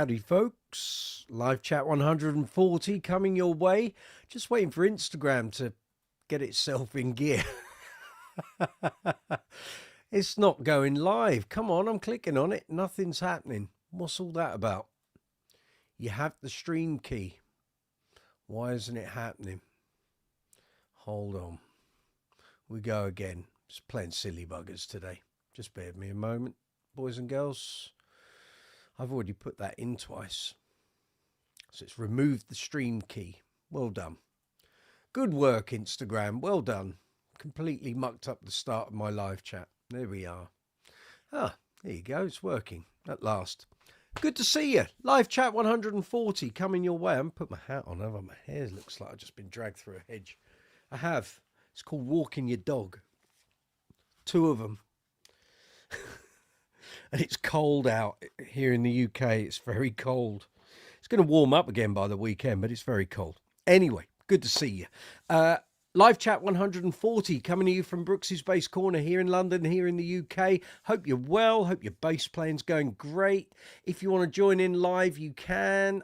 Howdy folks, live chat 140 coming your way. Just waiting for Instagram to get itself in gear. It's not going live. Come on, I'm clicking on it. Nothing's happening. What's all that about? You have the stream key. Why isn't it happening? Hold on. We go again. Just playing silly buggers today. Just bear with me a moment, boys and girls. I've already put that in twice. So it's removed the stream key. Well done. Good work, Instagram. Well done. Completely mucked up the start of my live chat. There we are. Ah, there you go. It's working at last. Good to see you. Live chat 140 coming your way. I haven't put my hat on, have I? My hair looks like I've just been dragged through a hedge. I have. It's called walking your dog. 2 of them. And it's cold out here in the UK. It's very cold. It's going to warm up again by the weekend, but it's very cold. Anyway, good to see you. Live chat 140 coming to you from Brooks's Bass Corner here in London, here in the UK. Hope you're well. Hope your bass playing's going great. If you want to join in live, you can.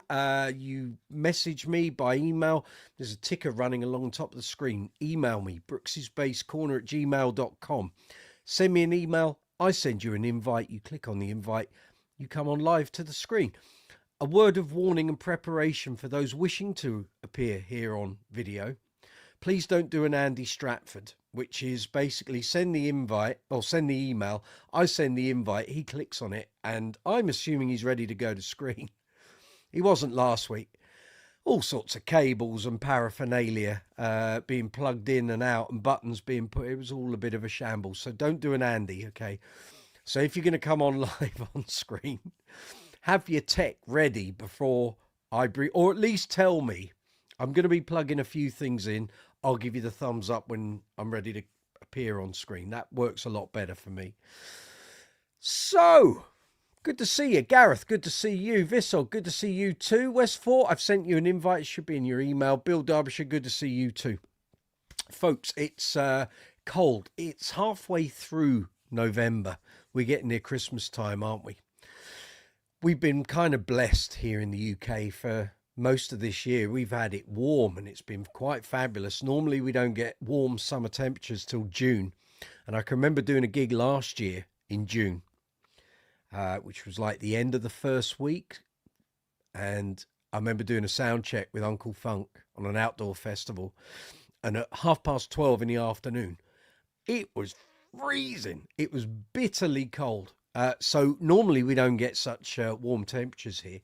You message me by email. There's a ticker running along the top of the screen. Email me, brooksesbasscorner@gmail.com. Send me an email. I send you an invite. You click on the invite. You come on live to the screen. A word of warning and preparation for those wishing to appear here on video. Please don't do an Andy Stratford, which is basically send the invite or send the email. I send the invite. He clicks on it and I'm assuming he's ready to go to screen. He wasn't last week. All sorts of cables and paraphernalia being plugged in and out and buttons being put. It was all a bit of a shambles. So don't do an Andy, okay? So if you're going to come on live on screen, have your tech ready before I bring, or at least tell me. I'm going to be plugging a few things in. I'll give you the thumbs up when I'm ready to appear on screen. That works a lot better for me. So, good to see you. Gareth, good to see you. Vissel, good to see you too. Westfort, I've sent you an invite. It should be in your email. Bill Derbyshire, good to see you too. Folks, it's cold. It's halfway through November. We're getting near Christmas time, aren't we? We've been kind of blessed here in the UK for most of this year. We've had it warm and it's been quite fabulous. Normally we don't get warm summer temperatures till June. And I can remember doing a gig last year in June. Which was like the end of the first week. And I remember doing a sound check with Uncle Funk on an outdoor festival. And at 12:30 in the afternoon, it was freezing. It was bitterly cold. So normally we don't get such warm temperatures here.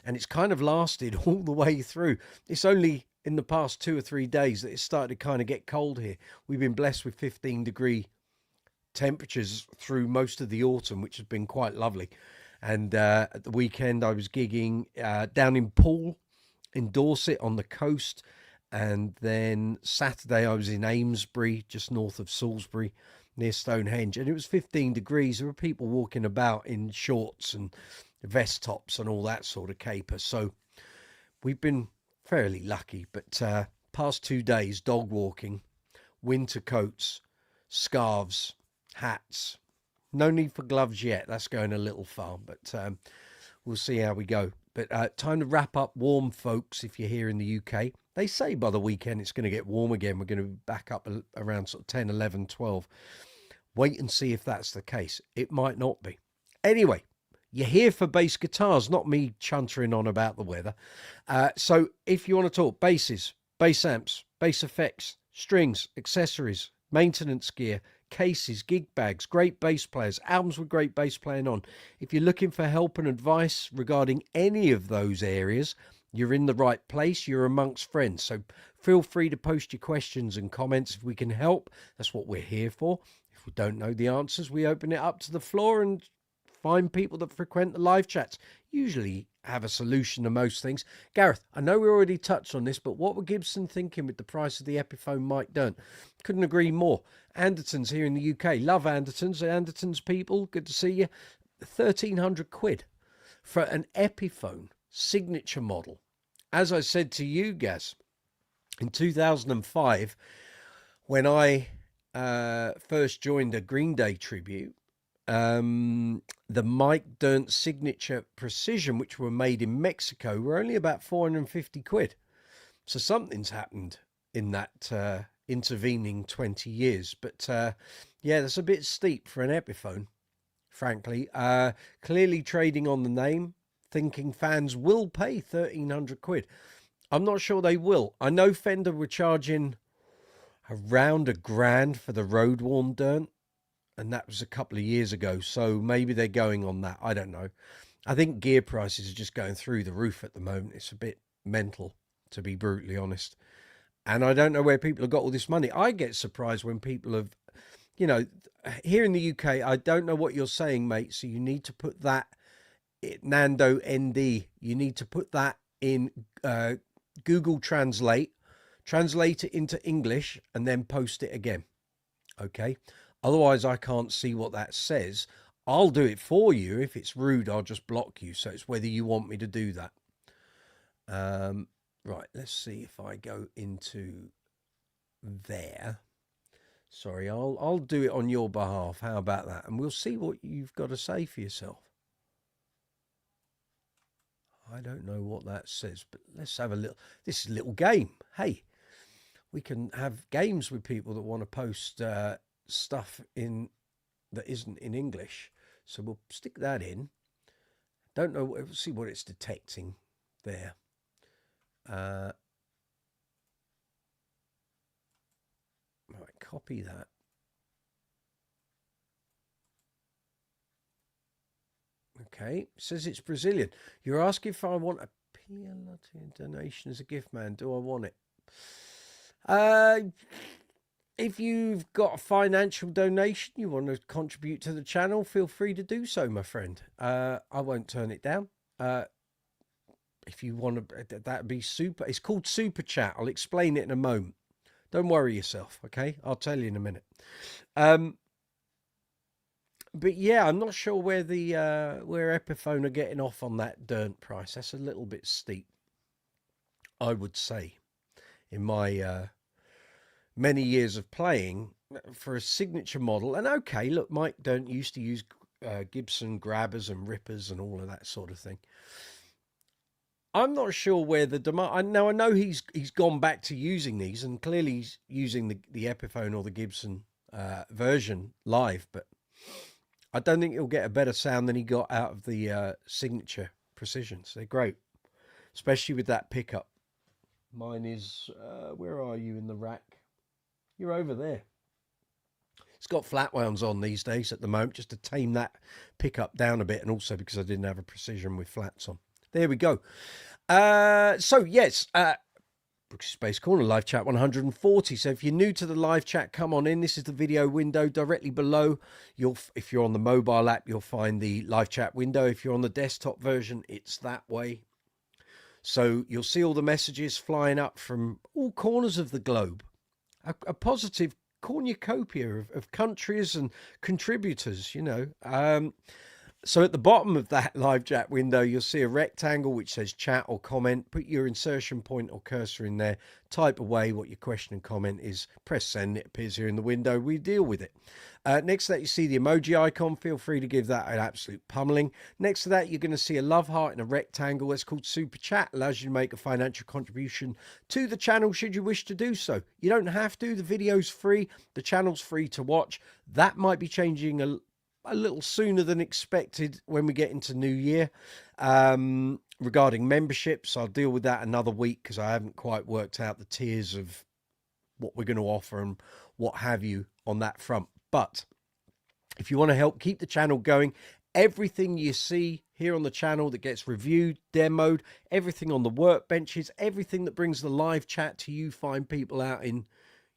And it's kind of lasted all the way through. It's only in the past 2 or 3 days that it started to kind of get cold here. We've been blessed with 15-degree temperatures through most of the autumn, which has been quite lovely. And at the weekend I was gigging down in Poole in Dorset on the coast, and then Saturday I was in Amesbury, just north of Salisbury near Stonehenge, and it was 15 degrees. There were people walking about in shorts and vest tops and all that sort of caper. So we've been fairly lucky. But past 2 days dog walking, winter coats, scarves, hats. No need for gloves yet. That's going a little far, but we'll see how we go. But time to wrap up warm, folks, if you're here in the UK. They say by the weekend it's going to get warm again. We're going to be back up around sort of 10, 11, 12. Wait and see if that's the case. It might not be. Anyway, you're here for bass guitars, not me chuntering on about the weather. So if you want to talk basses, bass amps, bass effects, strings, accessories, maintenance gear, cases, gig bags, great bass players, albums with great bass playing on. If you're looking for help and advice regarding any of those areas, you're in the right place. You're amongst friends. So feel free to post your questions and comments if we can help. That's what we're here for. If we don't know the answers, we open it up to the floor and find people that frequent the live chats. Usually have a solution to most things. Gareth, I know we already touched on this, but what were Gibson thinking with the price of the Epiphone mic Dirnt? Couldn't agree more. Anderton's here in the UK. Love Anderton's. Anderton's people, good to see you. 1,300 quid for an Epiphone signature model. As I said to you, Gaz, in 2005, when I first joined a Green Day tribute, the Mike Dirnt Signature Precision, which were made in Mexico, were only about 450 quid. So something's happened in that intervening 20 years. But yeah, that's a bit steep for an Epiphone, frankly. Clearly trading on the name, thinking fans will pay 1,300 quid. I'm not sure they will. I know Fender were charging around $1,000 for the road-worn Dirnt, and that was a couple of years ago, so maybe they're going on that. I don't know. I think gear prices are just going through the roof at the moment. It's a bit mental, to be brutally honest. And I don't know where people have got all this money. I get surprised when people have, you know, here in the UK, I don't know what you're saying, mate, so you need to put that, Nando ND, you need to put that in Google Translate, translate it into English, and then post it again, okay? Otherwise, I can't see what that says. I'll do it for you. If it's rude, I'll just block you. So it's whether you want me to do that. Right, let's see if I go into there. Sorry, I'll do it on your behalf. How about that? And we'll see what you've got to say for yourself. I don't know what that says, but let's have a little... This is a little game. Hey, we can have games with people that want to post... stuff in that isn't in English, so we'll stick that in. Don't know, we'll see what it's detecting there. Right, copy that. Okay, it says it's Brazilian. You're asking if I want a PLT donation as a gift, man. Do I want it? If you've got a financial donation you want to contribute to the channel, feel free to do so, my friend. I won't turn it down. If you want to, that'd be super. It's called Super Chat. I'll explain it in a moment. Don't worry yourself, okay? I'll tell you in a minute. But yeah, I'm not sure where the where Epiphone are getting off on that Dirnt price. That's a little bit steep, I would say, in my many years of playing for a signature model. And okay, look, Mike Dirnt used to use Gibson grabbers and rippers and all of that sort of thing. I'm not sure where the demand... I know he's gone back to using these, and clearly he's using the Epiphone or the Gibson version live, but I don't think he'll get a better sound than he got out of the signature Precisions. They're great, especially with that pickup. Mine is... where are you in the rack? You're over there. It's got flat wounds on these days at the moment, just to tame that pickup down a bit, and also because I didn't have a Precision with flats on. There we go. So yes, Brooks Space Corner live chat 140. So if you're new to the live chat, come on in. This is the video window directly below. If you're on the mobile app, you'll find the live chat window. If you're on the desktop version, it's that way. So you'll see all the messages flying up from all corners of the globe. A positive cornucopia of countries and contributors, you know. So at the bottom of that live chat window, you'll see a rectangle which says chat or comment. Put your insertion point or cursor in there. Type away what your question and comment is. Press send. It appears here in the window. We deal with it. Next to that, you see the emoji icon. Feel free to give that an absolute pummeling. Next to that, you're going to see a love heart in a rectangle. That's called Super Chat. Allows you to make a financial contribution to the channel should you wish to do so. You don't have to. The video's free. The channel's free to watch. That might be changing a little sooner than expected when we get into New Year. Regarding memberships, I'll deal with that another week because I haven't quite worked out the tiers of what we're going to offer and what have you on that front. But if you want to help keep the channel going, everything you see here on the channel that gets reviewed, demoed, everything on the workbenches, everything that brings the live chat to you fine people out in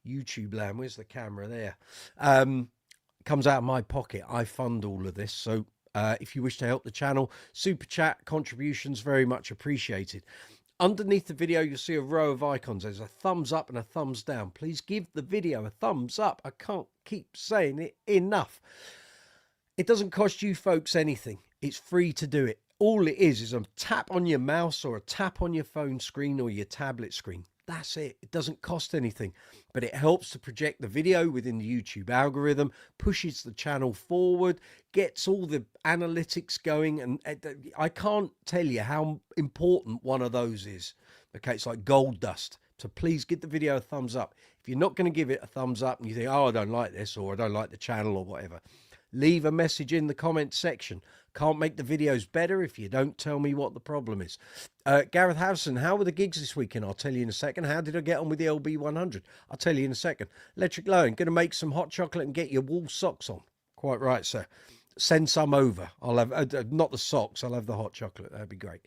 YouTube land. Where's the camera there? Comes out of my pocket. I fund all of this. So if you wish to help the channel, super chat contributions very much appreciated. Underneath the video, you'll see a row of icons. There's a thumbs up and a thumbs down. Please give the video a thumbs up. I can't keep saying it enough. It doesn't cost you folks anything. It's free to do it. All it is a tap on your mouse or a tap on your phone screen or your tablet screen. That's it. It doesn't cost anything, but it helps to project the video within the YouTube algorithm, pushes the channel forward, gets all the analytics going. And I can't tell you how important one of those is. Okay, it's like gold dust. So please give the video a thumbs up. If you're not going to give it a thumbs up and you think, oh, I don't like this, or I don't like the channel or whatever, leave a message in the comment section. Can't make the videos better if you don't tell me what the problem is. Gareth Harrison, how were the gigs this weekend? I'll tell you in a second. How did I get on with the LB100? I'll tell you in a second. Electric Lion, going to make some hot chocolate and get your wool socks on. Quite right, sir. Send some over. I'll have, not the socks, I'll have the hot chocolate. That'd be great.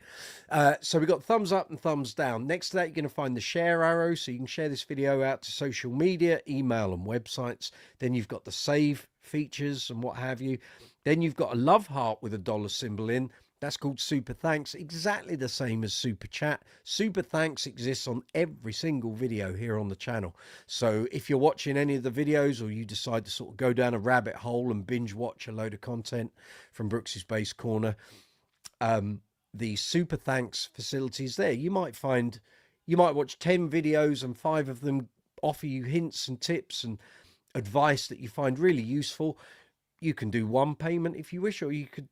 So we've got thumbs up and thumbs down. Next to that, you're going to find the share arrow, so you can share this video out to social media, email and websites. Then you've got the save features and what have you. Then you've got a love heart with a dollar symbol in. That's called Super Thanks, exactly the same as Super Chat. Super Thanks exists on every single video here on the channel. So if you're watching any of the videos, or you decide to sort of go down a rabbit hole and binge watch a load of content from Brooks's Bass Corner, the Super Thanks facilities there. You might watch 10 videos and 5 of them offer you hints and tips and advice that you find really useful. You can do one payment if you wish, or you could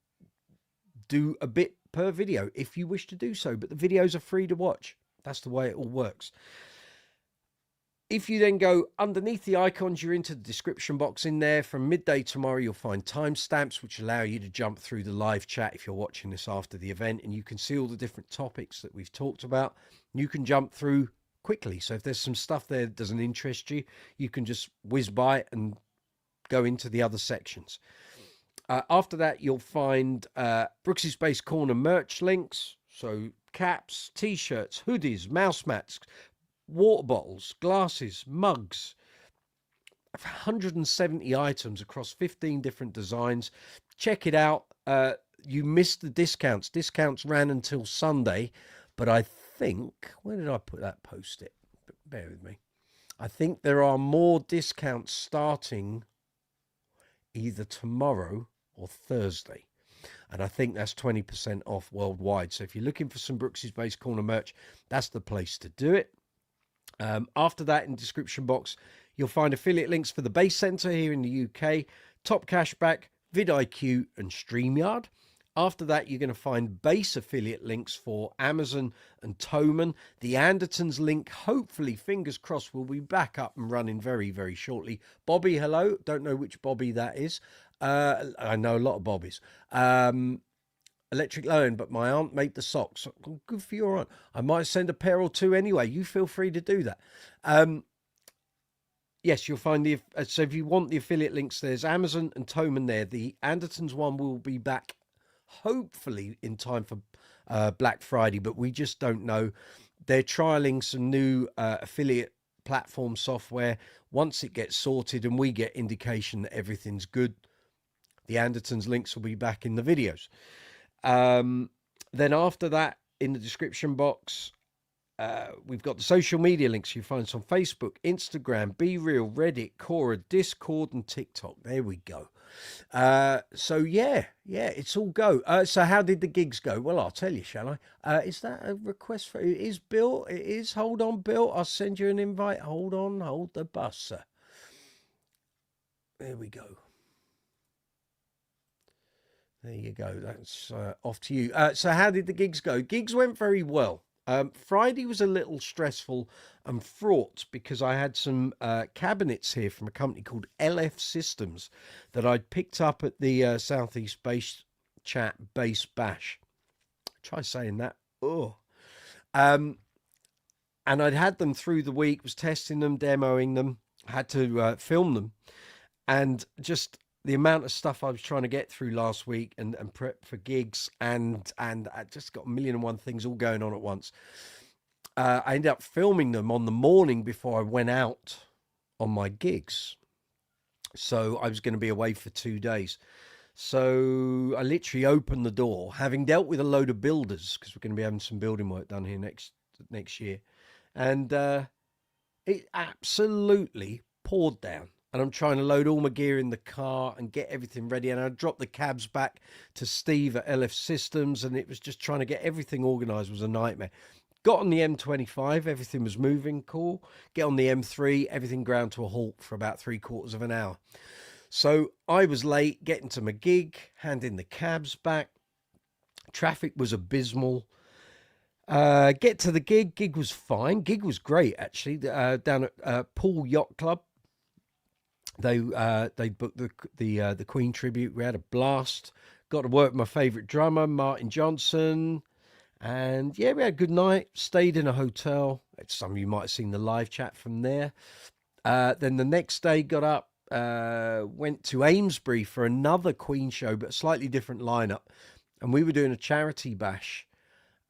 do a bit per video if you wish to do so, but the videos are free to watch. That's the way it all works. If you then go underneath the icons, you're into the description box in there. From midday tomorrow, you'll find timestamps which allow you to jump through the live chat if you're watching this after the event, and you can see all the different topics that we've talked about. You can jump through quickly, so if there's some stuff there that doesn't interest you, you can just whiz by it and go into the other sections. After that, you'll find Brooks's Bass Corner merch links. So caps, t-shirts, hoodies, mouse mats, water bottles, glasses, mugs. 170 items across 15 different designs. Check it out. You missed the discounts. Discounts ran until Sunday, but I think, where did I put that post-it? Bear with me. I think there are more discounts starting either tomorrow or Thursday, and I think that's 20% off worldwide. So if you're looking for some Brooks's Bass Corner merch, that's the place to do it. After that, in the description box, you'll find affiliate links for the Bass Centre here in the UK, Top Cashback, vidIQ and StreamYard. After that, you're going to find bass affiliate links for Amazon and Thomann. The Andertons link, hopefully, fingers crossed, will be back up and running very, very shortly. Bobby, hello. Don't know which Bobby that is. I know a lot of Bobbies. Electric Lion, but my aunt made the socks. Good for your aunt. I might send a pair or two anyway. You feel free to do that. Yes, you'll find the... So if you want the affiliate links, there's Amazon and Thomann there. The Andertons one will be back hopefully in time for Black Friday, but we just don't know. They're trialing some new affiliate platform software. Once it gets sorted and we get indication that everything's good, the Andertons links will be back in the videos. Then after that, in the description box, we've got the social media links. You find us on Facebook, Instagram, BeReal, Reddit, Quora, Discord and TikTok. There we go. So yeah, it's all go. So how did the gigs go? Well, I'll tell you, shall I? Is that a request for... It is, Bill. It is. Hold on, Bill. I'll send you an invite. Hold on. Hold the bus, sir. There we go. There you go. That's off to you. So how did the gigs go? Gigs went very well. Friday was a little stressful and fraught because I had some cabinets here from a company called LF Systems that I'd picked up at the Southeast Bass Chat Bass Bash. Try saying that. Oh. And I'd had them through the week, was testing them, demoing them, had to film them. And just the amount of stuff I was trying to get through last week and prep for gigs, and I just got a million and one things all going on at once. I ended up filming them on the morning before I went out on my gigs. So I was going to be away for 2 days. So I literally opened the door, having dealt with a load of builders, because we're going to be having some building work done here next year. And it absolutely poured down. And I'm trying to load all my gear in the car and get everything ready. And I dropped the cabs back to Steve at LF Systems. And it was just trying to get everything organised was a nightmare. Got on the M25, everything was moving, cool. Get on the M3, everything ground to a halt for about 3/4 of an hour. So I was late getting to my gig, handing the cabs back. Traffic was abysmal. Get to the gig was fine. Gig was great, actually, down at Pool Yacht Club. They booked the Queen tribute. We had a blast. Got to work with my favourite drummer, Martin Johnson. And yeah, we had a good night. Stayed in a hotel. Some of you might have seen the live chat from there. Then the next day got up, went to Amesbury for another Queen show, but a slightly different lineup. And we were doing a charity bash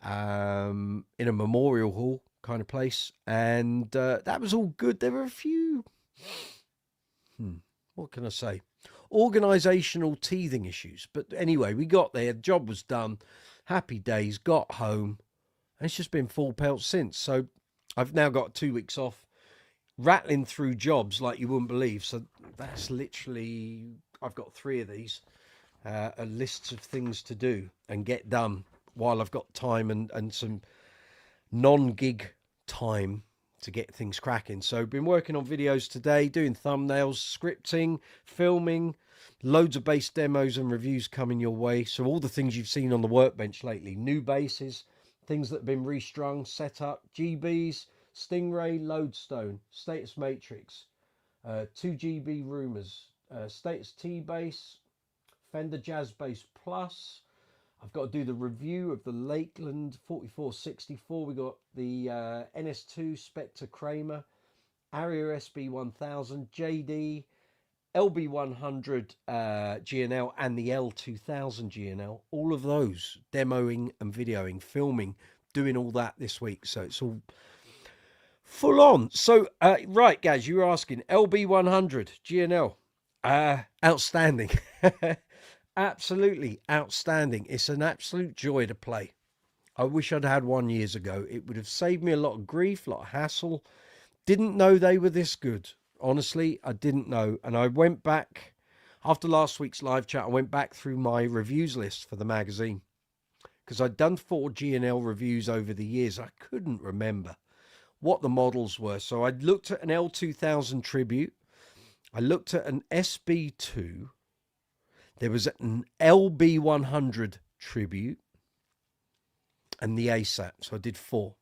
in a memorial hall kind of place. And that was all good. There were a few, what can I say? Organisational teething issues. But anyway, we got there. The job was done. Happy days. Got home. And it's just been full pelt since. So I've now got 2 weeks off, rattling through jobs like you wouldn't believe. So that's literally, I've got 3 of these, lists of things to do and get done while I've got time and some non-gig time to get things cracking. So been working on videos today, doing thumbnails, scripting, filming, loads of bass demos and reviews coming your way. So all the things you've seen on the Workbench lately, new basses, things that have been restrung, set up, GBs, Stingray, Lodestone, Status Matrix, 2GB Rumors, Status T-Bass, Fender Jazz Bass Plus. I've got to do the review of the Lakeland 4464. We got the NS2 Spectre Kramer, Aria SB1000, JD, LB100 GNL, and the L2000 GNL. All of those demoing and videoing, filming, doing all that this week. So it's all full on. So, right, guys, you were asking LB100 GNL. Outstanding. Absolutely outstanding. It's an absolute joy to play. I wish I'd had one years ago. It would have saved me a lot of grief, a lot of hassle. Didn't know they were this good. Honestly, I didn't know. And I went back, after last week's live chat, I went back through my reviews list for the magazine. Because I'd done 4 GNL reviews over the years. I couldn't remember what the models were. So I looked at an L2000 Tribute. I looked at an SB2. There was an LB100 Tribute and the ASAP. So I did 4.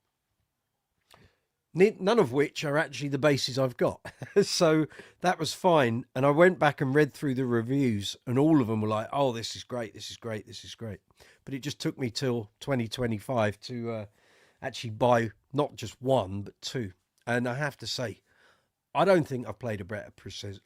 None of which are actually the basses I've got. So that was fine. And I went back and read through the reviews and all of them were like, oh, this is great. This is great. This is great. But it just took me till 2025 to actually buy not just 1, but 2. And I have to say, I don't think I've played a better precision.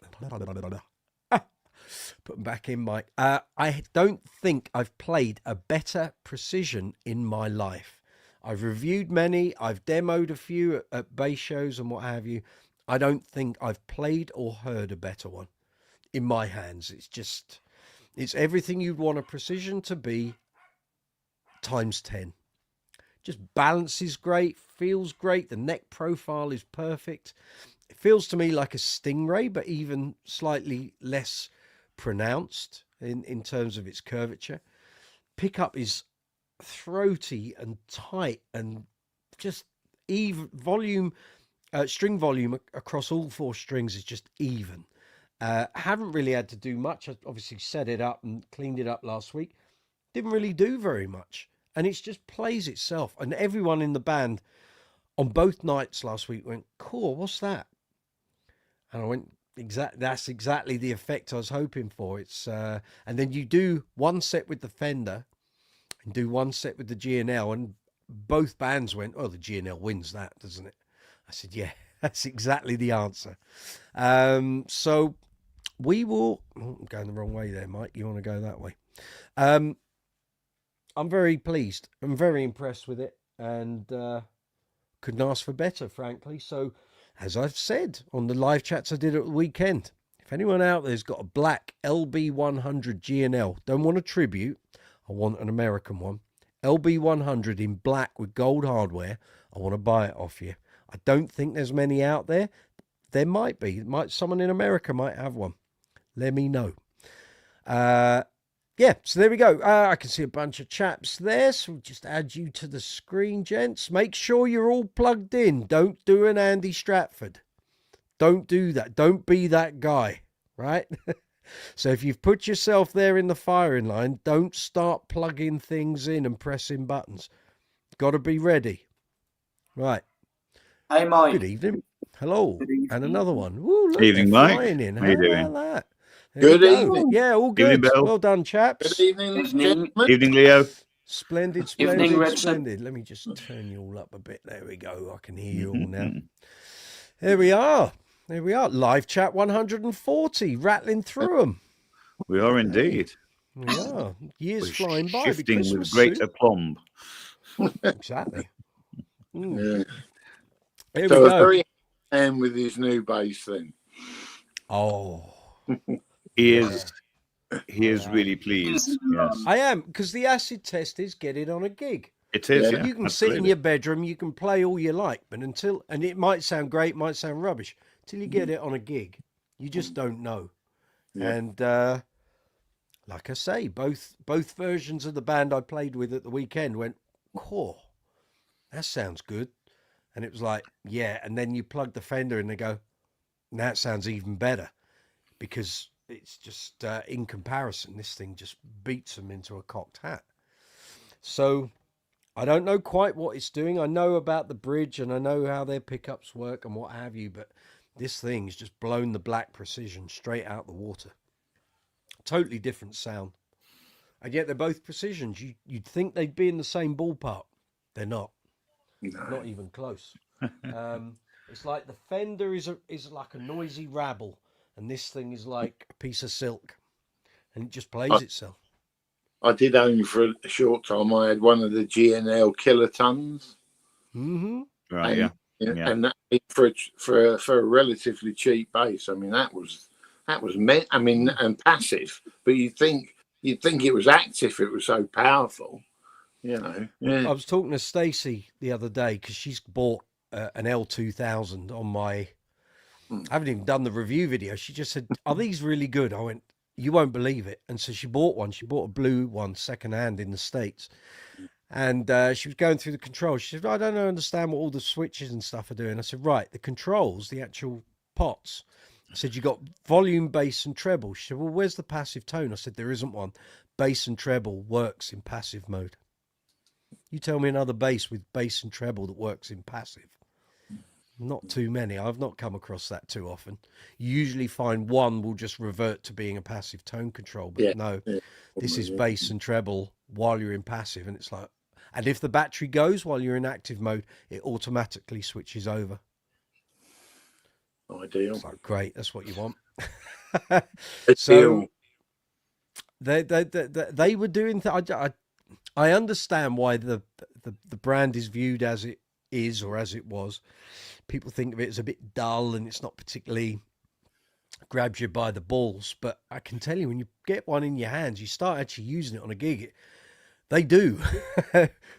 Put them back in, Mike. I don't think I've played a better precision in my life. I've reviewed many. I've demoed a few at bass shows and what have you. I don't think I've played or heard a better one in my hands. It's everything you'd want a precision to be times 10. Just balance is great, feels great. The neck profile is perfect. It feels to me like a Stingray, but even slightly less pronounced in terms of its curvature. Pickup is throaty and tight and just even volume, string volume across all 4 strings is just even. Haven't really had to do much. I obviously set it up and cleaned it up last week. Didn't really do very much, and it just plays itself. And everyone in the band on both nights last week went, cool, what's that? And I went, that's exactly the effect I was hoping for. It's and then you do one set with the Fender and do one set with the GNL, and both bands went, oh, the GNL wins that, doesn't it? I said, yeah, that's exactly the answer. So we will, I'm going the wrong way there, Mike. You want to go that way? I'm very pleased. I'm very impressed with it, and couldn't ask for better, frankly. So as I've said on the live chats I did at the weekend, if anyone out there's got a black LB100 GNL, don't want a tribute, I want an American one, LB100 in black with gold hardware, I want to buy it off you. I don't think there's many out there. There might be. Someone in America might have one. Let me know. yeah, so there we go. I can see a bunch of chaps there, so we'll just add you to the screen, gents. Make sure you're all plugged in. Don't do an Andy Stratford. Don't do that. Don't be that guy, right? So if you've put yourself there in the firing line, don't start plugging things in and pressing buttons. Got to be ready. Right. Hey, Mike. Good evening. Hello. Good evening. And another one. Ooh, look, Evening, they're Mike. flying in. How you doing? About that? There Good we go. evening. Yeah, all good. Evening, Bill. Well done, chaps. Good evening, Evening. gentlemen. Evening, Leo. Splendid, Evening, splendid, Redson. splendid. Let me just turn you all up a bit. There we go. I can hear you all now. There we are. There we are. Live chat 140, rattling through them. We are indeed. We are. Years We're flying by. shifting with Christmas great soon. aplomb. Exactly. Yeah. Here So we a go. very hand with his new bass then. Oh, He Yeah. is. He is really pleased. Yes, I am, because the acid test is get it on a gig. it is. Yeah. Yeah, You can sit in absolutely. your bedroom, you can play all you like, but and it might sound great, might sound rubbish, till you get it on a gig, you just don't know. Yeah. And like I say, both versions of the band I played with at the weekend went, "Cool, that sounds good," and it was like, yeah. And then you plug the Fender and they go, "That sounds even better," because it's just in comparison, this thing just beats them into a cocked hat. So I don't know quite what it's doing. I know about the bridge and I know how their pickups work and what have you, but this thing's just blown the Black Precision straight out the water. Totally different sound. And yet they're both Precisions. You'd think they'd be in the same ballpark. They're not. No. Not even close. It's like the Fender is like a noisy rabble, and this thing is like a piece of silk, and it just plays itself. I did own for a short time. I had one of the GNL kilotons. Mm-hmm. Right. And, Yeah. and that, for a relatively cheap bass. I mean, that was meant. I mean, and passive. But you'd think it was active. It was so powerful. You know. Yeah. I was talking to Stacey the other day because she's bought an L2000 on my. I haven't even done the review video. She just said, "Are these really good?" I went, "You won't believe it." And so she bought one. She bought a blue one secondhand in the States. And she was going through the controls. She said, "I don't understand what all the switches and stuff are doing." I said, "Right, the controls, the actual pots." I said, "You got volume, bass, and treble." She said, "Well, where's the passive tone?" I said, "There isn't one. Bass and treble works in passive mode." You tell me another bass with bass and treble that works in passive. Not too many. I've not come across that too often. You usually find one will just revert to being a passive tone control, but no, this is bass and treble while you're in passive, and it's like, and if the battery goes while you're in active mode, it automatically switches over. Ideal. It's like, great, that's what you want. So they were doing. I understand why the brand is viewed as it is or as it was. People think of it as a bit dull and it's not particularly grabs you by the balls. But I can tell you, when you get one in your hands, you start actually using it on a gig. They do,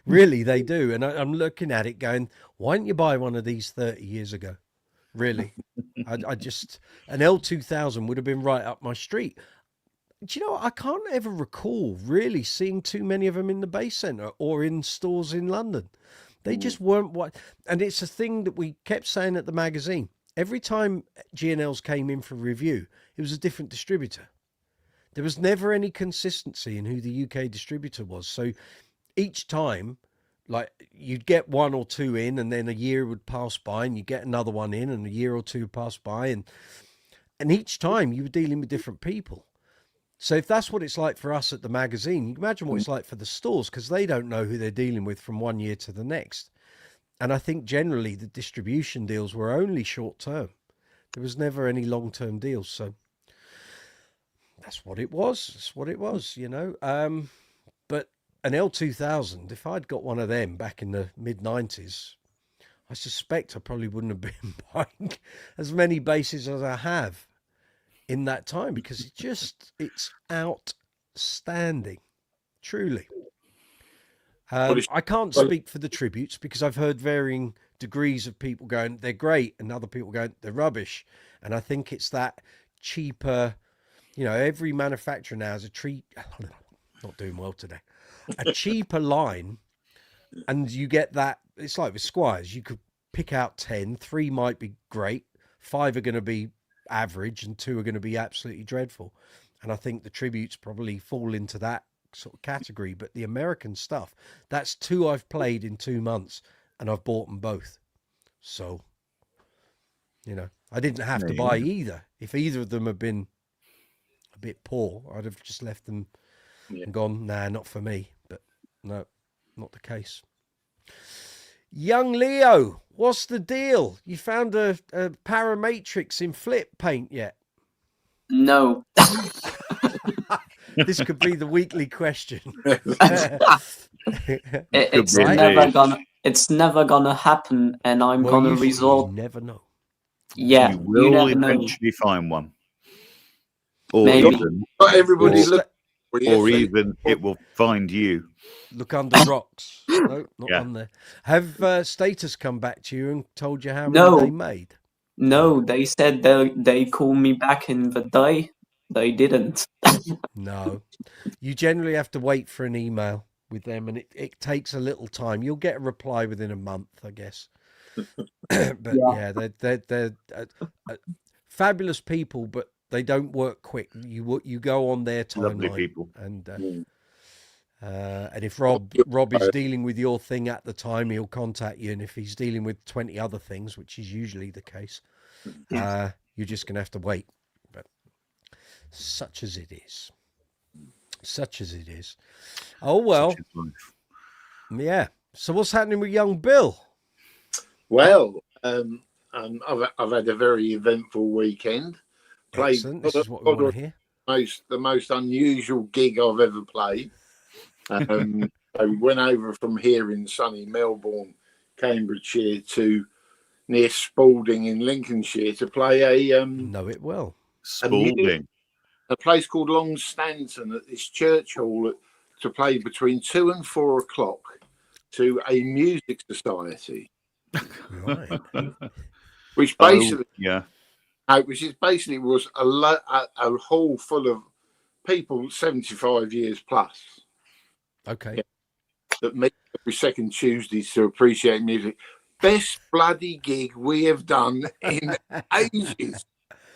really, they do. And I'm looking at it going, why didn't you buy one of these 30 years ago? Really, I just, an L2000 would have been right up my street. Do you know what? I can't ever recall really seeing too many of them in the Bass Centre or in stores in London. They just weren't what, and it's a thing that we kept saying at the magazine. Every time G&Ls came in for review, it was a different distributor. There was never any consistency in who the UK distributor was. So each time, like, you'd get one or two in, and then a year would pass by, and you get another one in, and a year or two pass by, and each time you were dealing with different people. So if that's what it's like for us at the magazine, you can imagine what it's like for the stores, because they don't know who they're dealing with from one year to the next. And I think generally the distribution deals were only short term. There was never any long-term deals. So that's what it was. That's what it was, you know. But an L2000, if I'd got one of them back in the mid-90s, I suspect I probably wouldn't have been buying as many basses as I have in that time, because it's outstanding, truly. I can't speak for the tributes, because I've heard varying degrees of people going, they're great, and other people going, they're rubbish. And I think it's that cheaper, you know, every manufacturer now has a not doing well today. A cheaper line, and you get that. It's like with Squires, you could pick out 10. 3 might be great, 5 are going to be average, and 2 are going to be absolutely dreadful. And I think the tributes probably fall into that sort of category. But the American stuff, that's 2 I've played in 2 months, and I've bought them both. So, you know, I didn't have to buy either. If either of them had been a bit poor, I'd have just left them and gone, nah, not for me. But no, not the case. Young Leo, what's the deal? You found a parametrics in flip paint yet? No. This could be the weekly question. It's never gonna happen, and I'm gonna resort. You never know. Yeah, you will eventually find one, or maybe. even, Not everybody look, or even it will find you. Look under rocks. No, not on there. Have Status come back to you and told you how many they made? No, they said they call me back in the day. They didn't. No, you generally have to wait for an email with them, and it takes a little time. You'll get a reply within a month, I guess. But yeah, they're fabulous people, but they don't work quick. You go on their timeline. Lovely people. And if Rob is dealing with your thing at the time, he'll contact you. And if he's dealing with 20 other things, which is usually the case, you're just going to have to wait. But such as it is. Such as it is. Oh, well. Yeah. So what's happening with young Bill? Well, I've had a very eventful weekend. Excellent. This is what we want to hear. The most unusual gig I've ever played. I went over from here in sunny Melbourne, Cambridgeshire, to near Spalding in Lincolnshire to play know it well. Spalding. A place called Long Stanton at this church hall to play between 2 and 4 o'clock to a music society. Right. Which basically, which is basically was a hall full of people 75 years plus. Okay. That meet every second Tuesday to appreciate music. Best bloody gig we have done in ages.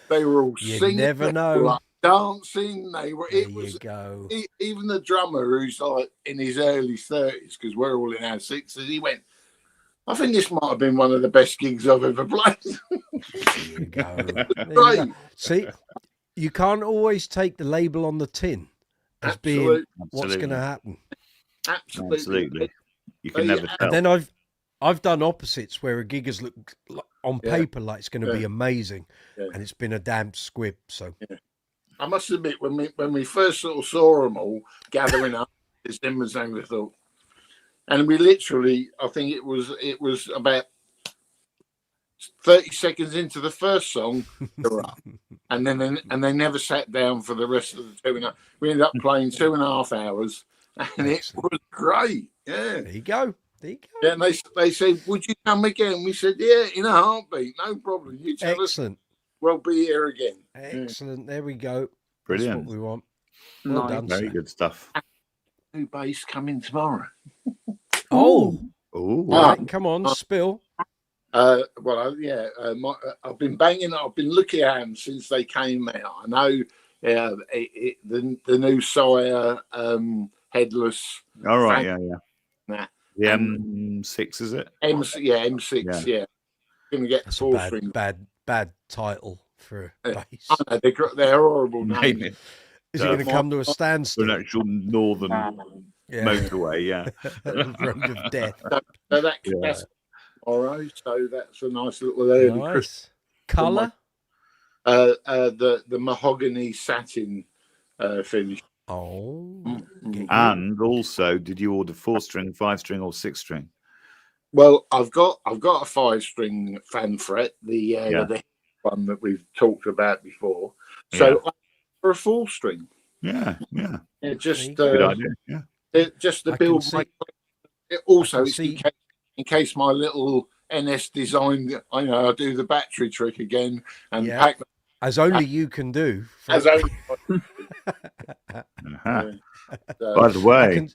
They were all singing. You never know. Dancing. They were. There you go. Even the drummer, who's like in his early 30s, because we're all in our 60s, he went, I think this might have been one of the best gigs I've ever played. There you go. Right. You go. See, you can't always take the label on the tin as being what's going to happen. Absolutely. You can never tell. And then I've done opposites where a gig has looked on paper like it's going to be amazing, and it's been a damn squib. So I must admit, when we first sort of saw them all gathering up, as Tim was saying, we thought, and we literally, I think it was about 30 seconds into the first song, they were up. and they never sat down for the rest of the 2.5. We ended up playing 2.5 hours, and it was great. Yeah, there you go. Yeah, and they said, "Would you come again?" We said, "Yeah, in a heartbeat, no problem. You tell us, we'll be here again." Excellent. There we go. Brilliant. That's what we want. Well done. Very good stuff. New bass coming tomorrow. Oh, right, come on, spill. I've been banging. I've been looking at them since they came out. I know the new Sire headless. All right, Nah. The M6 is it? M6. Yeah. Gonna get That's full a string. bad title for a bass. I know, they're horrible names. Is it going to come to a standstill? An actual northern motorway, Road of death. So that's all right. So that's a nice little early Christmas. Colour? The mahogany satin finish. Oh. And also, did you order 4-string, 5-string, or 6-string? Well, I've got a 5-string fan fret, the one that we've talked about before. So for a 4-string. Yeah. Just good idea. Yeah. Just the build. Also, in case my little NS design, I do the battery trick again and pack. As only you can do. As only. By the way,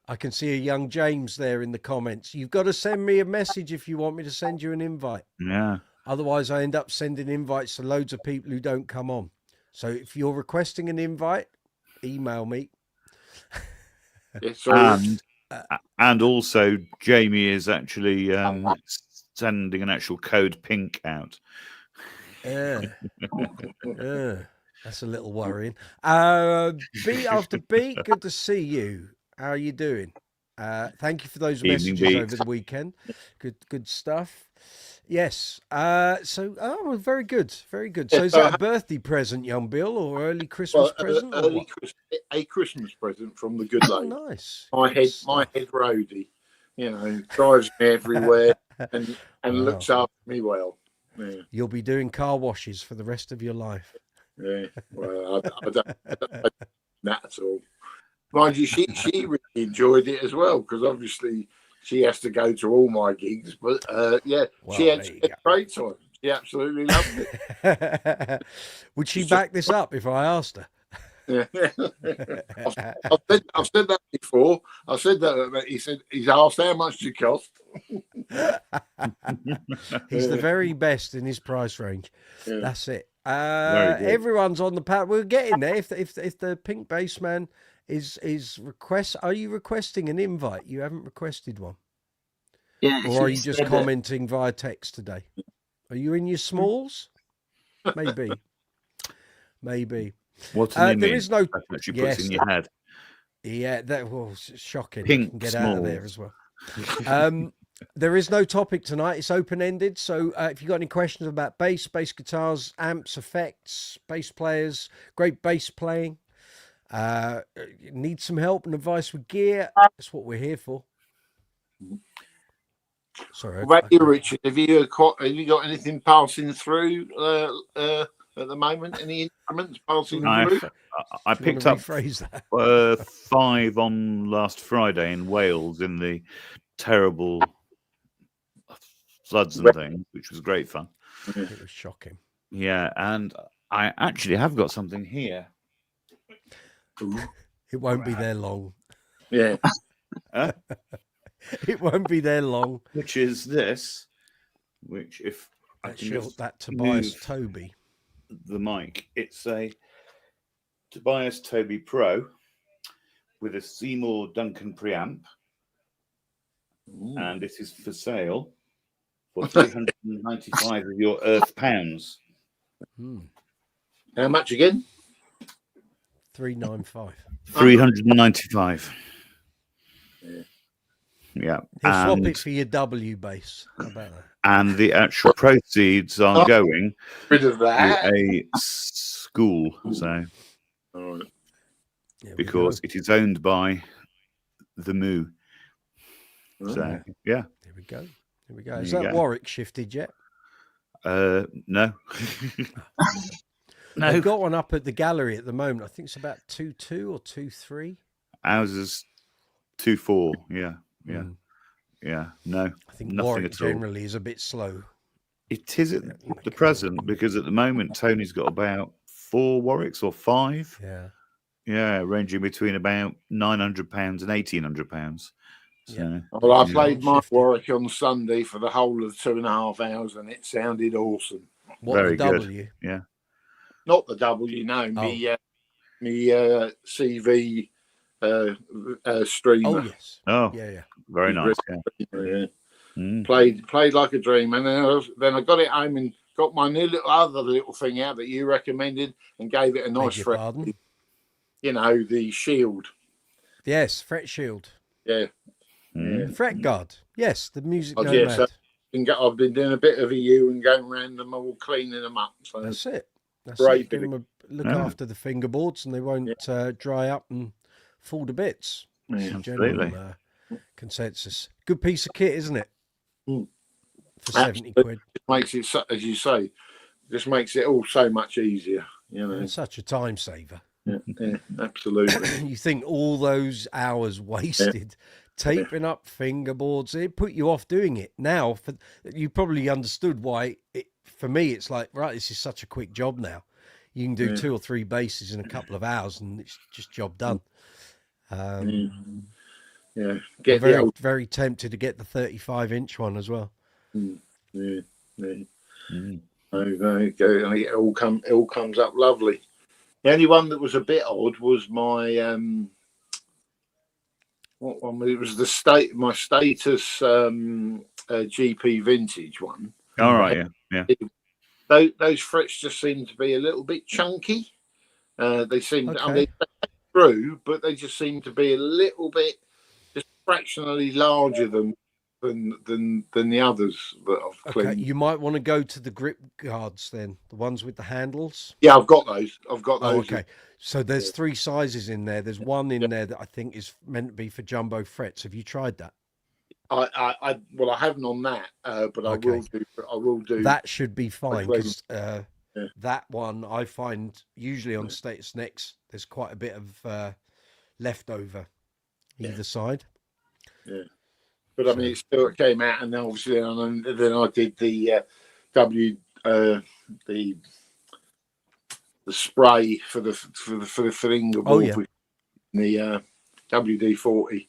I can see a young James there in the comments. You've got to send me a message if you want me to send you an invite. yeah, Otherwise, I end up sending invites to loads of people who don't come on. So if you're requesting an invite, email me. and also Jamie is actually sending an actual code pink out. That's a little worrying. Beat after beat, good to see you. How are you doing? Thank you for those Evening, messages Beat. over the weekend. Good stuff. Yes. Well, very good, very good. So is that a birthday present, young Bill, or early Christmas present? Or what? A Christmas present from the good lady. Oh, nice. My head roadie, drives me everywhere and looks after me well. Yeah. You'll be doing car washes for the rest of your life. Yeah, well, I don't that at all. Mind you, she really enjoyed it as well, because obviously she has to go to all my gigs. But she had a great time. She absolutely loved it. Would she back this up if I asked her? Yeah. I've said that before. I said that he's asked how much it cost. He's the very best in his price range. Yeah. That's it. Very good. Everyone's on the pad. We're getting there. If the pink bass man is are you requesting an invite? You haven't requested one. Yeah. Or are you just commenting via text today? Are you in your smalls? Maybe. What an image there is no that you put in your head. Yeah, that was shocking. Pink You can get smalls. out of there as well. There is no topic tonight. It's open-ended. So if you've got any questions about bass guitars, amps, effects, bass players, great bass playing, need some help and advice with gear, that's what we're here for. Sorry. Right, Richard, have you got anything passing through at the moment? Any instruments passing through? I picked up 5 on last Friday in Wales in the terrible floods and things, which was great fun. It was shocking. Yeah, and I actually have got something here. It won't be there long. Yeah. It won't be there long. Which is this, which if I can just that Tobias Toby. The mic. It's a Tobias Toby Pro with a Seymour Duncan preamp. Ooh. And it is for sale for 395 of your Earth pounds. How much again? 395. 395. Yeah. He'll swap it for your W bass. How about that? And the actual proceeds are going rid of that. To a school. So because it is owned by the Moo. So yeah. Here we go. Is that Warwick shifted yet? No. No. They've got one up at the gallery at the moment. I think it's about 2.2 or 2.3. Ours is 2.4. Yeah. No. I think nothing Warwick at all. Generally is a bit slow. It is at the present, because at the moment Tony's got about 4 Warwicks or 5. Yeah, ranging between about £900 and £1,800. So, well, I played my Warwick on Sunday for the whole of 2.5 hours, and it sounded awesome. Very the W? Good. Yeah. Not the W, no. Me CV streamer. Oh yes. Oh yeah. Very nice. Yeah. Played like a dream, and then I got it home and got my new other little thing out that you recommended and gave it a nice fret. The shield. Yes, fret shield. Yeah. Fret guard. Yes, the music. Yes, I've been doing a bit of EU and going around them all, cleaning them up. So that's it. Great. Give them look after the fingerboards, and they won't dry up and fall to bits. General consensus. Good piece of kit, isn't it? For 70 quid. It makes it, as you say, just makes it all so much easier. It's such a time saver. Yeah, absolutely. You think all those hours wasted taping up fingerboards, it put you off doing it. Now, you probably understood why. For me, it's like, right, this is such a quick job now. You can do 2 or 3 basses in a couple of hours, and it's just job done. Yeah, I'm get the old. very tempted to get the 35-inch one as well. Yeah. Mm. It all comes up lovely. The only one that was a bit odd was my what one? It was my status GP vintage one. All right, yeah. Those frets just seem to be a little bit chunky. They seem, Okay. I mean, they're true, but they just seem to be a little bit, just fractionally larger than the others that I've Okay, cleaned. you might want to go to the grip guards then, the ones with the handles. Yeah, I've got those. Oh, okay. So there's Yeah. 3 sizes in there. There's one in Yeah. there that I think is meant to be for jumbo frets. Have you tried that? I haven't on that, but I Okay. will do. I will do. That should be fine because Yeah. that one I find usually on status necks there's quite a bit of leftover either side. Yeah. But I mean, it came out, and then obviously, and then I did the the spray for the fingerboard with the WD-40,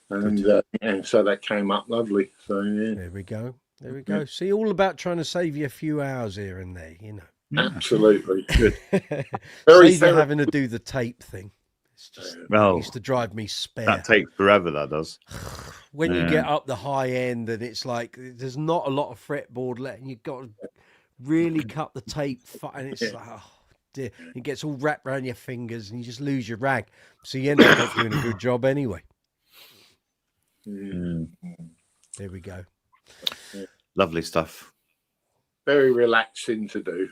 and so that came up lovely. So yeah, there we go. There we go. See, all about trying to save you a few hours here and there, you know. Absolutely good. Save you having to do the tape thing. It's just Well, used to drive me spare. that takes forever. That does. When you get up the high end and it's like there's not a lot of fretboard left, and you've got to really cut the tape, and it's like, oh dear, it gets all wrapped around your fingers, and you just lose your rag. So you end up not doing a good job anyway. There we go. Lovely stuff. Very relaxing to do.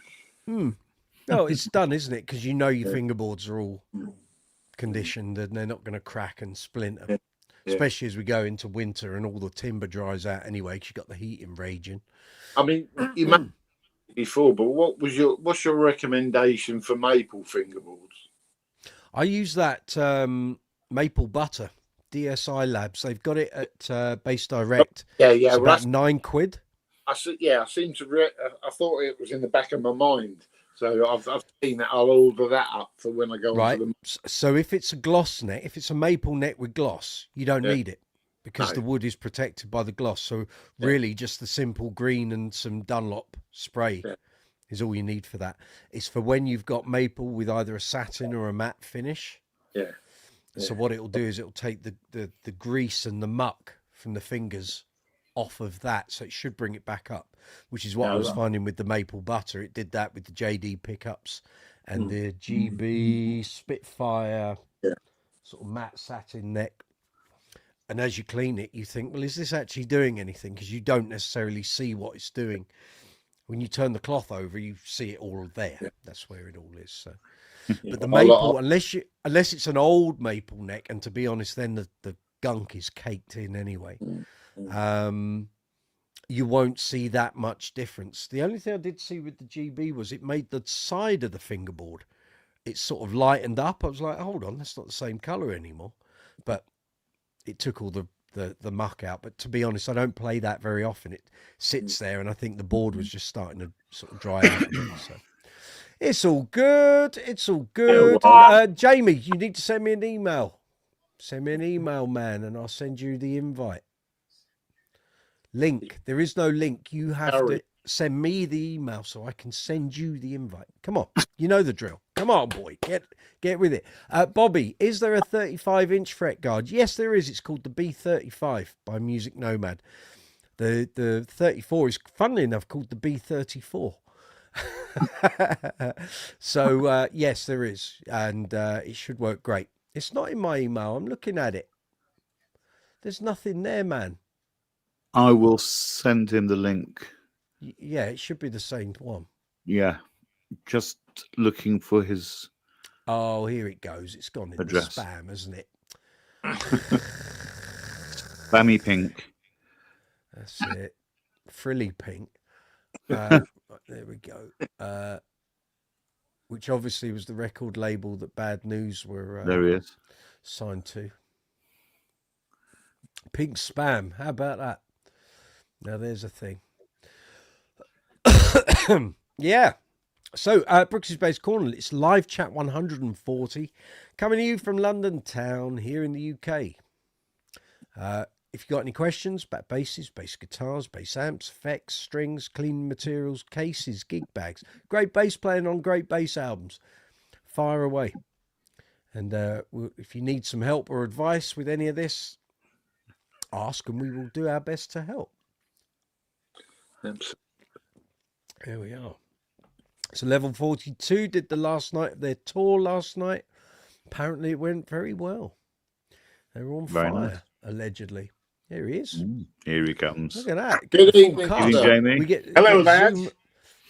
No, it's done, isn't it? Because you know your fingerboards are all conditioned and they're not going to crack and splinter. Especially as we go into winter and all the timber dries out anyway, because you've got the heating raging. I mean, you mentioned it before, but what's your recommendation for maple fingerboards? I use that maple butter, DSI Labs. They've got it at Base Direct. Yeah. It's about £9. I seem to. I thought it was in the back of my mind, so I've seen that. I'll order that up for when I go Right. onto So if it's a gloss neck, if it's a maple neck with gloss, you don't need it because the wood is protected by the gloss. So really, just the simple green and some Dunlop spray is all you need for that. It's for when you've got maple with either a satin or a matte finish. Yeah. So what it'll do is it'll take the grease and the muck from the fingers off of that, so it should bring it back up, which is what I was finding with the maple butter. It did that with the JD pickups and the GB Spitfire sort of matte satin neck. And as you clean it, you think, well, is this actually doing anything? Because you don't necessarily see what it's doing. When you turn the cloth over, you see it all there. That's where it all is. So but the maple, unless it's an old maple neck, and to be honest, then the gunk is caked in anyway. You won't see that much difference. The only thing I did see with the GB was it made the side of the fingerboard, it sort of lightened up. I was like, hold on, that's not the same color anymore. But it took all the muck out. But to be honest, I don't play that very often. It sits there, and I think the board was just starting to sort of dry out a bit. So it's all good. It's all good. Jamie, you need to send me an email. Send me an email, man, and I'll send you the invite. Link. There is no link. You have to send me the email so I can send you the invite. Come on. You know the drill. Come on, boy. Get with it. Bobby, is there a 35-inch fret guard? Yes, there is. It's called the B35 by Music Nomad. The 34 is, funnily enough, called the B34. So, yes, there is. And it should work great. It's not in my email. I'm looking at it. There's nothing there, man. I will send him the link. Yeah, it should be the same one. Yeah, just looking for his. Oh, here it goes. It's gone in address. The spam, hasn't it? Spammy pink. That's it. Frilly pink. There we go. Which obviously was the record label that Bad News were There he is. signed to. Pink spam. How about that? Now there's a thing. Yeah. So, Brooks's Bass Corner, it's live chat 140, coming to you from London town here in the UK. If you've got any questions about basses, bass guitars, bass amps, effects, strings, cleaning materials, cases, gig bags, great bass playing on great bass albums, fire away. And if you need some help or advice with any of this, ask and we will do our best to help. Absolutely. Here we are. So Level 42 did the last night of their tour last night. Apparently it went very well. They were on Very fire, nice. Allegedly. Here he is. Here he comes. Look at that. Good Full evening, cast. Evening, Jamie. We get, Hello, get lads. Zoom.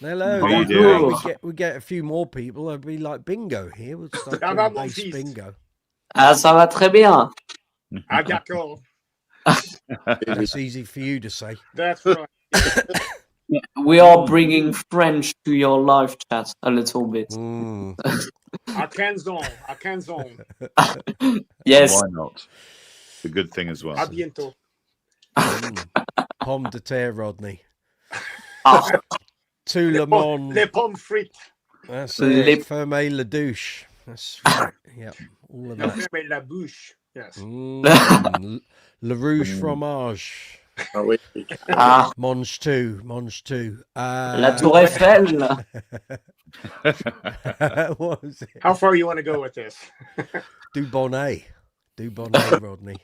Hello. How you Yeah, doing? we get a few more people. It'll be like bingo here. We'll start Ça doing va, mon bass fils? bingo. Ah, ça va très bien. Ah, d'accord. That's easy for you to say. That's right. We are bringing French to your live chat a little bit. Mm. À 15 ans. À 15 ans. Yes. Why not? It's a good thing as well. À bientôt. Pomme de terre, Rodney. Ah, To Le Monde. Les pommes frites. That's Les- it. Ferme la douche. That's right. Yep. All of Non, that. mais la bouche. Yes. Le Rouge Fromage. Oh, we- ah, Monge 2. Monge 2. la Tour Eiffel. What was it? How far you want to go with this? Du Bonnet. Du Bonnet, Rodney.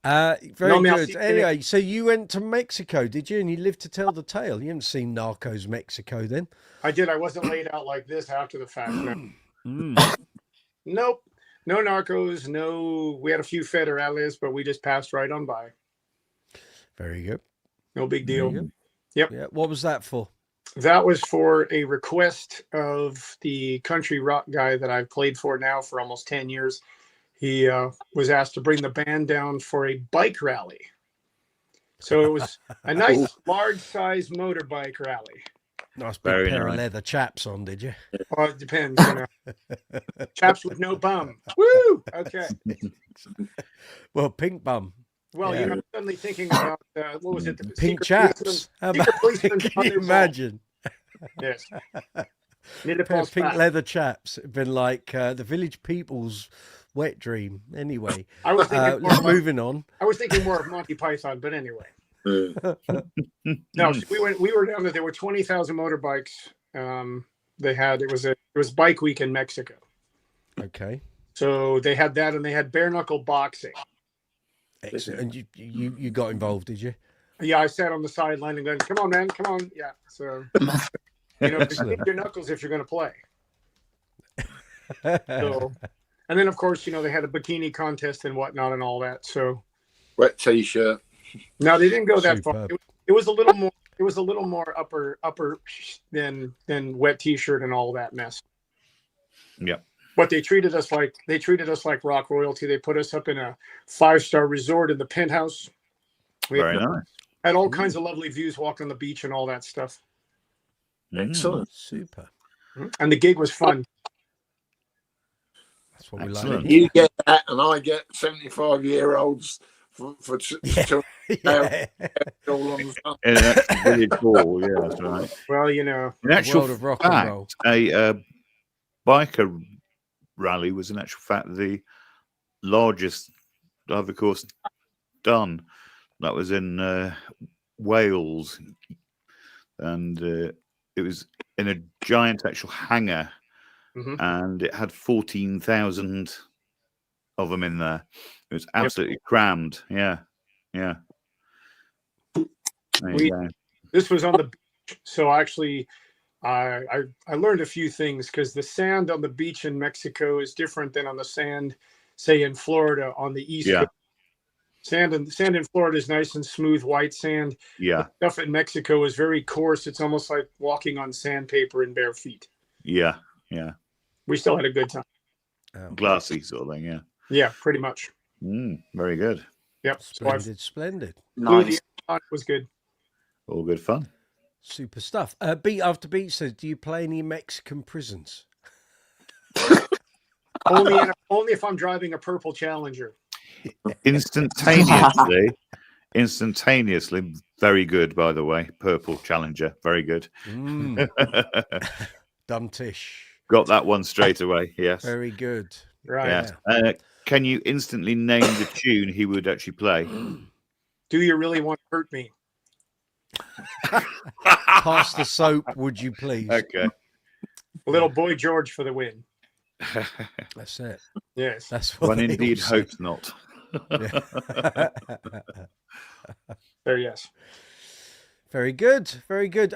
Very No, good. merci. Anyway, so you went to Mexico, did you? And you lived to tell the tale. You haven't seen Narcos Mexico then? I did. I wasn't laid out like this after the fact. No. Mm. Nope. No narcos. No. We had a few federales, but we just passed right on by. Very good. No big Very deal. good. Yep. Yeah. What was that for? That was for a request of the country rock guy that I've played for now for almost 10 years. He was asked to bring the band down for a bike rally. So it was a nice, large-size motorbike rally. Nice big Very pair of nice. leather chaps on, did you? Well, it depends. You know. Chaps with no bum. Woo! Okay. Well, pink bum. Well, Yeah. you know, I'm suddenly thinking about, what was it? The Pink secret chaps. How policeman- about, secret policeman can on you their ball. imagine? Yes. Need to Pair pulse of pink back. leather chaps. It'd been like the village people's wet dream. Anyway, I was thinking more of, moving on. I was thinking more of Monty Python, but anyway. uh, No, we were down there. There were 20,000 motorbikes. They had it was bike week in Mexico. Okay. So they had that, and they had bare knuckle boxing. Excellent. And you got involved, did you? Yeah, I sat on the sideline and going, "Come on, man, come on!" Yeah, so you know, just hit your knuckles if you're going to play. So, and then of course, you know, they had a bikini contest and whatnot and all that. So wet t-shirt. no, they didn't go that far. Superb. It was a little more. It was a little more upper than wet t-shirt and all that mess. Yep. But they treated us like rock royalty. They put us up in a 5-star resort in the penthouse. We Very nice. had all kinds of lovely views, walk on the beach and all that stuff. Excellent. Super. And the gig was fun. That's what we Excellent. like. You get that, and I get 75-year-olds for Yeah. all on the front. In an actual village hall, yeah, that's right. Well, you know, In actual World of rock and fact, roll. a biker rally was in actual fact the largest I've of course done. That was in Wales, and it was in a giant actual hangar, Mhm. and it had 14,000 of them in there. It was absolutely crammed. Yeah, yeah. There you go. this was on the beach. So actually, I learned a few things because the sand on the beach in Mexico is different than on the sand, say in Florida on the east. Yeah. Coast. Sand in Florida is nice and smooth, white sand. Yeah, Stuff in Mexico is very coarse. It's almost like walking on sandpaper in bare feet. yeah, yeah. We still had a good time. Oh, Glassy sort of thing. Yeah. Yeah, pretty much. Very good. Yep. So I splendid, splendid. flew the Nice. it was good. All good fun. Super stuff. Beat after beat says, do you play any Mexican prisons? Only if I'm driving a purple Challenger. Instantaneously, very good, by the way. Purple Challenger, very good. Mm. Duntish. Got that one straight away. Yes. Very good. Right. Yes. Yeah. Can you instantly name the tune he would actually play? Do you really want to hurt me? Pass the soap, would you please? Okay. Little Boy George for the win. That's it. Yes. That's what One they indeed all say. hopes not. Yeah. There, yes. Very good. Very good.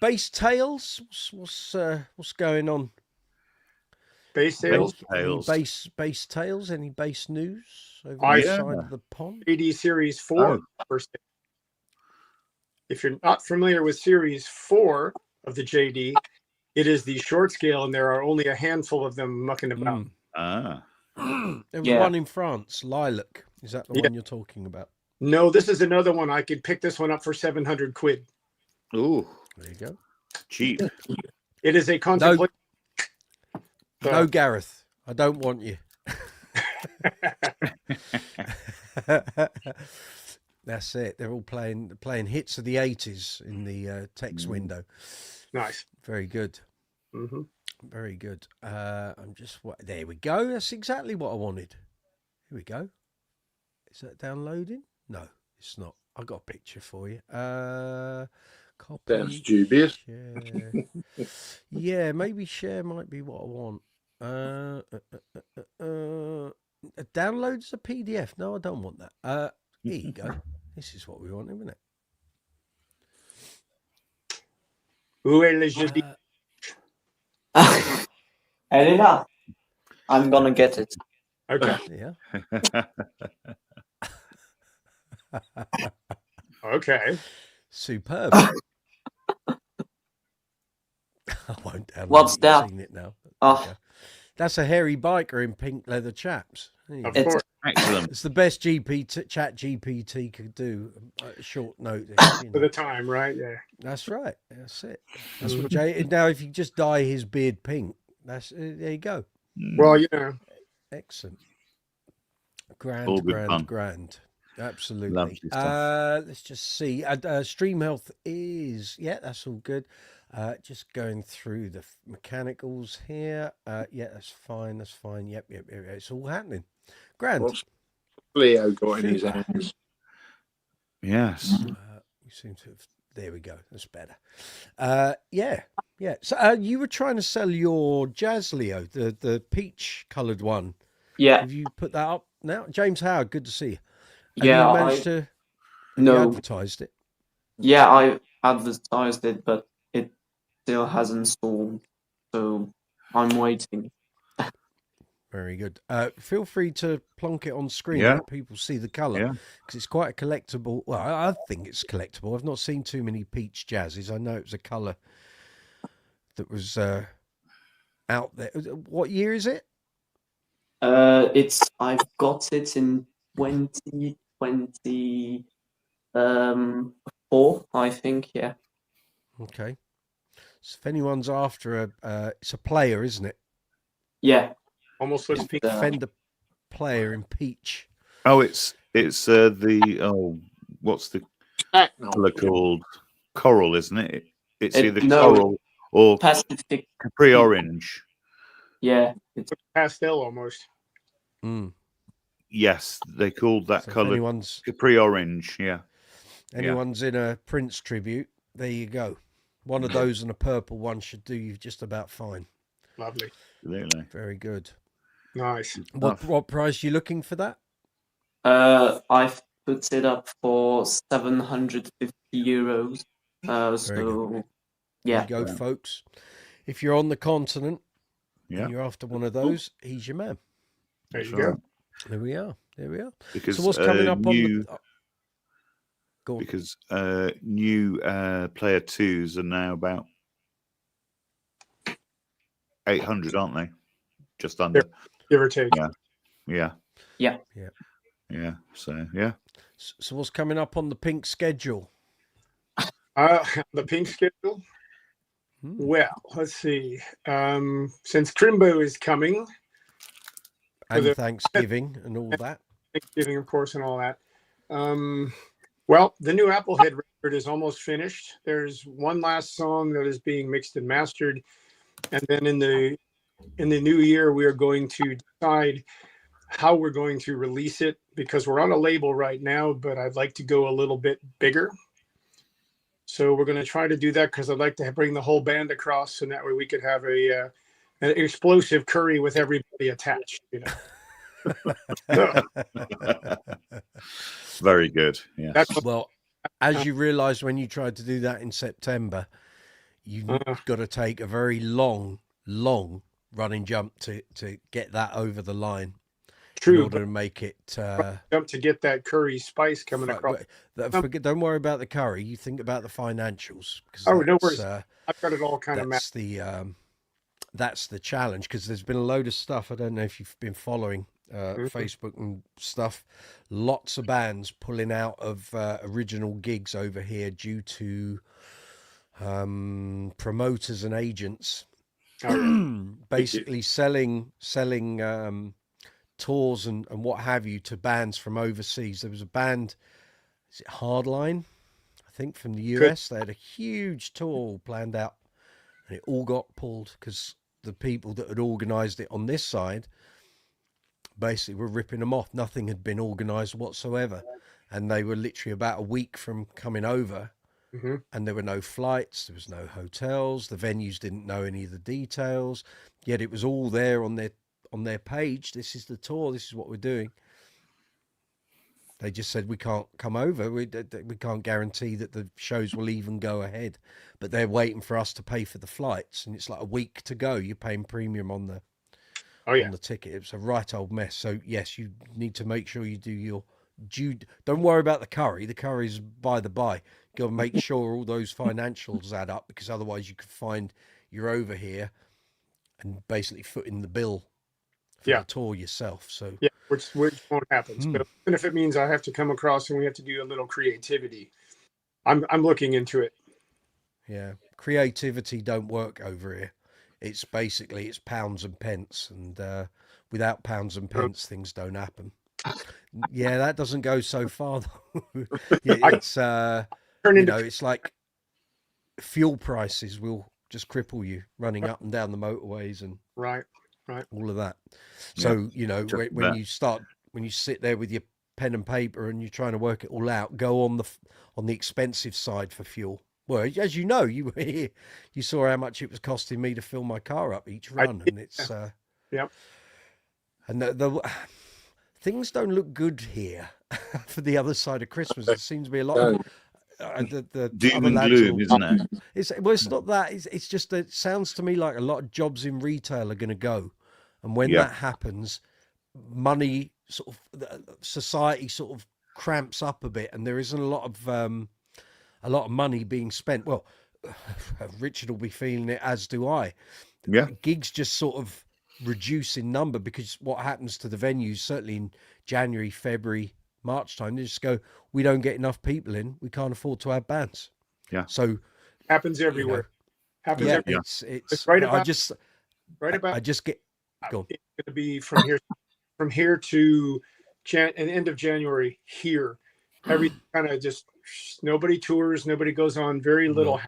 Bass Tales. What's going on? Bass sales. Any bass tales? Any bass news over I- the side of the pond? JD Series 4. Oh. First. If you're not familiar with Series 4 of the JD, it is the short scale, and there are only a handful of them mucking about. Ah. There was Yeah. one in France, Lilac. Is that the Yeah. one you're talking about? No, this is another one. I could pick this one up for 700 quid. Ooh, There you go. cheap. It is a contemplation. No, Gareth, I don't want you. That's it. They're all playing hits of the 80s in the text window. Nice. Very good. Hmm. Very good. There we go. That's exactly what I wanted. Here we go. Is that downloading? No, it's not. I got a picture for you. Copy. That's dubious. Share. Yeah, maybe share might be what I want. Download as a PDF. No, I don't want that. Here you go. This is what we want, isn't it? Où est le jeudi? Elena, I'm gonna get it. Okay. Yeah. Okay. Superb. I won't download What's it. that? You've seen it now. Oh, Okay. That's a hairy biker in pink leather chaps. There you Of go. It's- course. Excellent. It's the best chat GPT could do at short notice. You For know. the time, right? Yeah. That's right. That's it. That's what Jay. Now, if you just dye his beard pink, that's there you go. Well, you know, Excellent. All Grand, good grand, fun. grand. Absolutely. Lovely stuff. Let's just see. Stream health is that's all good. Just going through the mechanicals here. Yeah, that's fine. That's fine. Yep. It's all happening. Grand. What's Leo got in his Super. hands? Yes. We seem to have. There we go. That's better. Yeah. So you were trying to sell your Jazz Leo, the peach coloured one. yeah, Have you put that up now? James Howard, good to see you. Have yeah. you managed to? Have you No. advertised it? Yeah, I advertised it, but it still hasn't sold, so I'm waiting. Very good. Feel free to plonk it on screen. Yeah. Let people see the colour Yeah. because it's quite a collectible. Well, I think it's collectible. I've not seen too many peach jazzes. I know it was a colour that was out there. What year is it? I've got it in 2024, I think. Yeah. Okay. So if anyone's after it's a player, isn't it? Yeah. almost looks pink. Fender player in peach. Oh, it's what's the colour called? Coral, isn't it? It's either no. coral or Pacific. Capri Orange. Yeah. It's Pastel almost. Mm. Yes, they called that So if colour anyone's Capri Orange. Yeah. anyone's in a Prince tribute, there you go. One of those and a purple one should do you just about fine. Lovely. Absolutely. Very good. Nice. What price are you looking for that? I've put it up for 750 euros. There Yeah. you go, folks. If you're on the continent Yeah. and you're after one of those, he's your man. There you That's go. right. There we are. There we are. Because So what's coming up new, on the? Go on. because new player twos are now about 800, aren't they? Just under. Give or take. Yeah. Yeah. Yeah. Yeah. Yeah. So yeah. So what's coming up on the pink schedule? The pink schedule. Hmm. Well, let's see. Since Crimbo is coming, And the- Thanksgiving and all that. Thanksgiving, of course, and all that. Well, the new Applehead record is almost finished. There's one last song that is being mixed and mastered, And then in the new year, we are going to decide how we're going to release it, because we're on a label right now, but I'd like to go a little bit bigger. So we're going to try to do that, because I'd like to bring the whole band across, and that way we could have an explosive curry with everybody attached, you know. Very good. Yeah. Well, as you realised when you tried to do that in September, you've got to take a very long running jump to get that over the line. True. In order to make it jump to get that curry spice coming across. Don't worry about the curry. You think about the financials. Oh, no worries. I've got it all kind of mapped. That's the challenge, because there's been a load of stuff. I don't know if you've been following Facebook and stuff. Lots of bands pulling out of original gigs over here due to promoters and agents basically selling tours and what have you to bands from overseas. There was a band, is it Hardline, I think, from the US. They had a huge tour planned out, and it all got pulled because the people that had organized it on this side basically were ripping them off. Nothing had been organized whatsoever, and they were literally about a week from coming over. And there were no flights, there was no hotels, the venues didn't know any of the details, yet it was all there on their page. This is the tour, this is what we're doing. They just said, we can't come over, we can't guarantee that the shows will even go ahead, but they're waiting for us to pay for the flights, and it's like a week to go. You're paying premium on the on the ticket. It's a right old mess. So yes, you need to make sure you do your due. Don't worry about the curry's by the by. Got to make sure all those financials add up, because otherwise you could find you're over here and basically footing the bill for the tour yourself. So which won't happen. But even if it means I have to come across and we have to do a little creativity, I'm looking into it. Yeah, creativity don't work over here. It's basically pounds and pence, and without pounds and pence, things don't happen. Yeah, that doesn't go so far though. It's it's like fuel prices will just cripple you running up and down the motorways and right all of that. So when you sit there with your pen and paper and you're trying to work it all out, go on the expensive side for fuel. Well, as you know, you were here, you saw how much it was costing me to fill my car up each run, and it's and the things don't look good here for the other side of Christmas. There seems to be a lot of the doom and gloom, isn't it? It's not that. It's just that it sounds to me like a lot of jobs in retail are going to go, and when that happens, money society sort of cramps up a bit, and there isn't a lot of money being spent. Well, Richard will be feeling it, as do I. Yeah, gigs just sort of reduce in number, because what happens to the venues, certainly in January, February, March time, they just go, we don't get enough people in, we can't afford to have bands. Yeah, so happens everywhere. Happens everywhere. It's right about. I just get. Go on. It's going to be from here to an end of January here. Every kind of just nobody tours, nobody goes on, very little,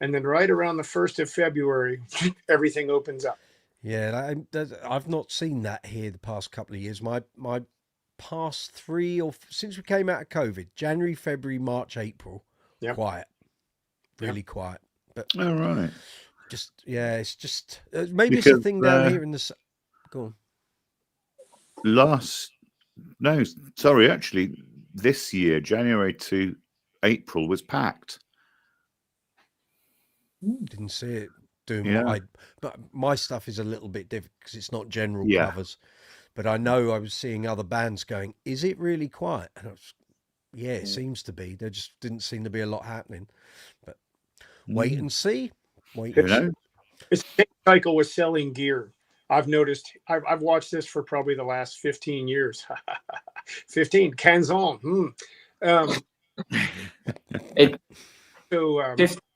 and then right around the 1st of February, everything opens up. Yeah, I've not seen that here the past couple of years. My past three since we came out of COVID, January, February, March, April, quiet, really quiet. But all right, it's just maybe it's a thing down here in the. Go on. Actually, this year, January to April was packed. Didn't see it doing but my stuff is a little bit different because it's not general covers. But I know I was seeing other bands going, is it really quiet? And I was, it seems to be. There just didn't seem to be a lot happening. But wait and see. It's a cycle with selling gear. I've noticed. I've watched this for probably the last 15 years. 15 cans on.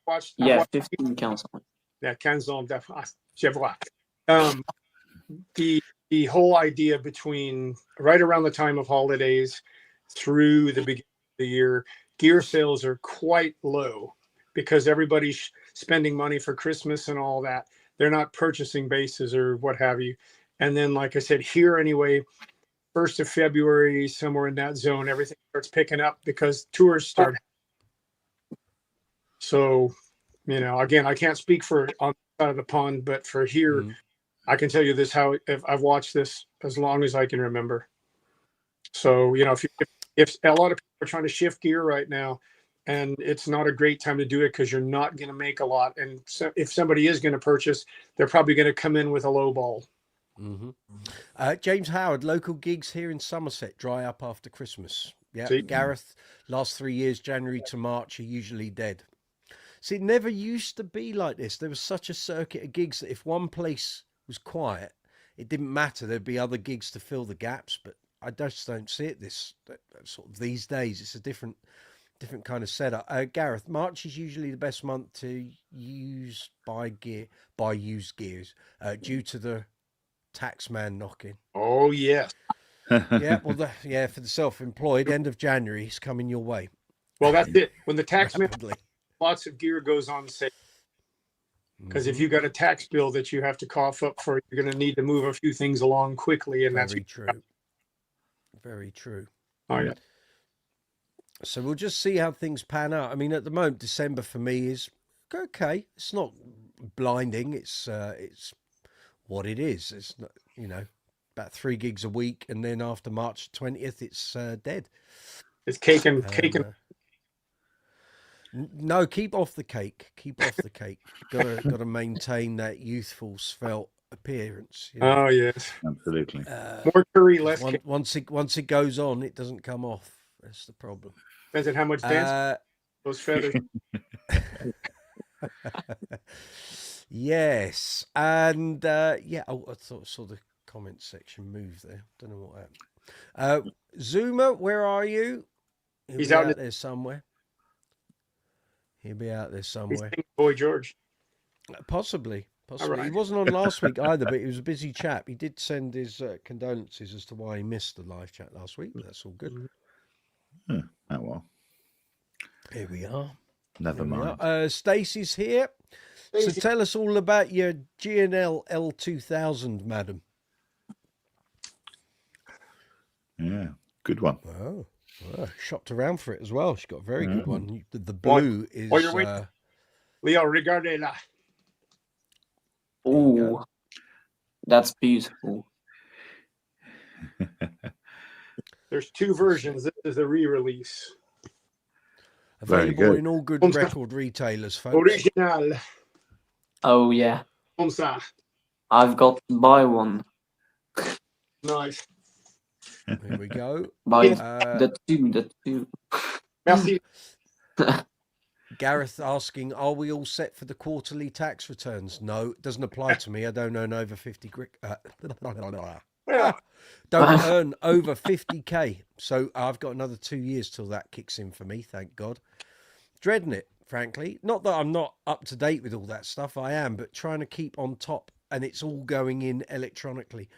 Watched 15 cans on. Yeah, cans on. The whole idea between right around the time of holidays through the beginning of the year, gear sales are quite low because everybody's spending money for Christmas and all that. they're not purchasing basses or what have you. And then, like I said, here anyway, 1st of February, somewhere in that zone, everything starts picking up because tours start. So, you know, again, I can't speak for on the side of the pond, but for here, I can tell you this, how if I've watched this as long as I can remember. So, you know, if a lot of people are trying to shift gear right now, and it's not a great time to do it because you're not going to make a lot. And so if somebody is going to purchase, they're probably going to come in with a low ball. James Howard, local gigs here in Somerset dry up after Christmas. Yeah, See? Gareth, last 3 years, January to March, are usually dead. See, it never used to be like this. There was such a circuit of gigs that if one place was quiet, it didn't matter. There'd be other gigs to fill the gaps, but I just don't see it this sort of these days. It's a different kind of setup. Gareth, March is usually the best month to buy used gears due to the tax man knocking. Oh, yes. Yeah, well, for the self-employed, end of January is coming your way. Well, that's it. When the tax man, Rapidly. lots of gear goes on sale. Because if you got a tax bill that you have to cough up for, you're going to need to move a few things along quickly, and that's very true. Very true. Oh yeah. So we'll just see how things pan out. I mean, at the moment, December for me is okay. It's not blinding. It's what it is. It's not, you know, about 3 gigs a week, and then after March 20th, it's dead. It's cake and no, keep off the cake. Keep off the cake. Got to maintain that youthful, svelte appearance. You know? Oh yes, Absolutely. More curry, less cake. Once it goes on, it doesn't come off. That's the problem. Depends on how much dance those feathers. Yes, and yeah. Oh, I saw the comment section move there. Don't know what happened. Zuma, where are you? He's out there somewhere. He'll be out there He's somewhere. Boy George. Possibly. Right. He wasn't on last week either, but he was a busy chap. He did send his condolences as to why he missed the live chat last week, but that's all good. Oh, well. Here we are. Never mind. Stacey's here. So tell us all about your G&L L2000, madam. Yeah, good one. Oh, shopped around for it as well. She got a very good one. The blue is... Leo, regardez-la. Oh, that's beautiful. There's 2 versions. This is a re-release. Available in all good record retailers, folks. Original. Oh yeah, Comme ça. I've got to buy one. Nice. Here we go. Buy the two. Merci. Gareth asking, are we all set for the quarterly tax returns? No, it doesn't apply to me. I don't earn over 50 don't earn over 50k. So I've got another 2 years till that kicks in for me, thank God. Dreading it, frankly. Not that I'm not up to date with all that stuff, I am, but trying to keep on top, and it's all going in electronically.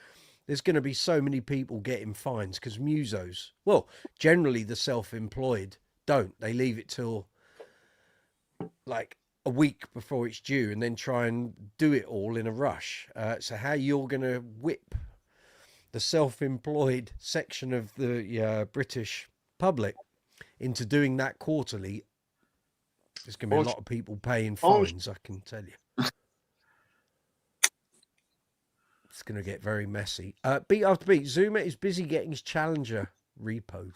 There's going to be so many people getting fines because musos, well, generally the self-employed don't. They leave it till like a week before it's due and then try and do it all in a rush. So how you're going to whip the self-employed section of the British public into doing that quarterly, there's going to be a lot of people paying fines, I can tell you. It's going to get very messy. Beat after beat, Zuma is busy getting his Challenger repoed.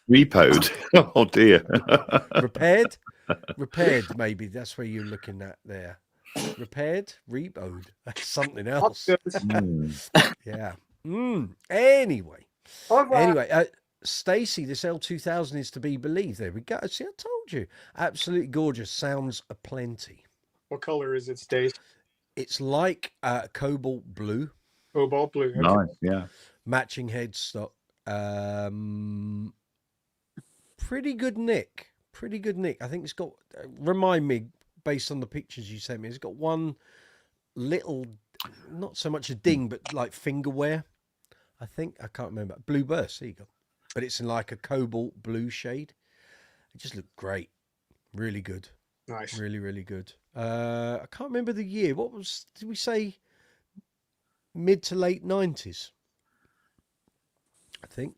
Repoed? Oh, dear. Repaired? Repaired, maybe. That's where you're looking at there. Repaired? Repoed. That's something else. Yeah. Anyway. Anyway, Stacey, this L2000 is to be believed. There we go. See, I told you. Absolutely gorgeous. Sounds aplenty. What color is it, Stace? It's like cobalt blue. Cobalt blue. Okay. Nice, yeah. Matching headstock. Pretty good nick. Pretty good nick. I think it's got, remind me, based on the pictures you sent me, it's got one little, not so much a ding, but like finger wear. I think, I can't remember. Blue burst, there you go. But it's in like a cobalt blue shade. It just looked great. Really good. Nice. Really, really good. I can't remember the year. What was, did we say mid to late 90s? I think.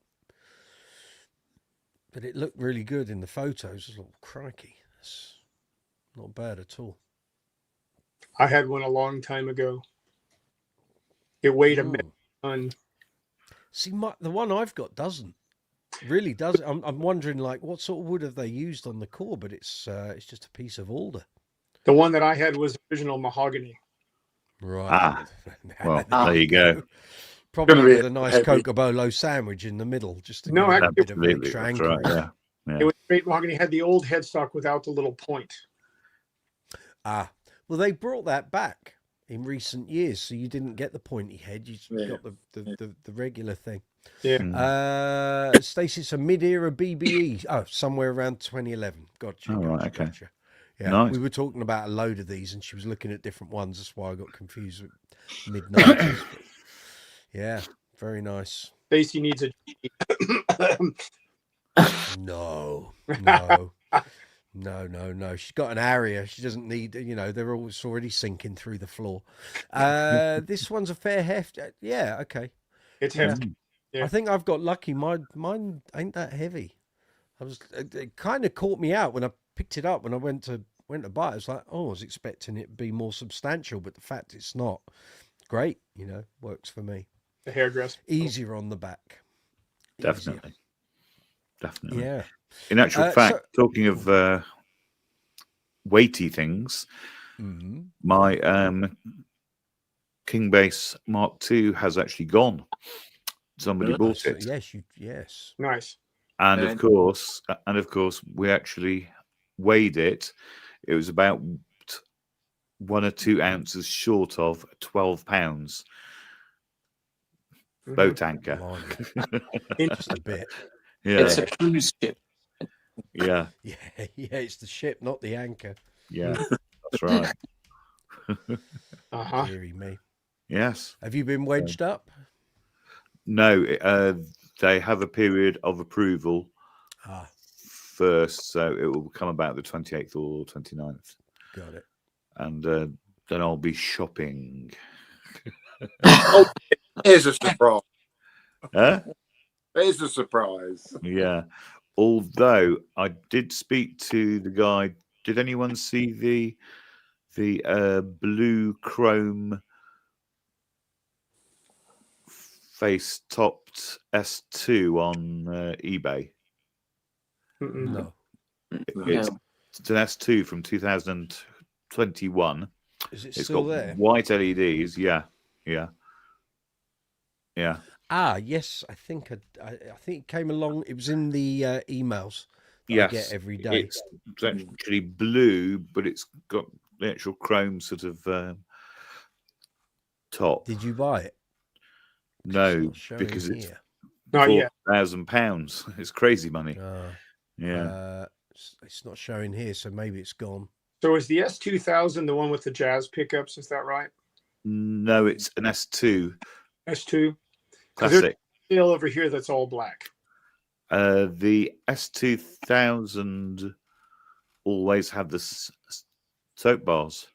But it looked really good in the photos. I was like, crikey, that's not bad at all. I had one a long time ago. It weighed a metric ton. See, the one I've got doesn't. Really does. I'm wondering, like, what sort of wood have they used on the core? But it's just a piece of alder. The one that I had was original mahogany. Right. Ah, well, there you go. Probably Gonna be with a nice heavy. Cocobolo sandwich in the middle, just to No, give it a actually- bit of Absolutely, extra that's anchoring. right. Yeah. It was straight mahogany. Had the old headstock without the little point. Ah, well, they brought that back in recent years, so you didn't get the pointy head. You Yeah. got the regular thing. Yeah. Stacey, it's a mid-era BBE. Oh, somewhere around 2011. Gotcha. Oh, right, gotcha, okay. gotcha. Yeah, Nice. we were talking about a load of these, and she was looking at different ones. That's why I got confused with mid-90s. Yeah, very nice. Stacy needs a. No. No. She's got an area. She doesn't need, they're always already sinking through the floor. This one's a fair heft. Yeah, okay. It's Yeah. hefty. Yeah. I think I've got lucky. Mine ain't that heavy. It kind of caught me out when I picked it up when I went to buy it. I was like, oh, I was expecting it to be more substantial, but the fact it's not, great. Works for me. The hairdresser. Easier on the back. Easier. Definitely. Yeah. In actual fact, so- talking of weighty things, Mhm. my King Bass Mark II has actually gone. Somebody Really? bought So, it, yes. Nice. and Yeah. of course, we actually weighed it. It was about 1 or 2 ounces short of 12 pounds. Mhm. Boat anchor. Blimey. Just a bit. Yeah, It's a cruise ship. yeah, Yeah, it's the ship, not the anchor. yeah. That's right. Uh-huh. Deary me. Yes. Have you been wedged up? No, they have a period of approval Ah, first, so it will come about the 28th or 29th, got it. and then I'll be shopping. Oh, here's a surprise. Huh? There's a surprise. Yeah. Although I did speak to the guy. Did anyone see the blue chrome face topped S2 on eBay? Mm-mm. No. It's an S2 from 2021. Is it It's still got there? white LEDs. Yeah. Ah, yes. I think it came along. It was in the emails that I Yes. get every day. It's actually blue, but it's got the actual chrome sort of top. Did you buy it? No, not showing because it's here. Not yet. £4,000. It's crazy money. Yeah. It's not showing here, so maybe it's gone. So is the S2000 the one with the jazz pickups? Is that right? No, it's an S2 S2? 'Cause there's classic. still over here that's all black. The S2000 always had the soap bars.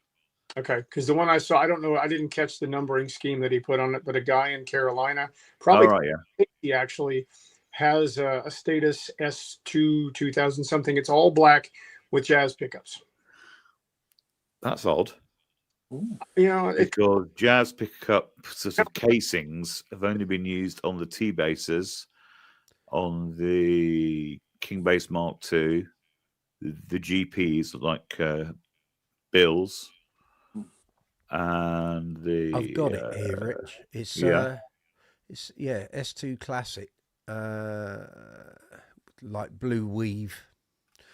Okay, because the one I saw, I don't know, I didn't catch the numbering scheme that he put on it, but a guy in Carolina, probably All right, yeah. he actually has a status S2 2000 something. It's all black with jazz pickups. That's odd. It, Because jazz pickup sort of casings have only been used on the T bases, on the King Bass Mark II, the GPs like Bills, and the. I've got it here, Rich. It's S2 Classic, like blue weave,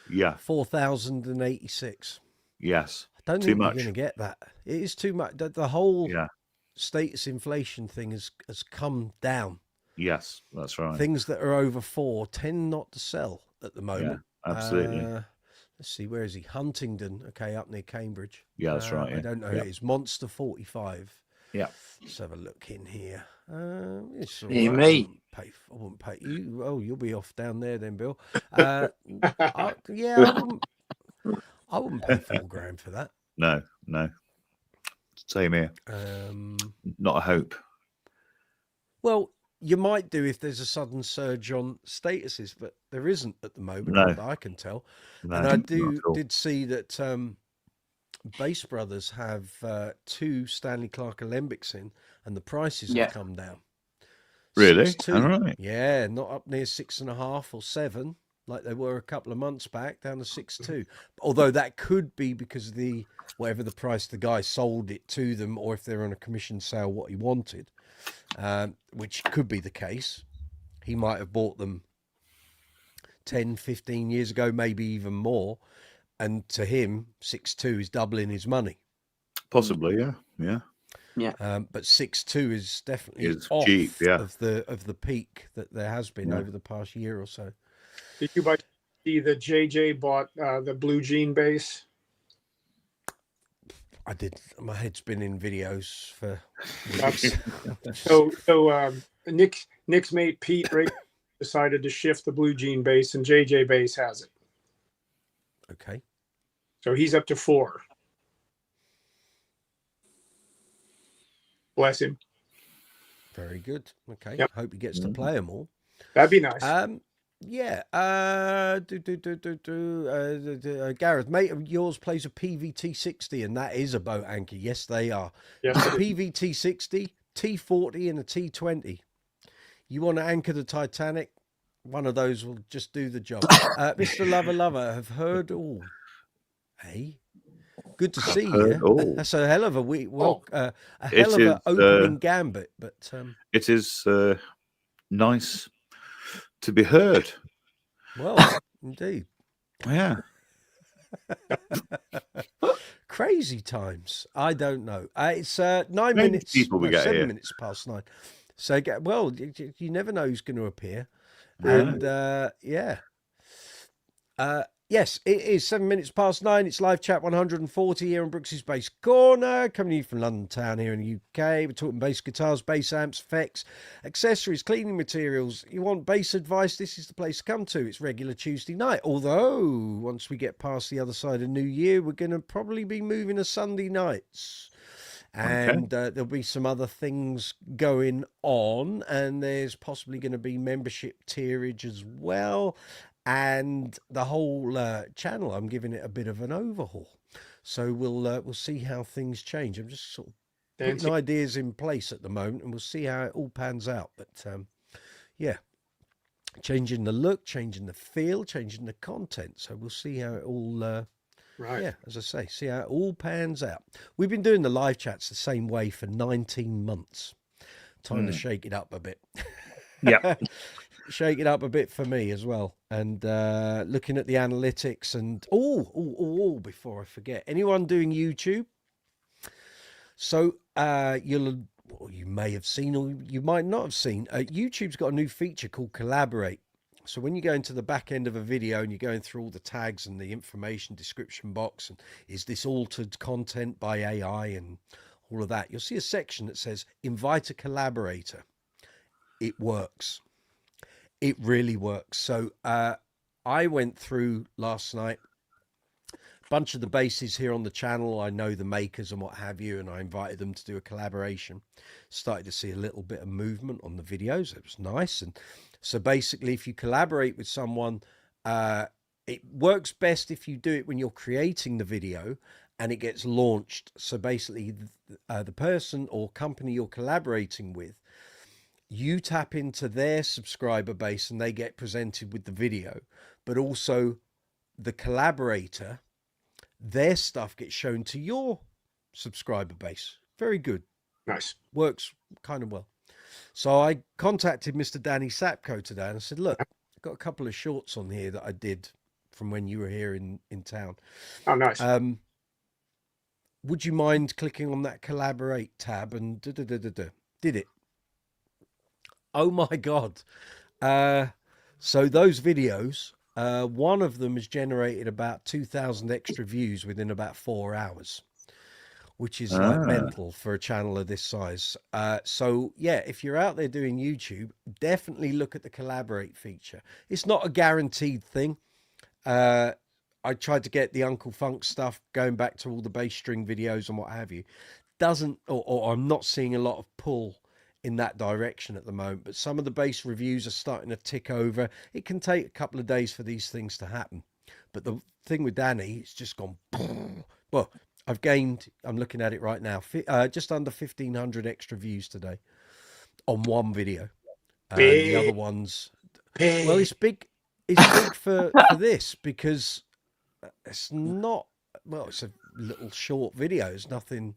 Yeah. 4,086. Yes. I don't Too think much. you're going to get that. It is too much. The whole Yeah. status inflation thing has come down. Yes. That's right. Things that are over 4 tend not to sell at the moment. Absolutely. Let's see, where is he? Huntingdon, okay, up near Cambridge. Yeah, that's right, I yeah. don't know who it is. Monster 45. Yeah. Let's have a look in here. It's all Hey, right. mate. I wouldn't pay you. Oh, you'll be off down there then, Bill. I wouldn't pay $4,000 for that. No. Same here. Not a hope. Well, you might do if there's a sudden surge on statuses, but there isn't at the moment, No. that I can tell. No, And I not at all. did see that Bass Brothers have 2 Stanley Clark Alembics in, and the prices have come down. Really? 6.2. All right. Yeah, not up near 6.5 or 7 like they were a couple of months back, down to 6.2. Although that could be because of whatever the price the guy sold it to them, or if they're on a commission sale, what he wanted, which could be the case. He might have bought them 10, 15 years ago, maybe even more. And to him, 6.2 is doubling his money. Possibly, yeah. But 6.2 is definitely off cheap, of the peak that there has been over the past year or so. Did you see that JJ bought the Blue Jean bass? I did. My head's been in videos for so Nick's mate Pete decided to shift the Blue Jean bass, and JJ bass has it. Okay. So he's up to 4. Bless him. Very good. Okay. Yep. Hope he gets to play them all. That'd be nice. Yeah. Gareth, mate of yours plays a PVT 60, and that is a boat anchor. Yes, they are. Yes, a PVT 60, T40, and a T20. You want to anchor the Titanic? One of those will just do the job. Mr. Lover, have heard all. Hey, good to see you. That's a hell of a week. Well, a hell of an opening gambit, but it is nice to be heard. Well, indeed. Yeah. Crazy times. I don't know. It's 9 minutes. People we get 7 here. minutes past 9. So, well, you never know who's going to appear. And yes, it is 7 minutes past 9. It's live chat 140 here on Brooks's Bass Corner, coming to you from London town here in the UK. We're talking bass guitars, bass amps, effects, accessories, cleaning materials. You want bass advice? This is the place to come to. It's regular Tuesday night. Although, once we get past the other side of New Year, we're going to probably be moving to Sunday nights. And there'll be some other things going on, and there's possibly going to be membership tierage as well. And the whole channel, I'm giving it a bit of an overhaul. So we'll see how things change. I'm just sort of putting ideas in place at the moment, and we'll see how it all pans out. But yeah, changing the look, changing the feel, changing the content. So we'll see how it all yeah, as I say, see how it all pans out. We've been doing the live chats the same way for 19 months. Time to shake it up a bit. Yeah. Shake it up a bit for me as well. And looking at the analytics and before I forget, anyone doing YouTube? So you may have seen, or you might not have seen, YouTube's got a new feature called Collaborate. So when you go into the back end of a video and you're going through all the tags and the information description box, and is this altered content by AI and all of that, you'll see a section that says invite a collaborator. It works. It really works. So I went through last night a bunch of the basses here on the channel. I know the makers and what have you, and I invited them to do a collaboration. Started to see a little bit of movement on the videos. It was nice. And so basically, if you collaborate with someone, it works best if you do it when you're creating the video and it gets launched. So basically, the person or company you're collaborating with, you tap into their subscriber base and they get presented with the video, but also the collaborator, their stuff gets shown to your subscriber base. Very good. Nice. Works kind of well. So I contacted Mr. Danny Sapko today and I said, look, I've got a couple of shorts on here that I did from when you were here in town. Oh, nice. Would you mind clicking on that collaborate tab and did it? Oh my God. So those videos, one of them has generated about 2,000 extra views within about 4 hours, which is like mental for a channel of this size. So yeah, if you're out there doing YouTube, definitely look at the collaborate feature. It's not a guaranteed thing. I tried to get the Uncle Funk stuff, going back to all the bass string videos and what have you. Doesn't, or I'm not seeing a lot of pull in that direction at the moment. But some of the bass reviews are starting to tick over. It can take a couple of days for these things to happen. But the thing with Danny, it's just gone. Well, I've gained, I'm looking at it right now, just under 1,500 extra views today on one video. The other ones, well, it's big. It's big for this because it's not, well, it's a little short video. It's nothing,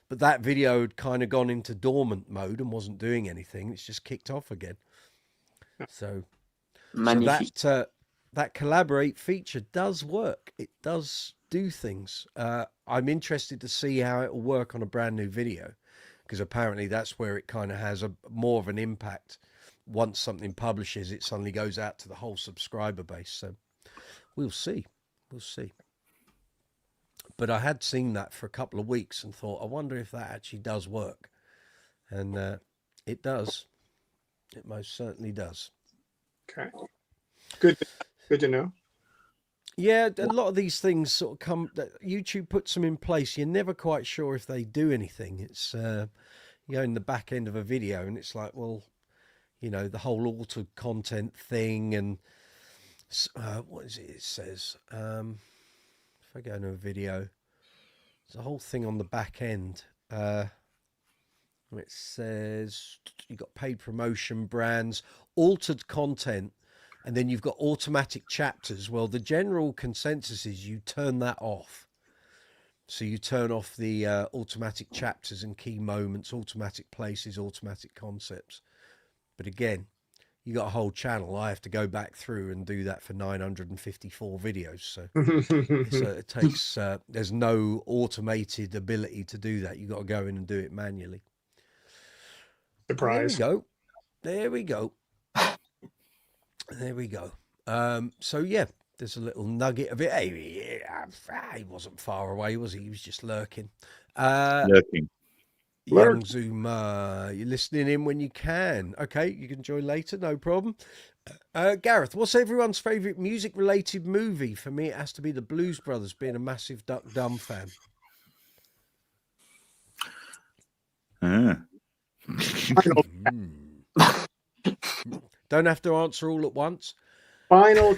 but that video had kind of gone into dormant mode and wasn't doing anything. It's just kicked off again. So that collaborate feature does work. It does do things. I'm interested to see how it will work on a brand new video, because apparently that's where it kind of has more of an impact. Once something publishes, it suddenly goes out to the whole subscriber base. So we'll see. But I had seen that for a couple of weeks and thought, I wonder if that actually does work. And it does. It most certainly does. Okay. Good to know. Yeah, a lot of these things sort of come, YouTube puts them in place. You're never quite sure if they do anything. It's, in the back end of a video, and it's like, well, the whole altered content thing, and what is it? It says, if I go into a video, there's a whole thing on the back end. It says you've got paid promotion, brands, altered content, and then you've got automatic chapters. Well, the general consensus is you turn that off. So you turn off the automatic chapters and key moments, automatic places, automatic concepts. But again, you got a whole channel. I have to go back through and do that for 954 videos. So it takes, there's no automated ability to do that. You got to go in and do it manually. Surprise. There we go. So yeah, there's a little nugget of it. Hey, he wasn't far away, was he? He was just lurking. Lurking. Young Zuma, you're listening in when you can. Okay, you can join later, no problem. Gareth, what's everyone's favourite music-related movie? For me, it has to be The Blues Brothers, being a massive Duck Dumb fan. Don't have to answer all at once. Final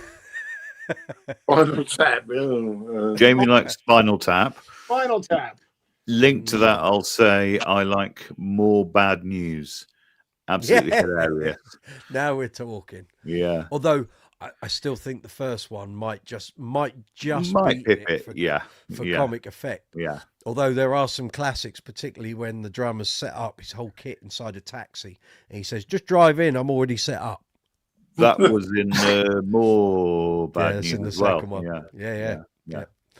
Tap. Jamie likes Spinal Tap. Final Tap. Linked to that, I'll say I like More Bad News. Absolutely hilarious. Now we're talking. Yeah. Although I still think the first one might just beat it for comic effect. Yeah. Although there are some classics, particularly when the drummer's set up his whole kit inside a taxi and he says, "Just drive in, I'm already set up." That was in More Bad News in the as well. second one. Yeah.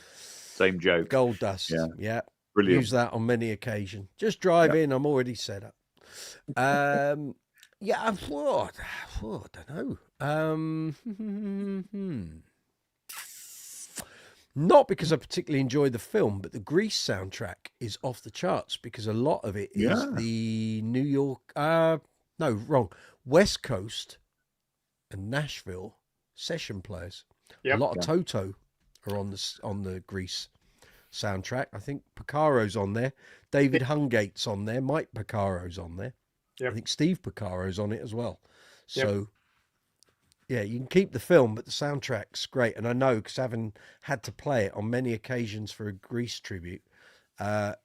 Same joke. Gold Dust. Yeah. Brilliant. Use that on many occasions. Just drive in, I'm already set up. I don't know. Not because I particularly enjoy the film, but the Grease soundtrack is off the charts because a lot of it is the New York, West Coast and Nashville session players. Yep. A lot of Toto are on the Grease soundtrack. I think Piccaro's on there. David Hungate's on there. Mike Piccaro's on there. Yep. I think Steve Piccaro's on it as well. So, you can keep the film, but the soundtrack's great. And I know, because having had to play it on many occasions for a Grease tribute, a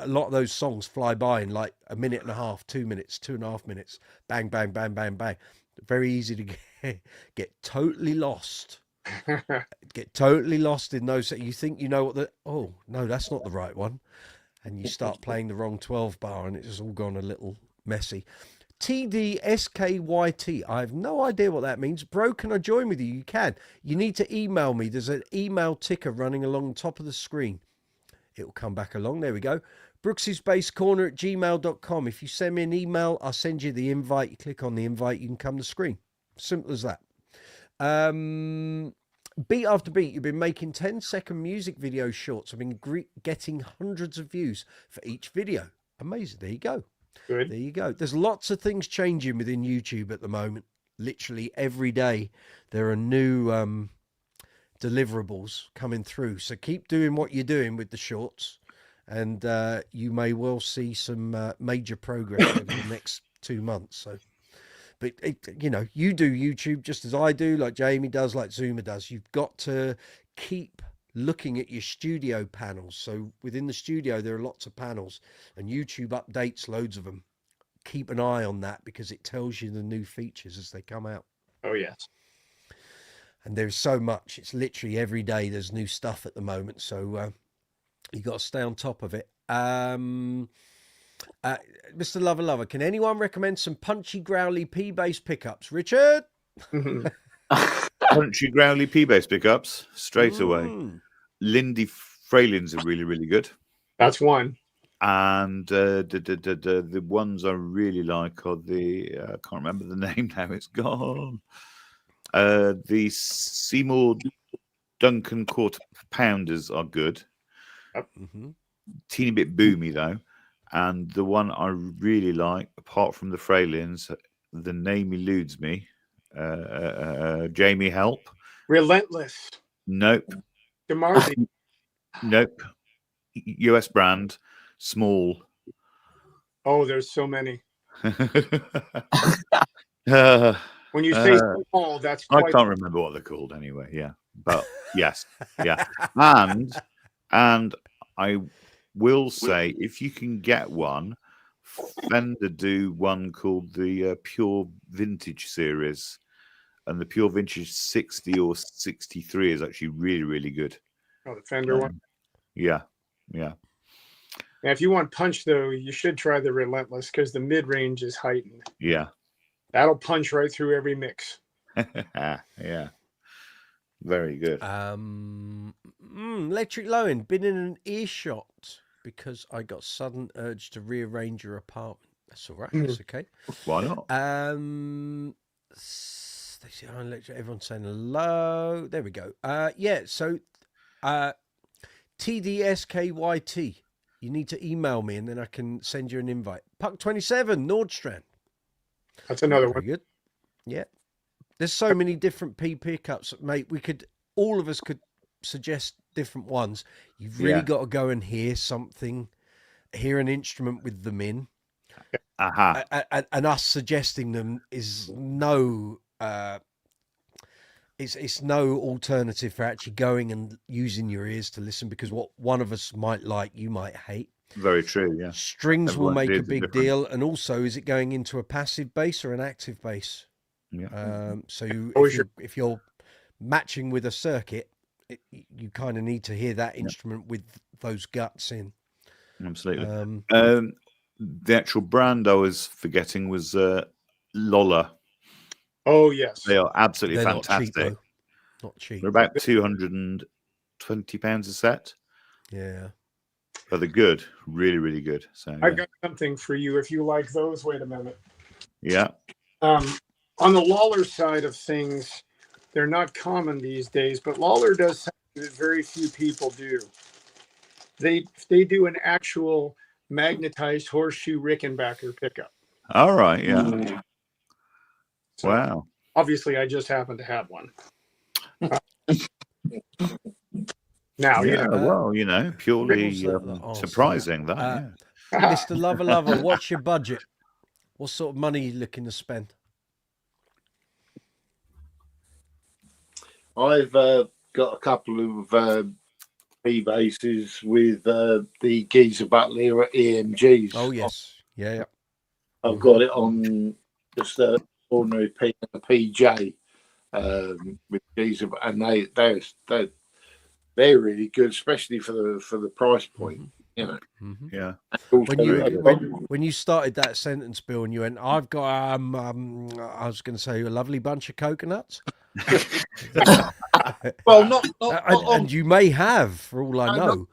lot of those songs fly by in like a minute and a half, 2 minutes, 2.5 minutes. Bang, bang, bang, bang, bang. Very easy to get totally lost. Get totally lost in those. You think you know what oh no, that's not the right one, and you start playing the wrong 12 bar and it's all gone a little messy. TDSKYT, I have no idea what that means. Bro, can I join with you? You can. You need to email me. There's an email ticker running along the top of the screen. It will come back along. There we go. brooksysbasecorner@gmail.com. If you send me an email, I'll send you the invite. You click on the invite, you can come to the screen. Simple as that. Beat after beat, you've been making 10-second music video shorts. I've been getting hundreds of views for each video. Amazing. There you go. Good. There you go. There's lots of things changing within YouTube at the moment. Literally every day there are new deliverables coming through. So keep doing what you're doing with the shorts, and you may well see some major progress over the next 2 months. So, but you do YouTube just as I do, like Jamie does, like Zuma does. You've got to keep looking at your studio panels. So within the studio, there are lots of panels, and YouTube updates loads of them. Keep an eye on that because it tells you the new features as they come out. Oh, yes. And there's so much. It's literally every day there's new stuff at the moment. So you got to stay on top of it. Mr. Lover, can anyone recommend some punchy, growly P-bass pickups? Richard? Punchy, growly P-bass pickups straight away. Lindy Fraylins are really, really good. That's one. And the ones I really like are the I can't remember the name now. It's gone. The Seymour Duncan quarter pounders are good. Teeny bit boomy though. And the one I really like, apart from the Fraylins, the name eludes me. Jamie, help. Relentless. Nope. DeMarcy. Nope. US brand, small. Oh, there's so many. uh, When you say small, that's I quite... can't remember what they're called anyway. Yeah, but yes, yeah, and I will say if you can get one, Fender do one called the Pure Vintage series, and the Pure Vintage 60 or 63 is actually really, really good. Oh, the Fender one. Yeah. Now, if you want punch though, you should try the Relentless because the mid range is heightened. Yeah. That'll punch right through every mix. Yeah. Very good. Electric Lowen, been in an earshot because I got sudden urge to rearrange your apartment. That's all right. That's okay. Why not? Everyone's saying hello. There we go. Yeah. So, TDSKYT. You need to email me and then I can send you an invite. Puck27, Nordstrand. That's another Very one. good. Yeah. There's so many different P pickups, mate. All of us could suggest different ones. You've really got to go and hear an instrument with them in. And us suggesting them is no, it's no alternative for actually going and using your ears to listen, because what one of us might like, you might hate. Very true, yeah. Strings Everyone will make a needs a big different- deal. And also, is it going into a passive bass or an active bass? Yeah. If you're matching with a circuit, you kind of need to hear that instrument with those guts in. Absolutely. The actual brand I was forgetting was Lola. Oh, yes. They are absolutely They're fantastic. Not cheap. They're about £220 a set, Yeah. but they're good, really, really good. So I've got something for you if you like those. Wait a minute. yeah. On the Lawler side of things, they're not common these days, but Lawler does something that very few people do. They do an actual magnetized horseshoe Rickenbacker pickup. All right, yeah. So, Wow. Obviously, I just happen to have one. Now, Yeah, well, purely Rickles- surprising that. Yeah. Mr. Lover, what's your budget? What sort of money are you looking to spend? I've got a couple of P basses with the Geezer Butler EMGs. Oh yes, yeah. I've got it on just an ordinary P and a PJ with Geezer, and they're really good, especially for the price point. Mm-hmm. Yeah. When you started that sentence, Bill, and you went, "I've got I was going to say a lovely bunch of coconuts." Well, not and you may have, for all I know.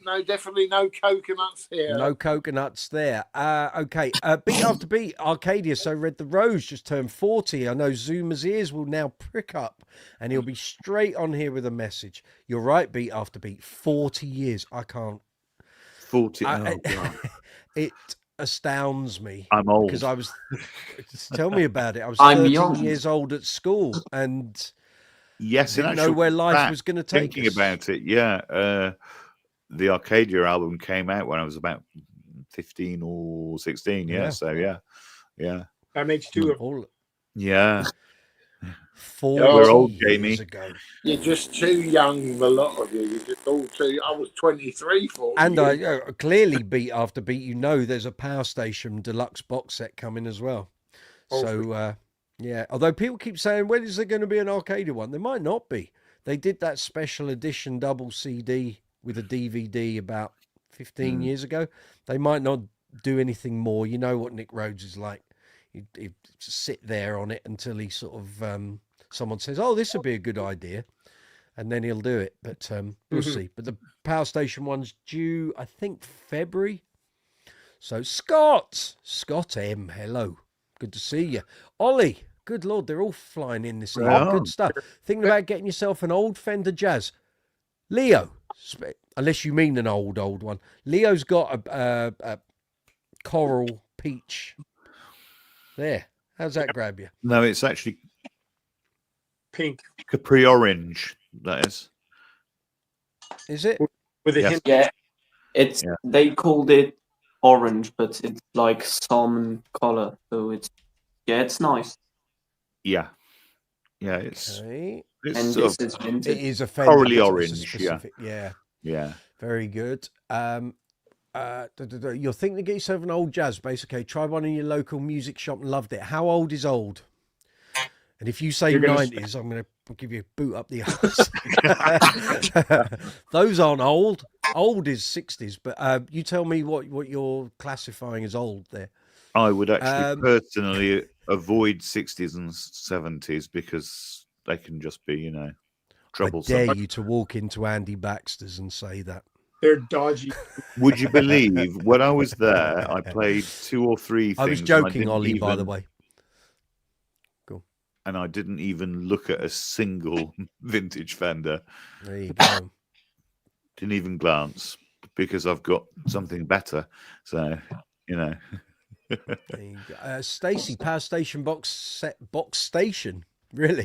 No, definitely no coconuts here. No coconuts there. Okay. Beat after beat, Arcadia. So Red the Rose just turned 40. I know Zuma's ears will now prick up and he'll be straight on here with a message. You're right, beat after beat. 40 years. I can't. 40. It astounds me. I'm old. Because I was, tell me about it. I was I'm 13 young. years old at school and Yes, Didn't in know actual where life fact, was going to take thinking us. about it, yeah. The Arcadia album came out when I was about 15 or 16. Yeah. Yeah. So yeah. That makes two of All Yeah. 40 We're old, years Jamie. ago. You're just too young, a lot of you. You're just all too. I was 23, 40 And years. I clearly beat after beat, you know, there's a Power Station deluxe box set coming as well. Oh, So, yeah, although people keep saying, when is there going to be an Arcadia one? There might not be. They did that special edition double CD with a DVD about 15 years ago. They might not do anything more. You know what Nick Rhodes is like. He'd sit there on it until he sort of, someone says, oh, this would be a good idea. And then he'll do it. But we'll see. But the Power Station one's due, I think, February. So Scott M, hello. Good to see you. Ollie, good Lord, they're all flying in this evening. Right. Good stuff. Thinking about getting yourself an old Fender Jazz. Leo, unless you mean an old one. Leo's got a coral peach. There. How's that grab you? No, it's actually pink Capri Orange. That is. Is it? with a Yes. hint. Yeah, it's Yeah. they called it orange, but it's like salmon color, so it's nice. Yeah. Yeah. It's Okay. it's And sort this of, is It vintage. is a Fender. Corally but it's a orange, yeah. specific, yeah. yeah. Very good. You're thinking to get yourself an old jazz bass. Okay, try one in your local music shop and loved it. How old is old? And if you say You're gonna 90s, I'm going to give you a boot up the arse. Those aren't old. Old is 60s. But you tell me what you're classifying as old there. I would actually Um, personally avoid 60s and 70s because they can just be, you know, I troublesome. dare you to walk into Andy Baxter's and say that. They're dodgy. Would you believe when I was there, I played 2 or 3 things. I was and joking, didn't Ollie, by the even- way. And I didn't even look at a single vintage Fender. There you go. Didn't even glance because I've got something better. So, you know. There you go. Stacey, Power Station box station. Really?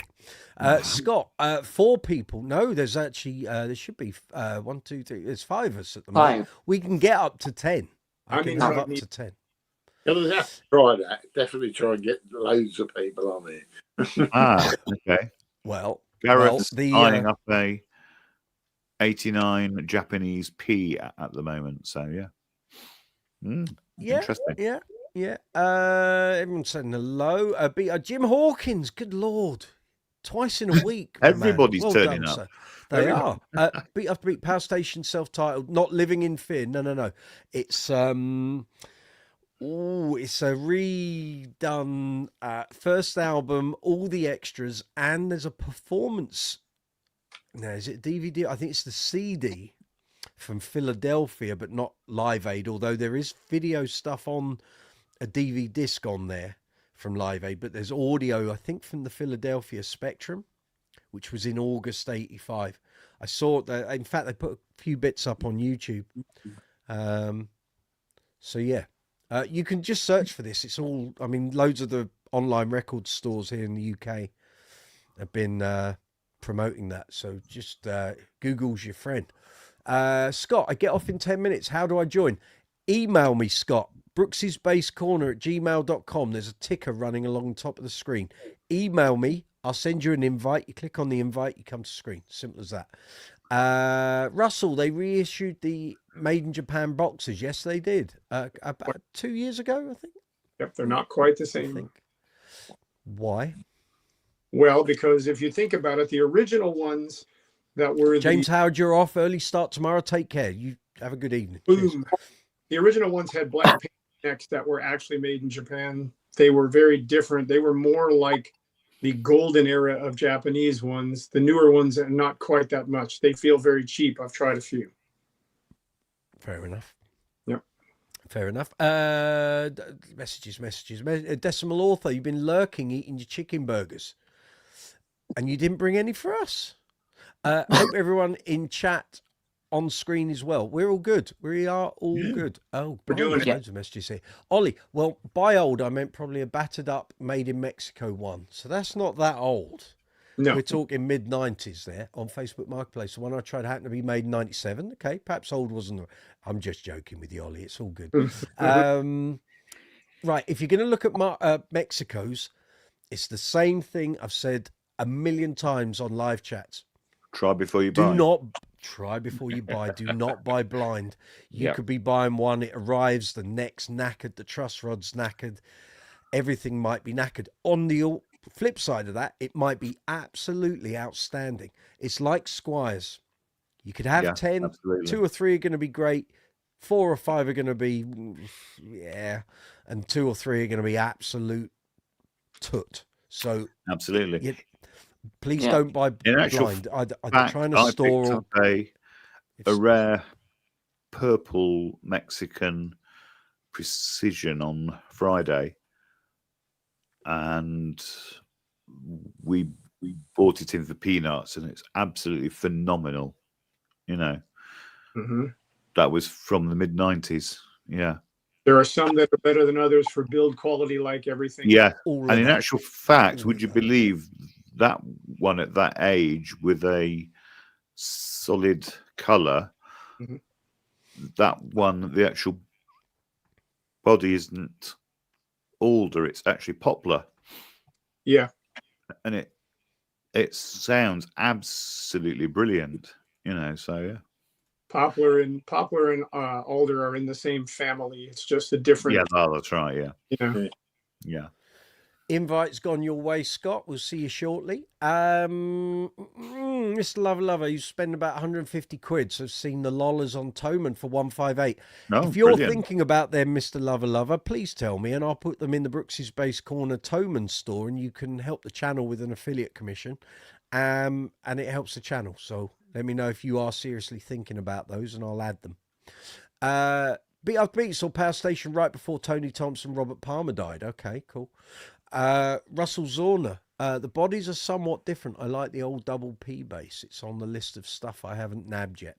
Scott, 4 people. No, there's actually there should be 1, 2, 3. There's 5 of us at the moment. 5. We can get up to 10. I I can mean, have I up need- to 10. You'll have to try that. Definitely try and get loads of people on there. Okay. Well, Garrett's the eyeing up a 89 Japanese P at the moment. So, yeah. yeah, Interesting. yeah. Everyone's saying hello. Jim Hawkins, good Lord. Twice in a week. my man. Everybody's Well turning done, up. sir. They are. Beat After Beat, Power Station, self-titled, Not Living in Fear. No. It's it's a redone first album, all the extras, and there's a performance. Now, is it DVD? I think it's the CD from Philadelphia, but not Live Aid, although there is video stuff on a DVD disc on there from Live Aid, but there's audio, I think, from the Philadelphia Spectrum, which was in August 85. I saw that. In fact, they put a few bits up on YouTube. So yeah, you can just search for this. It's all, I mean, loads of the online record stores here in the UK have been promoting that. So just Google's your friend. Scott, I get off in 10 minutes. How do I join? Email me, Scott. brooksysbasscorner@gmail.com. There's a ticker running along the top of the screen. Email me. I'll send you an invite. You click on the invite, you come to screen. Simple as that. Russell, they reissued the Made in Japan boxes. Yes, they did. About 2 years ago, I think. Yep, they're not quite the I same. think. Why? Well, because if you think about it, the original ones that were James Howard, you're off. Early start tomorrow. Take care. You have a good evening. the Cheers. boom, the original ones had black paint necks that were actually made in Japan. They were very different. They were more like the golden era of Japanese ones. The newer ones are not quite that much. They feel very cheap. I've tried a few. Fair enough. Yep. Fair enough. Messages. Decimal Author, you've been lurking, eating your chicken burgers, and you didn't bring any for us. Hope everyone in chat on screen as well. We're all good. We are all good. Oh, We're doing it. loads of messages here. Ollie, well, by old, I meant probably a battered up, made in Mexico one. So that's not that old. No. We're talking mid-90s there on Facebook Marketplace. The one I tried happened to be made in 97. Okay, perhaps old wasn't. I'm just joking with you, Ollie. It's all good. Right, if you're going to look at Mexico's, it's the same thing I've said a million times on live chats. Try before you Do buy. not try before you buy. Do not buy blind. You Yeah. could be buying one, it arrives, the neck's knackered, the truss rod's knackered, everything might be knackered. On the flip side of that, it might be absolutely outstanding. It's like Squires. You could have Yeah, 10, absolutely. 2 or 3 are going to be great, 4 or 5 are going to be, yeah, and 2 or 3 are going to be absolute toot. So Absolutely. please Yeah. don't buy In actual blind. I'm fact, trying to I store picked all. up a rare purple Mexican precision on Friday, and we bought it in for peanuts, and it's absolutely phenomenal. You know, that was from the mid-90s. Yeah. There are some that are better than others for build quality, like everything. Yeah. All And of in that. actual fact, All would of you that. believe that one at that age with a solid color, Mhm. that one, the actual body isn't alder, it's actually poplar. Yeah. And it sounds absolutely brilliant, you know, so yeah. Poplar and alder are in the same family. It's just a different. Yeah, that's right, yeah. Yeah. Yeah. Invite's gone your way, Scott. We'll see you shortly. Mr. Lover, you spend about 150 quid. So I've seen the lollers on Toman for 158. No, If you're brilliant. thinking about them, Mr. Lover, please tell me, and I'll put them in the Brooks's Base Corner Toman store, and you can help the channel with an affiliate commission. And it helps the channel. So let me know if you are seriously thinking about those, and I'll add them. Beat After Beat saw Power Station right before Tony Thompson, Robert Palmer died. Okay, cool. Russell Zorner. The bodies are somewhat different. I like the old double P bass. It's on the list of stuff I haven't nabbed yet.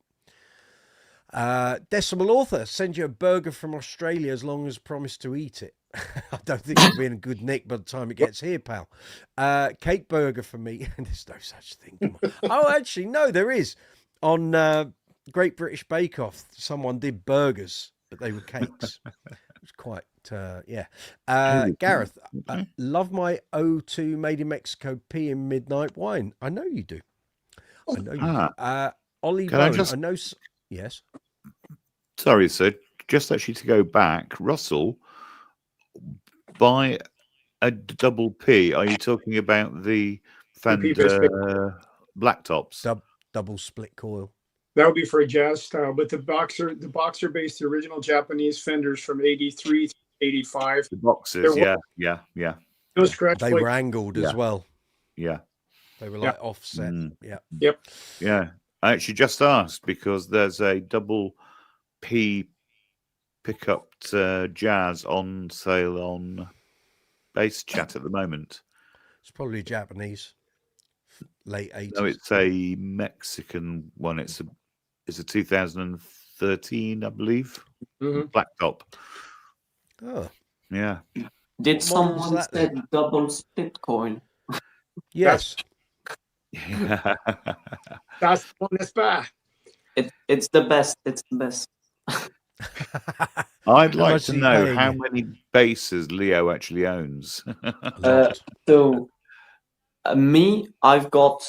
Decimal Author, send you a burger from Australia as long as promise to eat it. I don't think it'll be in a good nick by the time it gets here, pal. Cake burger for me. There's no such thing. Come on. Oh, actually, no, there is. On Great British Bake Off, someone did burgers, but they were cakes. It was quite, yeah. Gareth, love my O2 made in Mexico P in Midnight Wine. I know you do. I know you do. Ollie Can I Bone, just- I know. Yes. Sorry, sir. Just actually to go back, Russell, by a double P, are you talking about the Fender Blacktops? Double split coil. That would be for a jazz style, but the boxer based the original Japanese Fenders from 83 to 85. The boxes, yeah. No scratch They plate. were angled as Yeah. well. Yeah. They were like offset. Mm. Yeah. Yep. Yeah. I actually just asked because there's a double P pickup jazz on sale on Bass Chat at the moment. It's probably Japanese. Late 80s. No, it's a Mexican one. It's a 2013, I believe. Mhm. Blacktop. Oh, Yeah. Did What model was someone that say then? double split coil? yes. Yeah. That's on the spa. It's the best. It's the best. I'd like much to is he know paying how you? many bases Leo actually owns. A lot. So me, I've got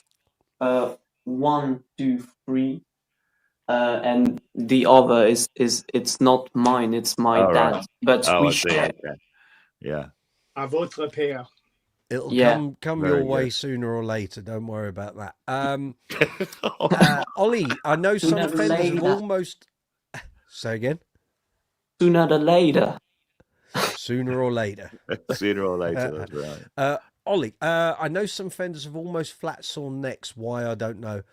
1, 2, 3, and the other is it's not mine. It's my Oh, right. dad's. But Oh, we I see. share. Okay. Yeah. À votre pair. It'll Yeah. come Very your way good. sooner or later. Don't worry about that. Ollie, I know some Sooner or Fenders have later. almost. Say again. Sooner or later. Sooner or later. Sooner or later, that's right. Ollie, I know some Fenders have almost flat sawn necks. Why, I don't know.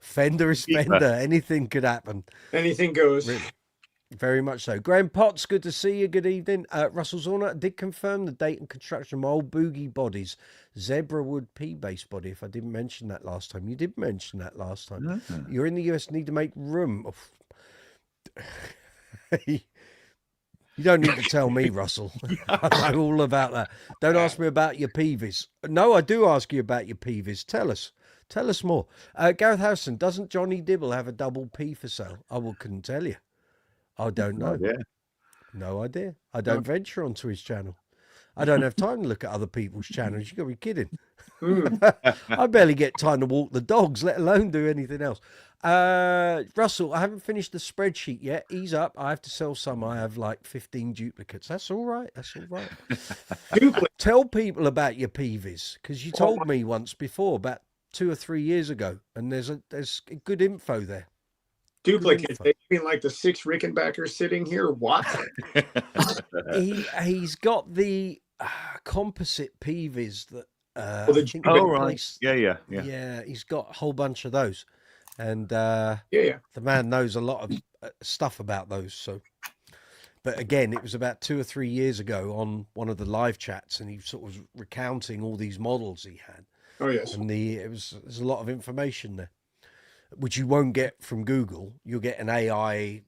Fender is Fender. Anything could happen. Anything goes. Really. Very much so. Graham Potts, good to see you. Good evening. Russell Zorner did confirm the date and construction of my old boogie bodies. Zebra wood P-base body, if I didn't mention that last time. You did mention that last time. Ah. You're in the US, need to make room. You don't need to tell me, Russell. I know all about that. Don't ask me about your peeves. No, I do ask you about your peeves. Tell us more. Gareth Harrison, doesn't Johnny Dibble have a double P for sale? I couldn't tell you. I don't know. No idea. I don't venture onto his channel. I don't have time to look at other people's channels. You got to be kidding. I barely get time to walk the dogs, let alone do anything else. Russell, I haven't finished the spreadsheet yet. Ease up. I have to sell some. I have like 15 duplicates. That's all right. That's all right. Tell people about your peeves, because you told me once before, about 2 or 3 years ago, and there's good info there. Duplicates. They mean like the 6 Rickenbackers sitting here? What? He's got the composite peeves that. Right. Yeah. He's got a whole bunch of those, and the man knows a lot of stuff about those. So, but again, it was about 2 or 3 years ago on one of the live chats, and he sort of was recounting all these models he had. Oh yes, and there's a lot of information there, which you won't get from Google. You'll get an AI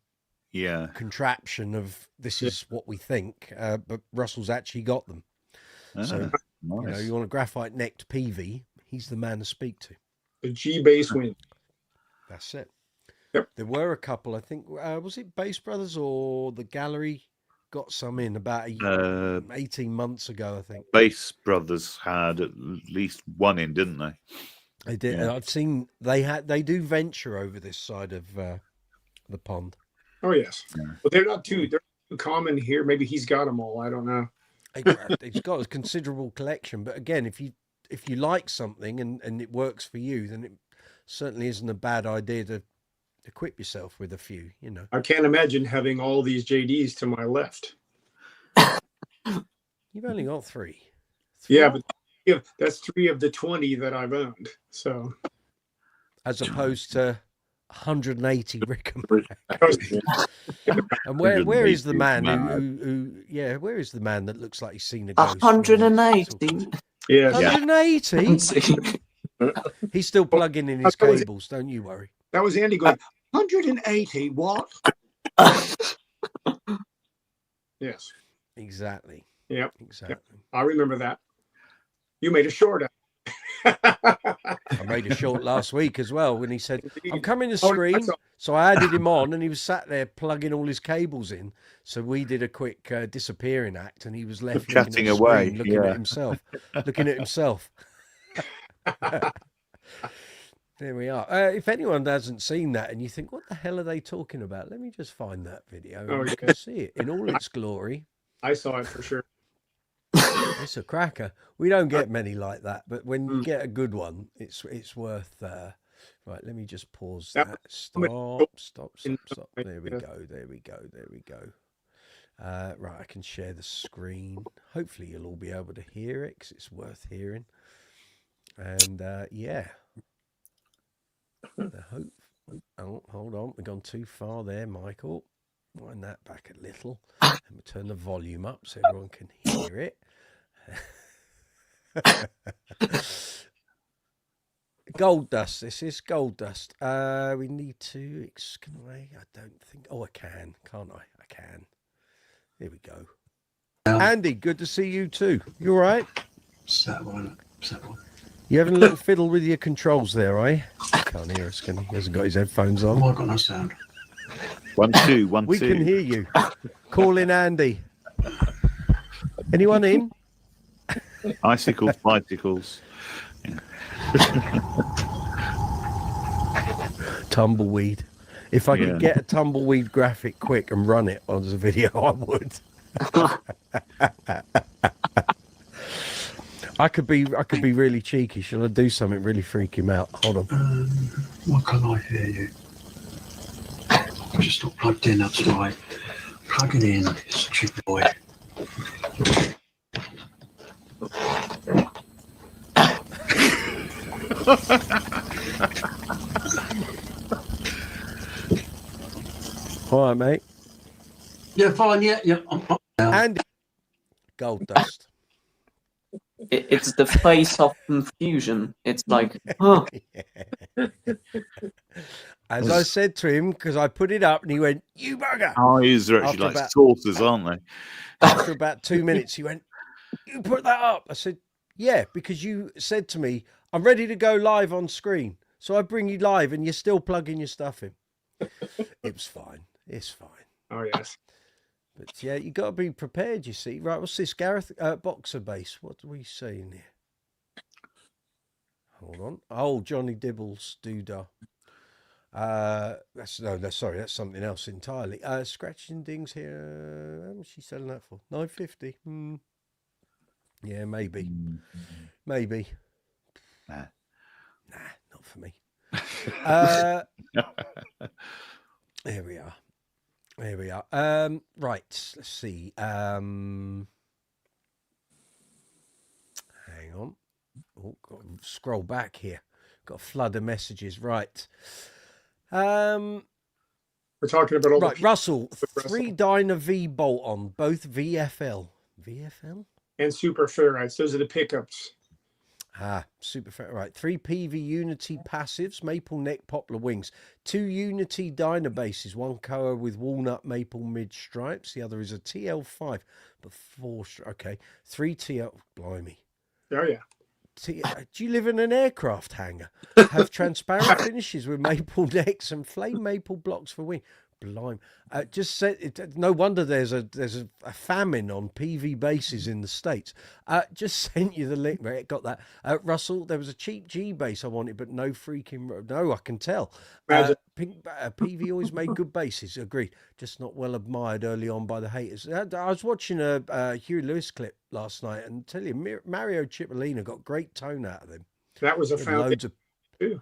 contraption of this is what we think, but Russell's actually got them. So nice. you want a graphite necked PV, he's the man to speak to. The G bass win. That's it. Yep. There were a couple, I think, was it Bass Brothers or the Gallery got some in about 18 months ago, I think. Bass Brothers had at least one in, didn't they? They did. Yeah. I've seen they do venture over this side of the pond. Oh yes, Yeah. but they're too common here. Maybe he's got them all. I don't know. He's got a considerable collection, but again, if you like something and it works for you, then it certainly isn't a bad idea to equip yourself with a few. You know, I can't imagine having all these JDs to my left. You've only got three. Yeah, but that's 3 of the 20 that I've owned. So, as opposed to 180 Rickenbackers. And where is the man who where is the man that looks like he's seen a ghost? 180. Yeah. 180. He's still plugging in his cables. Don't you worry. That was Andy going 180. What? Yes. Exactly. Yep. Exactly. Yep. I remember that. You made a short. I made a short last week as well when he said, I'm coming to screen. So I added him on and he was sat there plugging all his cables in. So we did a quick disappearing act and he was left chatting away, looking at himself. There we are. If anyone hasn't seen that and you think, what the hell are they talking about? Let me just find that video. Oh, you can see it in all its glory. I saw it for sure. It's a cracker. We don't get many like that, but when you get a good one, it's worth. Right, let me just pause that. Stop. There we go. Right, I can share the screen. Hopefully, you'll all be able to hear it because it's worth hearing. And yeah, hold on, we've gone too far there, Michael. Wind that back a little, and we'll turn the volume up so everyone can hear it. Gold dust. This is gold dust. We need to. I don't think. Oh, I can. Can't I? I can. Here we go. Andy, good to see you too. You all right? Set one. You having a little fiddle with your controls there, eh? Can't hear us, can he? He hasn't got his headphones on. Oh, I've got no sound. 1 2 1 2. We can hear you. Call in Andy. Anyone in? Icicles, bicycles. Tumbleweed. If I could get a tumbleweed graphic quick and run it on the video, I would. I could be really cheeky. Shall I do something really freak him out? Hold on. Why can't I hear you? I'm just not plugged in. That's why. Plug it in, stupid boy. All right, mate. Yeah, fine. Yeah. I'm up now. Andy, gold dust. It's the face of confusion. It's like, huh. As I said to him, because I put it up and he went, "You bugger." Eyes are actually After like about- saucers, aren't they? After about 2 minutes, he went, "You put that up." I said, "Yeah, because you said to me, I'm ready to go live on screen. So I bring you live and you're still plugging your stuff in." It was fine. It's fine. Oh yes. But yeah, you got to be prepared, you see. Right, what's this? Gareth, boxer bass. What are we saying here? Hold on. Oh, Johnny Dibble's doodah. Sorry, that's something else entirely. Scratching dings here. How much is she selling that for? $9.50. Yeah, maybe. Maybe. Nah. Nah, not for me. Here we are. Here we are. Right, let's see. Hang on. Oh, got to scroll back here. Got a flood of messages. Right. We're talking about all Right, the Russell, Russell. 3 Dyna V bolt on, both VFL. VFL? and super ferrites. Those are the pickups. Super fair. Right, 3 PV Unity passives, maple neck, poplar wings. 2 Unity Dyna basses, one Coil with walnut maple mid stripes. The other is a TL5, but 4. Okay, 3 TL. Blimey. Oh yeah. Do you live in an aircraft hangar? Have transparent finishes with maple necks and flame maple blocks for wing. Blimey. Just said, no wonder there's a famine on PV bases in the States. Just sent you the link. Right, got that. Russell, there was a cheap G base I wanted, but no freaking. No, I can tell. PV always made good bases. Agreed. Just not well admired early on by the haters. I was watching a Huey Lewis clip last night, and tell you, Mario Cipollina got great tone out of him. That was a Loads of. too.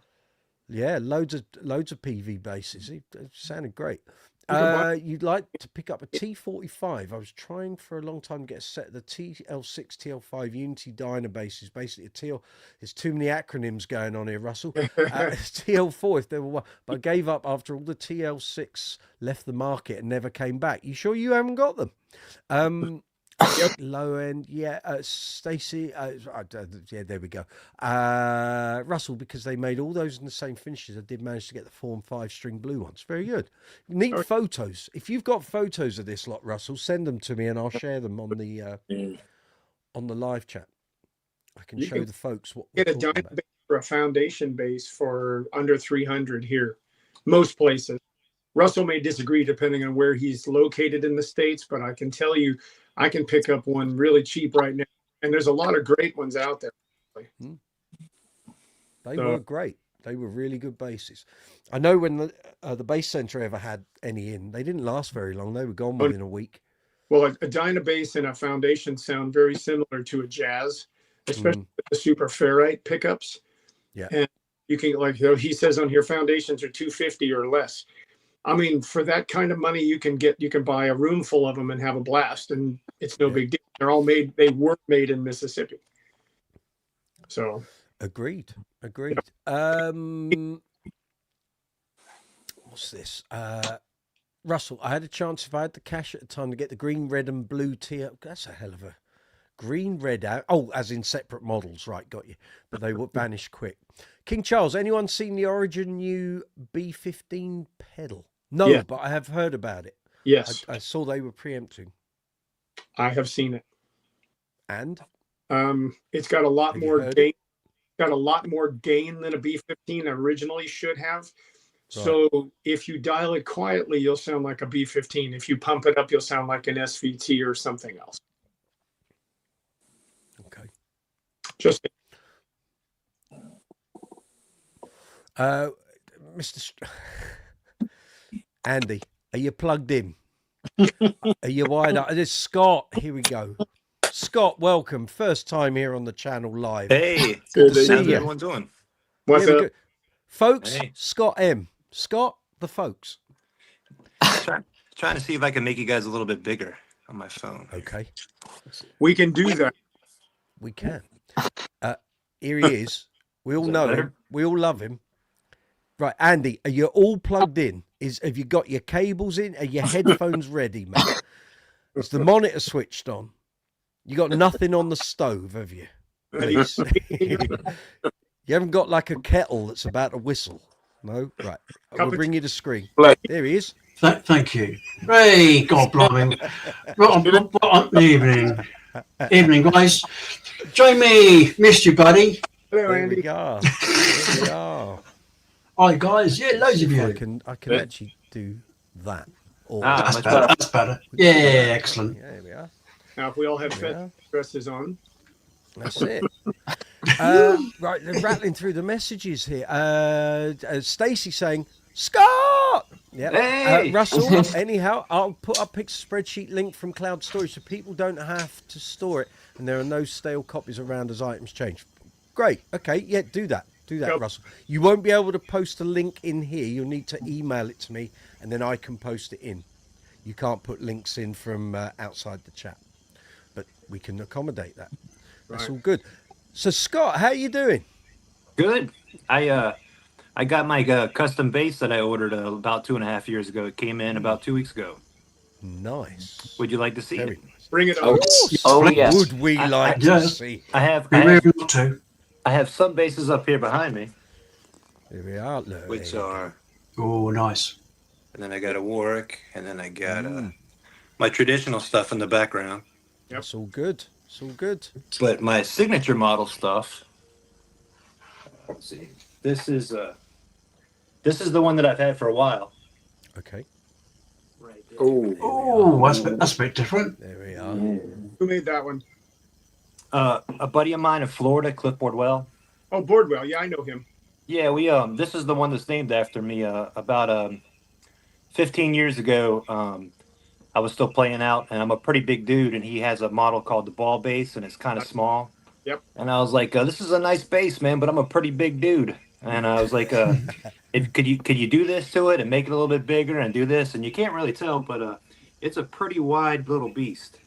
Yeah, loads of PV bases. It sounded great. You'd like to pick up a T45. I was trying for a long time to get a set of the TL6, TL5 Unity Dyna bases. Basically, a TL. There's too many acronyms going on here, Russell. TL4, if there were one, but I gave up after all the TL6 left the market and never came back. You sure you haven't got them? Low end, yeah. Stacy, yeah, there we go. Russell, because they made all those in the same finishes, I did manage to get the 4 and 5 string blue ones. Very good. Neat photos. If you've got photos of this lot, Russell, send them to me and I'll share them on the live chat. I can show the folks what we're Get a talking Dyna about. base or a foundation base for under 300 here, most places. Russell may disagree depending on where he's located in the States, but I can tell you, I can pick up one really cheap right now. And there's a lot of great ones out there. They were great. They were really good bases. I know when the Bass Center ever had any in, they didn't last very long. They were gone within a week. Well, a Dyna bass and a foundation sound very similar to a jazz, especially with the super ferrite pickups. Yeah. And you can, like he says on here, foundations are $250 or less. I mean, for that kind of money, you can buy a room full of them and have a blast, and it's no big deal. They were made in Mississippi. So Agreed. What's this? Russell, I had a chance if I had the cash at the time to get the green, red, and blue tier. That's a hell of a green, red out. Oh, as in separate models, right? Got you. But they would vanish quick. King Charles, anyone seen the Origin new B15 pedal? No, Yeah. but I have heard about it. yes, I saw they were preempting. I have seen it. And It's got a lot Have you more heard gain. Got a lot more gain than a B15 originally should have. So if you dial it quietly, you'll sound like a B15. If you pump it up, you'll sound like an SVT or something else. okay. Just Mr. Andy, are you plugged in? Are you wired up? There's Scott. Here we go. Scott, welcome. First time here on the channel live. Hey, Good to see how's you. everyone doing? what's Yeah, up? good. Folks, Hey. Scott M. Scott, the folks. Trying to see if I can make you guys a little bit bigger on my phone. Okay, We can do that. we can. Here he is. We all Is that know better? him. We all love him. Right, Andy, are you all plugged in? Have you got your cables in? Are your headphones ready, mate? Is the monitor switched on? You got nothing on the stove, have you? Please. You haven't got like a kettle that's about to whistle. No? Right. Cup We'll of bring you the screen. Play. There he is. Thank you. Hey, God blimey. Evening. Evening, guys. Jamie, missed you, buddy. Hello, There Andy. we go. There we are. Hi, guys. Yeah, Let's loads see of if you. I can actually do that. Or Ah, That's much better. better. That's better. Yeah, excellent. Yeah, there we are. Now, if we all have Yeah. dresses on. That's it. Right, they're rattling through the messages here. Stacey saying, Scott! Yep. Hey! Russell, anyhow, I'll put up a spreadsheet link from cloud storage so people don't have to store it and there are no stale copies around as items change. Great. Okay, yeah, do that. Do that, Yep. Russell. You won't be able to post a link in here. You'll need to email it to me and then I can post it in. You can't put links in from outside the chat. But we can accommodate that. That's Right. all good. So, Scott, how you doing? Good. I got my custom bass that I ordered about 2.5 years ago. It came in about 2 weeks ago. Nice. Would you like to see Very it? nice. Bring it Oh, on. oh yes. Would we like yeah. to see? I have Remember to. I have some basses up here behind me, Here we are. Look, which there you go. are, Oh, nice. and then I got a Warwick, and then I got my traditional stuff in the background. It's all good. It's all good. But my signature model stuff. Let's see. This is the one that I've had for a while. Okay. Right there. Oh, that's a bit different. There we are. Who made that one? A buddy of mine in Florida, Cliff Bordwell. Oh, Boardwell. Yeah, I know him. Yeah, we this is the one that's named after me. About 15 years ago, I was still playing out, and I'm a pretty big dude, and he has a model called the ball bass, and it's kind of small. Yep. And I was like, this is a nice bass, man, but I'm a pretty big dude. And I was like, could you do this to it and make it a little bit bigger and do this? And you can't really tell, but it's a pretty wide little beast.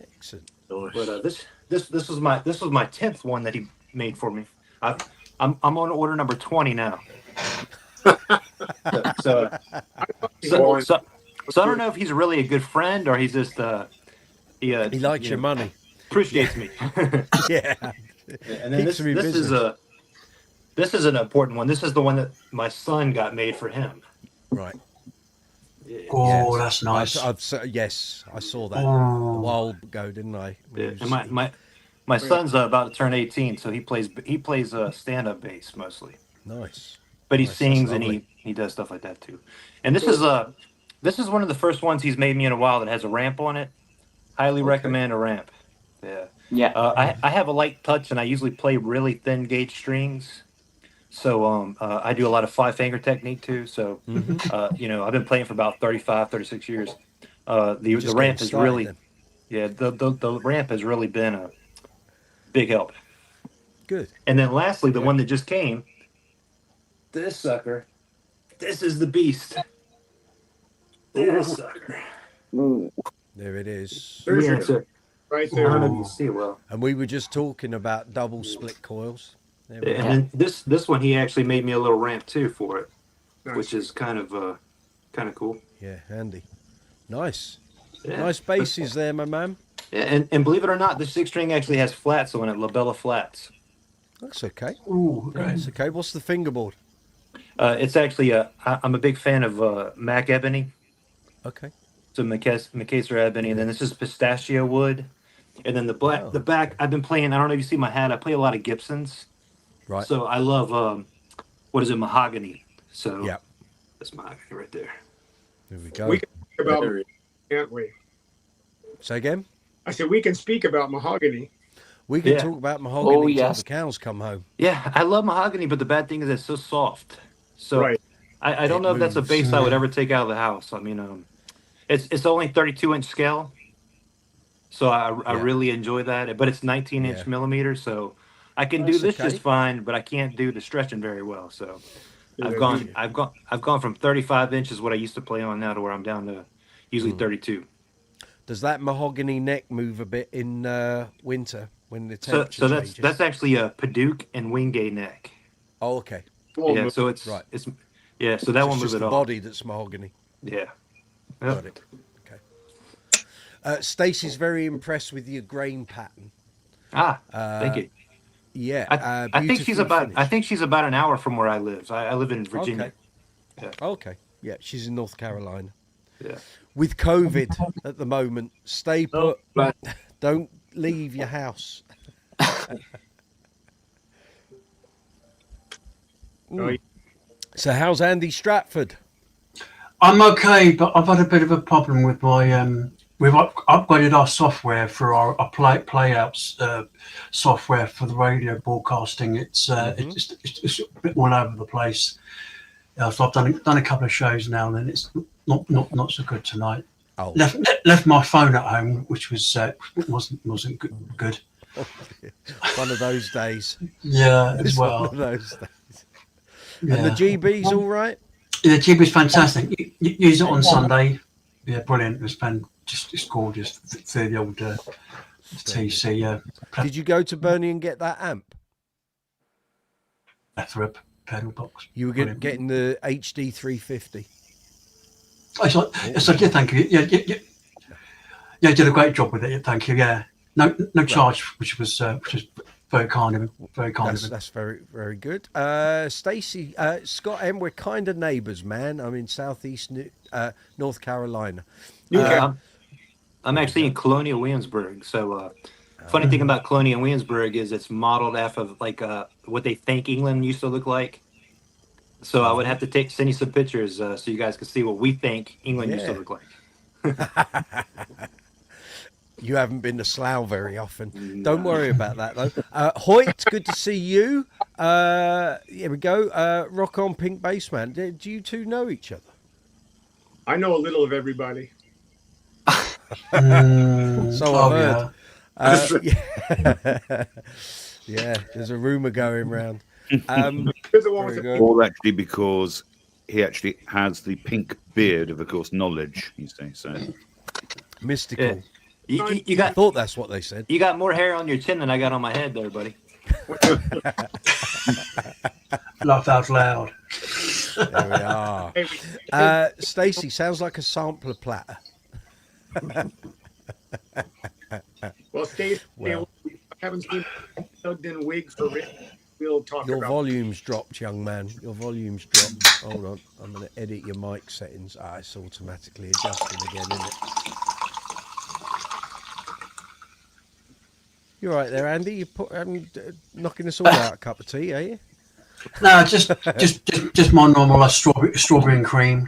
Excellent. But this was my 10th one that he made for me. I'm on order number 20 now. so I don't know if he's really a good friend or he's just he likes your money. appreciates me. Yeah. And then Keeps him in this is an important one. This is the one that my son got made for him. Right. Oh, Yes. that's nice. Yes, I saw that a Oh, while ago, didn't I? When he And was- my son's about to turn 18, so he plays stand-up bass mostly. Nice. But he Nice, that's sings and lovely. he does stuff like that too. And this is one of the first ones he's made me in a while that has a ramp on it. Highly recommend a ramp. Yeah. Yeah. I have a light touch and I usually play really thin gauge strings. So I do a lot of 5-finger technique too. So I've been playing for about 35, 36 years. The Just ramp getting is started really then. the ramp has really been a big help. Good. And then lastly, the one that just came, this sucker. This is the beast. This sucker. Ooh. There it is. There's Yeah, your so, right I there. don't know if you can see it well. And we were just talking about double split coils. There we And are. then this one, he actually made me a little ramp too for it, Nice. which is kind of cool. Yeah, handy. Nice. Yeah. Nice bases there, my man. Yeah, and believe it or not, the 6-string actually has flats on it, labella flats. That's okay. ooh, okay. That's okay. What's the fingerboard? It's actually I'm a big fan of Mac Ebony, Okay. so Macassar Ebony, and then this is pistachio wood, and then the back. I've been playing. I don't know if you see my hat. I play a lot of Gibsons. Right. So I love mahogany. So Yeah. that's mahogany right there. There we go. We can speak about, There it can't we? Say again. I said we can speak about mahogany. We can Yeah. talk about mahogany Oh, till yes. the cows come home. Yeah, I love mahogany, but the bad thing is it's so soft. So Right. I don't It know if that's a moves. bass I would ever take out of the house. I mean, it's only 32-inch scale, so I Yeah. really enjoy that. But it's 19-inch Yeah. millimeters, so I can That's do this okay. just fine. But I can't do the stretching very well. So Yeah, I've gone from 35 inches what I used to play on now to where I'm down to usually 32. Does that mahogany neck move a bit in winter when the So temperature changes? that's actually a Paduke and Wingate neck. Oh, okay. Full Yeah, move. so it's Right. it's yeah. So that So one it's moves just it the off. body that's mahogany. Yeah. Got it. Okay. Stacey's very impressed with your grain pattern. Thank you. Yeah, I think she's beautifully about. I finished. think she's about an hour from where I live. I live in Virginia. Okay. Yeah, she's in North Carolina. Yeah. With COVID at the moment, stay Oh, put. but Don't leave your house. Oh, So how's Andy Stratford? I'm okay, but I've had a bit of a problem with my we've upgraded our software for our playouts software for the radio broadcasting. It's it's a bit all over the place. So I've done a couple of shows now, and then it's not so good tonight. Oh, Left my phone at home, which wasn't good. one of those days. Yeah, It's as one well. of those days. Yeah. And the GB's all right? Yeah, the GB is fantastic. You use it on Sunday. Yeah, brilliant. It's gorgeous through the old TC. Yeah, Did you go to Bernie and get that amp? plethora pedal box. You were Brilliant. getting the HD 350. Yes, I did. Thank you. Yeah, you did a great job with it. Thank you. Yeah, no charge, which was very kind of him. Very kind of him. That's very, very good. Stacey, Scott M, we're kind of neighbours, man. I'm in southeast North Carolina. Yeah, I'm actually in Colonial Williamsburg. So, funny thing about Colonial Williamsburg is it's modeled after like what they think England used to look like. So I would have to send you some pictures so you guys can see what we think England used to look like. You haven't been to Slough very often. Don't worry about that, though. Hoyt, good to see you. Here we go. Rock on, Pink Bassman. Do you two know each other? I know a little of everybody. So I've heard. Yeah, there's a rumour going round. All actually because he actually has the pink beard of course, knowledge, you say. So mystical. Yeah. You got. I thought that's what they said. You got more hair on your chin than I got on my head, there, buddy. Laugh out loud. There we are. Stacey, sounds like a sampler platter. Well, Stacey, I haven't seen plugged in wig for Rick. We'll talk Your about volume's dropped, young man. Your volume's dropped. Hold on. I'm going to edit your mic settings. It's automatically adjusting again, isn't it? You're right there, Andy. You're knocking us all out a cup of tea, are you? No, just my normal strawberry and cream.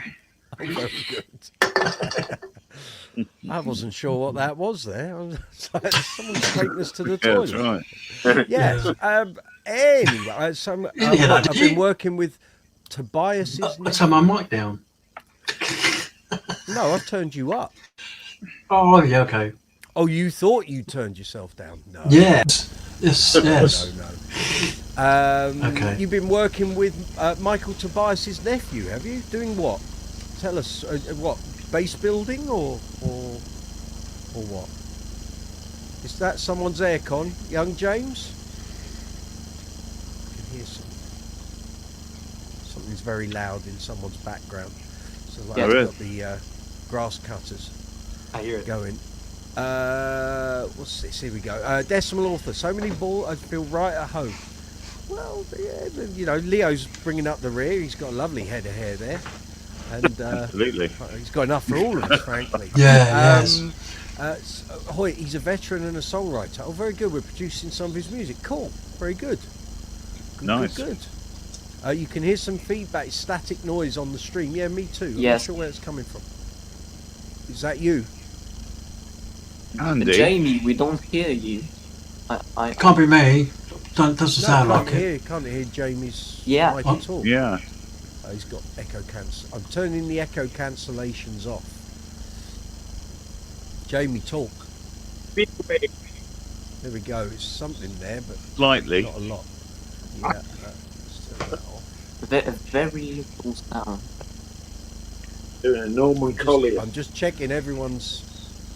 Oh, very good. I wasn't sure what that was there. I was like, someone's taking us to the toilet. That's right. Yes. Anyway, I've been working with Tobias's. I turned my mic down. No, I've turned you up. Oh, yeah, okay. Oh, you thought you turned yourself down? No. Yes. No. Okay. You've been working with Michael Tobias's nephew, have you? Doing what? Tell us. What? Base building or what? Is that someone's aircon, young James? I can hear something's very loud in someone's background. So like There I've is. got the grass cutters I hear it. going. What's this? Here we go. Decimal author. So many balls, I feel right at home. Well, yeah, you know, Leo's bringing up the rear. He's got a lovely head of hair there. And Absolutely. he's got enough for all of us, frankly. Yes. Hoyt, he's a veteran and a songwriter. Oh, very good. We're producing some of his music. Cool. Very good. Nice. Good. You can hear some feedback, static noise on the stream. Yeah, me too. I'm Yes. not sure where it's coming from. Is that you? Andy. Jamie, we don't hear you. I Can't be me. Doesn't sound like it. Can't hear Jamie's Yeah. mic at all. Yeah. He's got echo cancel. I'm turning the echo cancellations off. Jamie, talk. Speak away. There we go. It's something there, but Slightly. not a lot. Yeah, let's turn that off. very little sound. Doing a Norman Collier. I'm just checking everyone's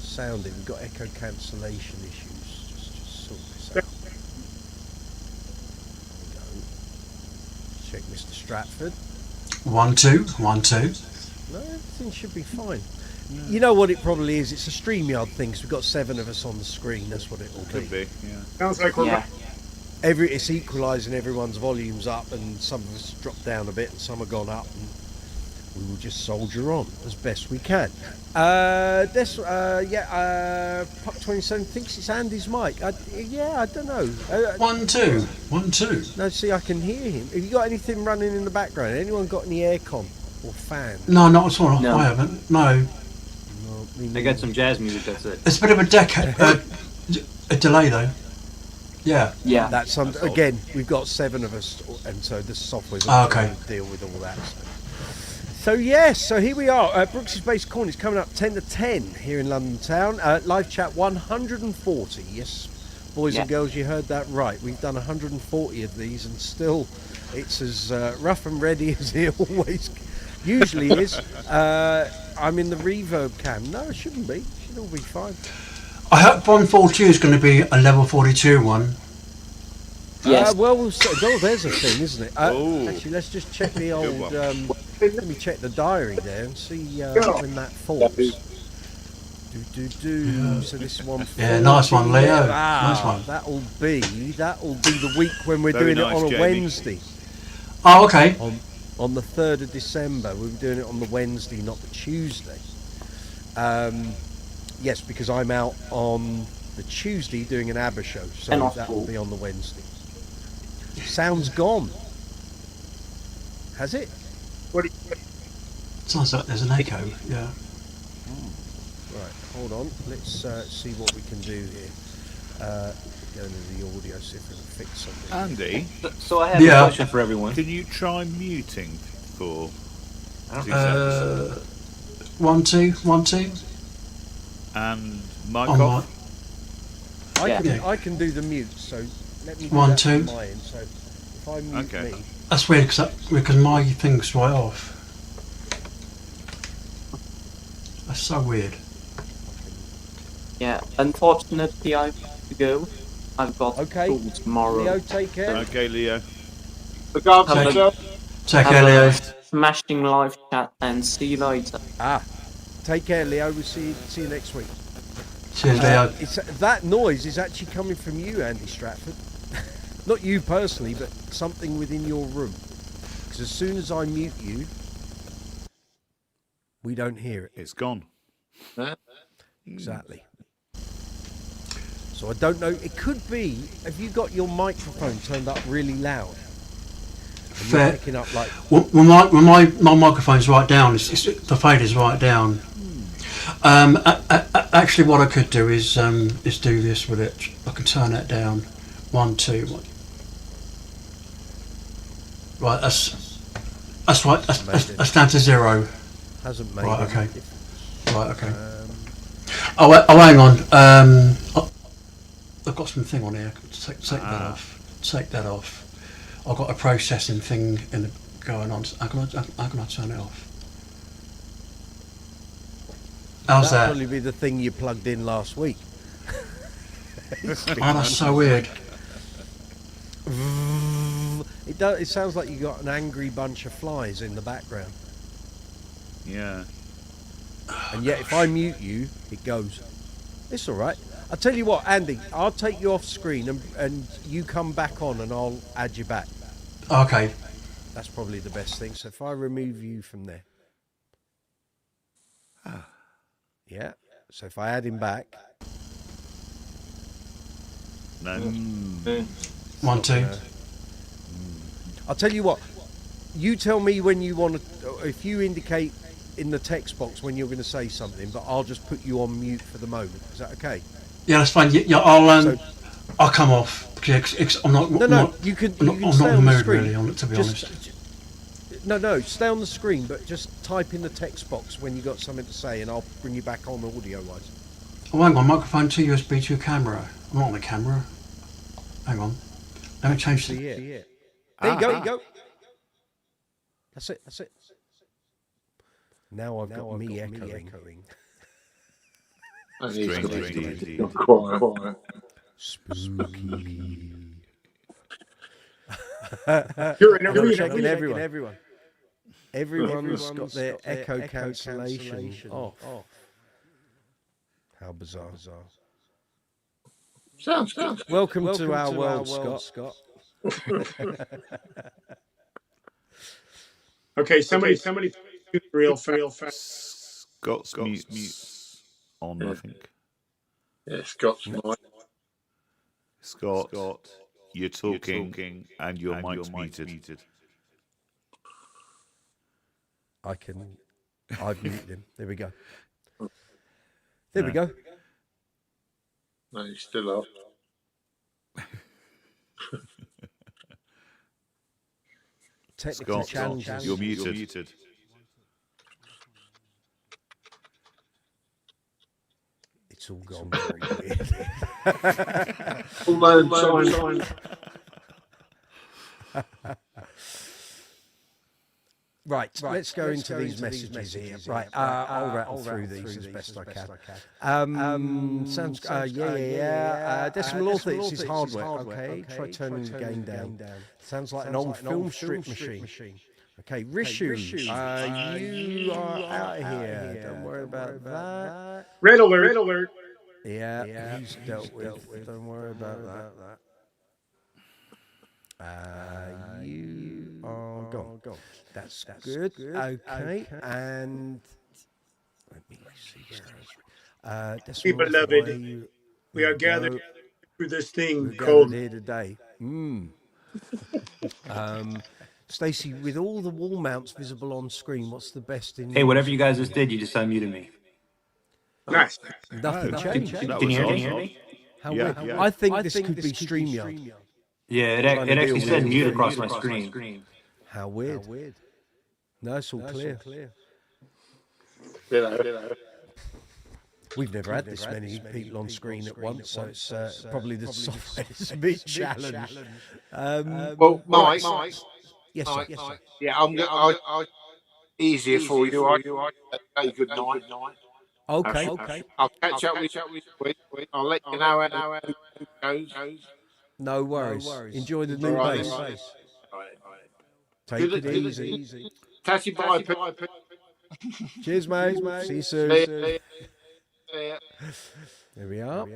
sounding. We've got echo cancellation issues. Just sort this out. There we go. Check Mr. Stratford. 1 2 1 2. No, everything should be fine. You know what it probably is? It's a StreamYard thing, 'cause we've got 7 of us on the screen. That's what it will Could be. be. Yeah. Sounds like we're Yeah. it's equalising everyone's volumes up, and some of us dropped down a bit, and some have gone up, and we will just soldier on as best we can. Puck 27 thinks it's Andy's mic. I don't know. 1 2 1 2. No, see, I can hear him. Have you got anything running in the background? Anyone got any aircon or fan? No, not at all. No. I haven't. No. No, me I neither. got some jazz music. That's it. It's a bit of a delay though. Yeah. Yeah. That's again, we've got 7 of us, and so the software's Okay. to deal with all that. So here we are. Brooks's Bass Corner is coming up 10 to 10 here in London town. Live chat 140. Yes, boys and girls, you heard that right. We've done 140 of these, and still it's as rough and ready as it always usually is. I'm in the reverb cam. No, it shouldn't be. It should all be fine. I hope 142 is going to be a level 42 one. Yes. We'll see. Oh, there's a thing, isn't it? Oh. Actually, let's just check the Good old. one. Let me check the diary there and see when that falls. So this one. Yeah, nice one, Leo. Ah, Nice one. That'll be the week when we're Very doing nice, it on a Jamie. Wednesday. Oh, okay. On the 3rd of December, we're doing it on the Wednesday, not the Tuesday. Yes, because I'm out on the Tuesday doing an ABBA show, so And that will be on the Wednesday. Sound's gone. Has it? Sounds like there's an echo. Yeah. Right, hold on. Let's see what we can do here. Go into the audio, see if we can fix something. Andy, So I have Yeah. a question for everyone. can you try muting for 2 seconds? 1 2 1 2. And mic On off? I can do the mute, so let me do 1 that 2. from my end. So if I mute Okay. me, That's weird because my thing's right off. That's so weird. Yeah. Unfortunately, I have to go. I've got Okay. school tomorrow. Leo, take care. Okay, Leo. Look after Have a- yourself. Take Have care, Leo. a smashing live chat, and see you later. Take care, Leo. We'll see you next week. Cheers, Leo. That noise is actually coming from you, Andy Stratford. Not you personally, but something within your room. Because as soon as I mute you, we don't hear it. It's gone. Exactly. So I don't know. It could be. Have you got your microphone turned up really loud? And you're Fair. picking up like. Well, my microphone's right down. The fade is right down. Actually, what I could do is do this with it. I can turn that down. 1 2. Right. That's right. That's down to 0. Hasn't made Right, any okay. difference. Right. Okay. Oh, hang on. I've got something on here. Take that off. Take that off. I've got a processing thing going on. How can I turn it off? How's That'll that? probably be the thing you plugged in last week. Oh, that's so weird. It sounds like you got an angry bunch of flies in the background. Yeah. And yet, if I mute you, it goes. It's all right. I'll tell you what, Andy, I'll take you off screen and you come back on and I'll add you back. Okay. That's probably the best thing. So if I remove you from there. Yeah. So if I add him back. No. 1 2. I'll tell you what. You tell me when you want to, if you indicate in the text box when you're going to say something, but I'll just put you on mute for the moment. Is that okay? Yeah, that's fine. Yeah, I'll come off because I'm not. No, you can. I'm You can not stay in on the the mood screen. really, to be honest. No, stay on the screen, but just type in the text box when you got something to say, and I'll bring you back on audio-wise. Oh, hang on. Microphone to USB to camera. I'm not on the camera. Hang on. Let me change the. There you go. There you go. That's it. Now I've got me echoing. I need to Strange, be quiet. Spooky. You're in I'm a checking everyone. everyone. Everyone's got their echo cancellation off. How bizarre. Sounds good. Welcome to our world, Scott. Okay, somebody, real fast. Scott's mute's on, I think. Yeah, Scott's mic. Scott, you're talking and your mic's muted. I've muted him. There we go. There we go. No, he's still up. Technical challenges. You're muted. It's all gone very weird. Right, let's go into these messages here. Right, I'll rattle through these as best I can. Sounds, yeah. Decimal Author, it's his hardware. Okay, try turning the gain down. Sounds like an old film strip machine. Okay, Rishu, you are out of here. Don't worry about that. Red alert. Yeah, he's dealt with. Don't worry about that. You are gone. That's good. Okay, and let me see. Beloved, we are gathered for this thing We're called here today. Stacey, with all the wall mounts visible on screen, what's the best in? Hey, whatever you guys just did, you just unmuted me. nice. Nothing changed. Can you hear me? How weird. Yeah. I think this could be StreamYard. Yeah, it actually said mute across my screen. How weird. No, it's all clear. We've never had this many people on screen at once, so it's probably the software's a bit challenged. Well, Mike. Yes, sir. Yeah, I'm easier for you. I say good night. Okay. I'll catch up with you. I'll let you know how it goes. No worries. Enjoy the new bass. Take it easy. Catch you bye. Cheers, mate. See you soon. See ya. There we are.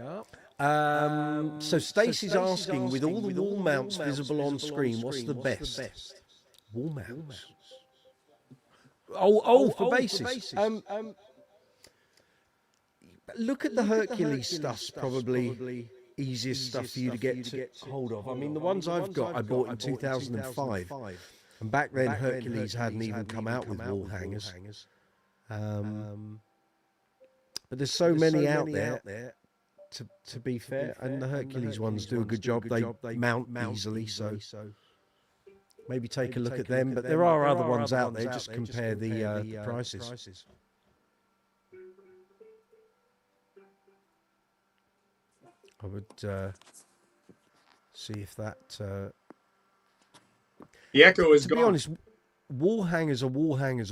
So Stacey's asking, with all the wall mounts visible on screen, what's the best? Wall mounts. Oh, for bases. Look at the Hercules stuff's probably easiest stuff for you to get hold of. I mean, the ones I've got, I bought in 2005, and back then Hercules hadn't even come out with wall hangers. But there's so many out there. To be fair, and the Hercules ones do a good job. They mount easily, so maybe take a look at them. But there are other ones out there. Just compare the prices. I would see if that. The echo is to gone. be honest, wall hangers are wall hangers.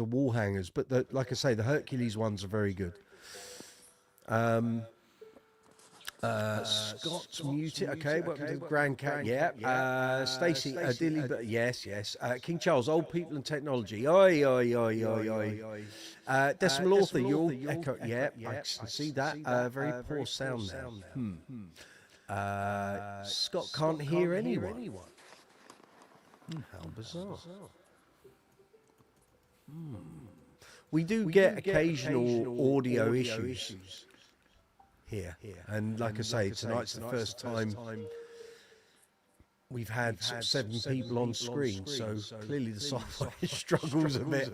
But like I say, the Hercules ones are very good. Scott's muted. Okay, welcome to the Grand Cat. Yeah. Stacey, Dilly, but yes. King Charles, old people and technology. Oi. Decimal Author, you're echo. Yeah, I can see that. Very poor sound now. Scott can't hear anyone. How bizarre. We do get occasional audio issues here, and like I say, tonight's the first time we've had 7 people on screen, so clearly the software struggles a bit.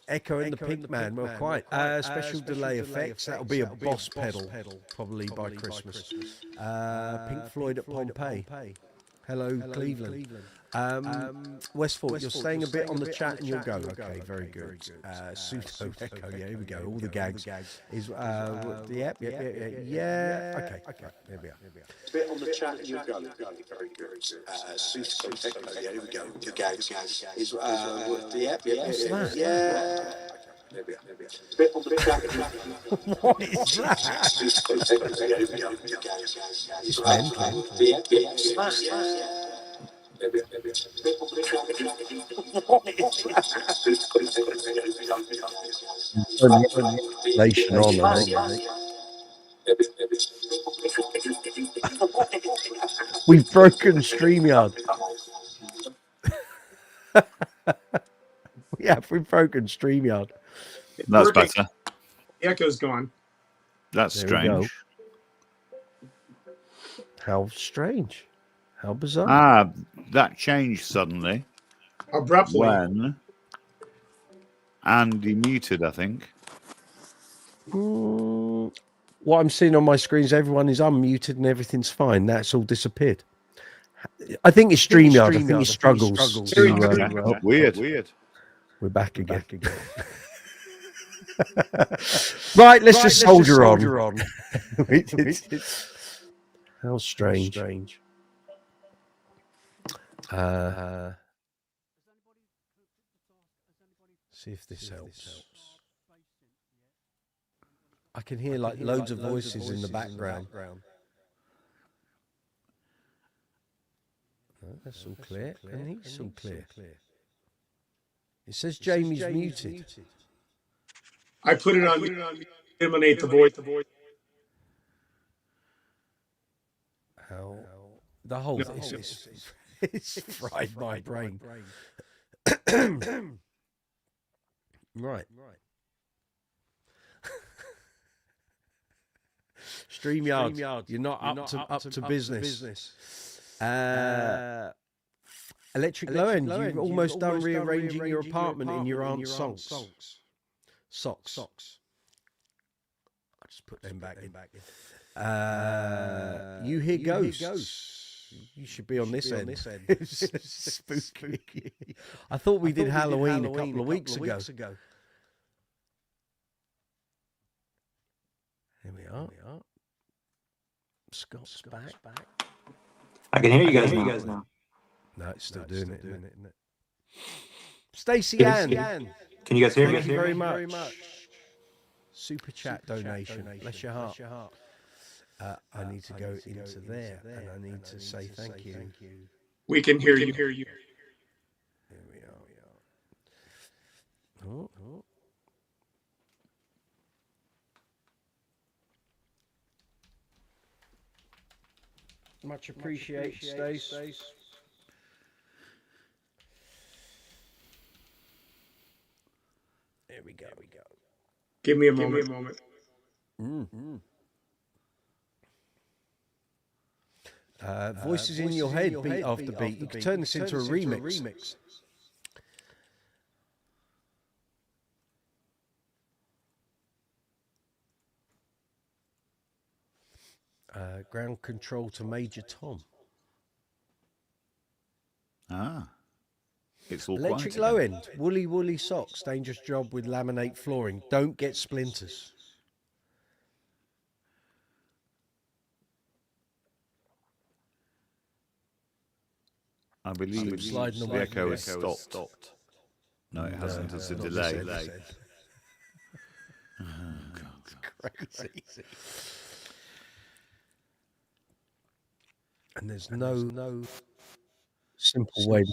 Echo and the Pink Man, well, quite. Special delay effects, that'll be a Boss pedal, probably by Christmas. Pink Floyd at Pompeii. Hello, Cleveland. Westford, you're staying a bit on the chat and you'll go. Okay, very good. Pseudo echo, yeah, here we go. All the gags. Is yeah. Okay, there we are. Bit on the chat and you'll go. Very good. Pseudo echo, yeah, here we go. The gags. Is What's that? Yeah. There we are. Bit on the chat. What is that? It's mental. Nation on, We've broken StreamYard. We've broken StreamYard. It's That's working. better. The echo's gone. That's There we go. strange. How strange. How bizarre. Ah, that changed suddenly Abruptly. when Andy muted, I think. What I'm seeing on my screen is everyone is unmuted and everything's fine. That's all disappeared. I think it's StreamYard. I think he struggles. Weird. We're back again. Right, let's just soldier on. How strange. See if this helps. I can hear like loads of voices in the background. Oh, that's all clear, and he's all clear. It says Jamie's muted. I put it on eliminate the voice. How the whole thing it's fried my brain. Right. StreamYard, you're not up to business. Electric Low End, you've almost done rearranging your apartment in your aunt's socks. I'll just put them back in. You hear ghosts. You should be on this end. Spooky. I thought we did Halloween a couple of weeks ago. Here we are. Scott's back. I can hear you guys now. No, it's still doing it, isn't it? Stacey Ann. Can you guys hear me? Thank you very much. Super chat donation. Bless your heart. I need to go into there and I need to say thank you. We can hear you. Here we are. Oh. Much appreciated, Stace. There we go. Give me a moment. Voices in your head, beat after beat. You can turn this into a remix. Ground control to Major Tom. It's all Electric quiet Low again. End. Woolly socks. Dangerous job with laminate flooring. Don't get splinters. I believe sliding the away. echo has stopped. No, it hasn't. It's a delay. Crazy. And there's no simple way.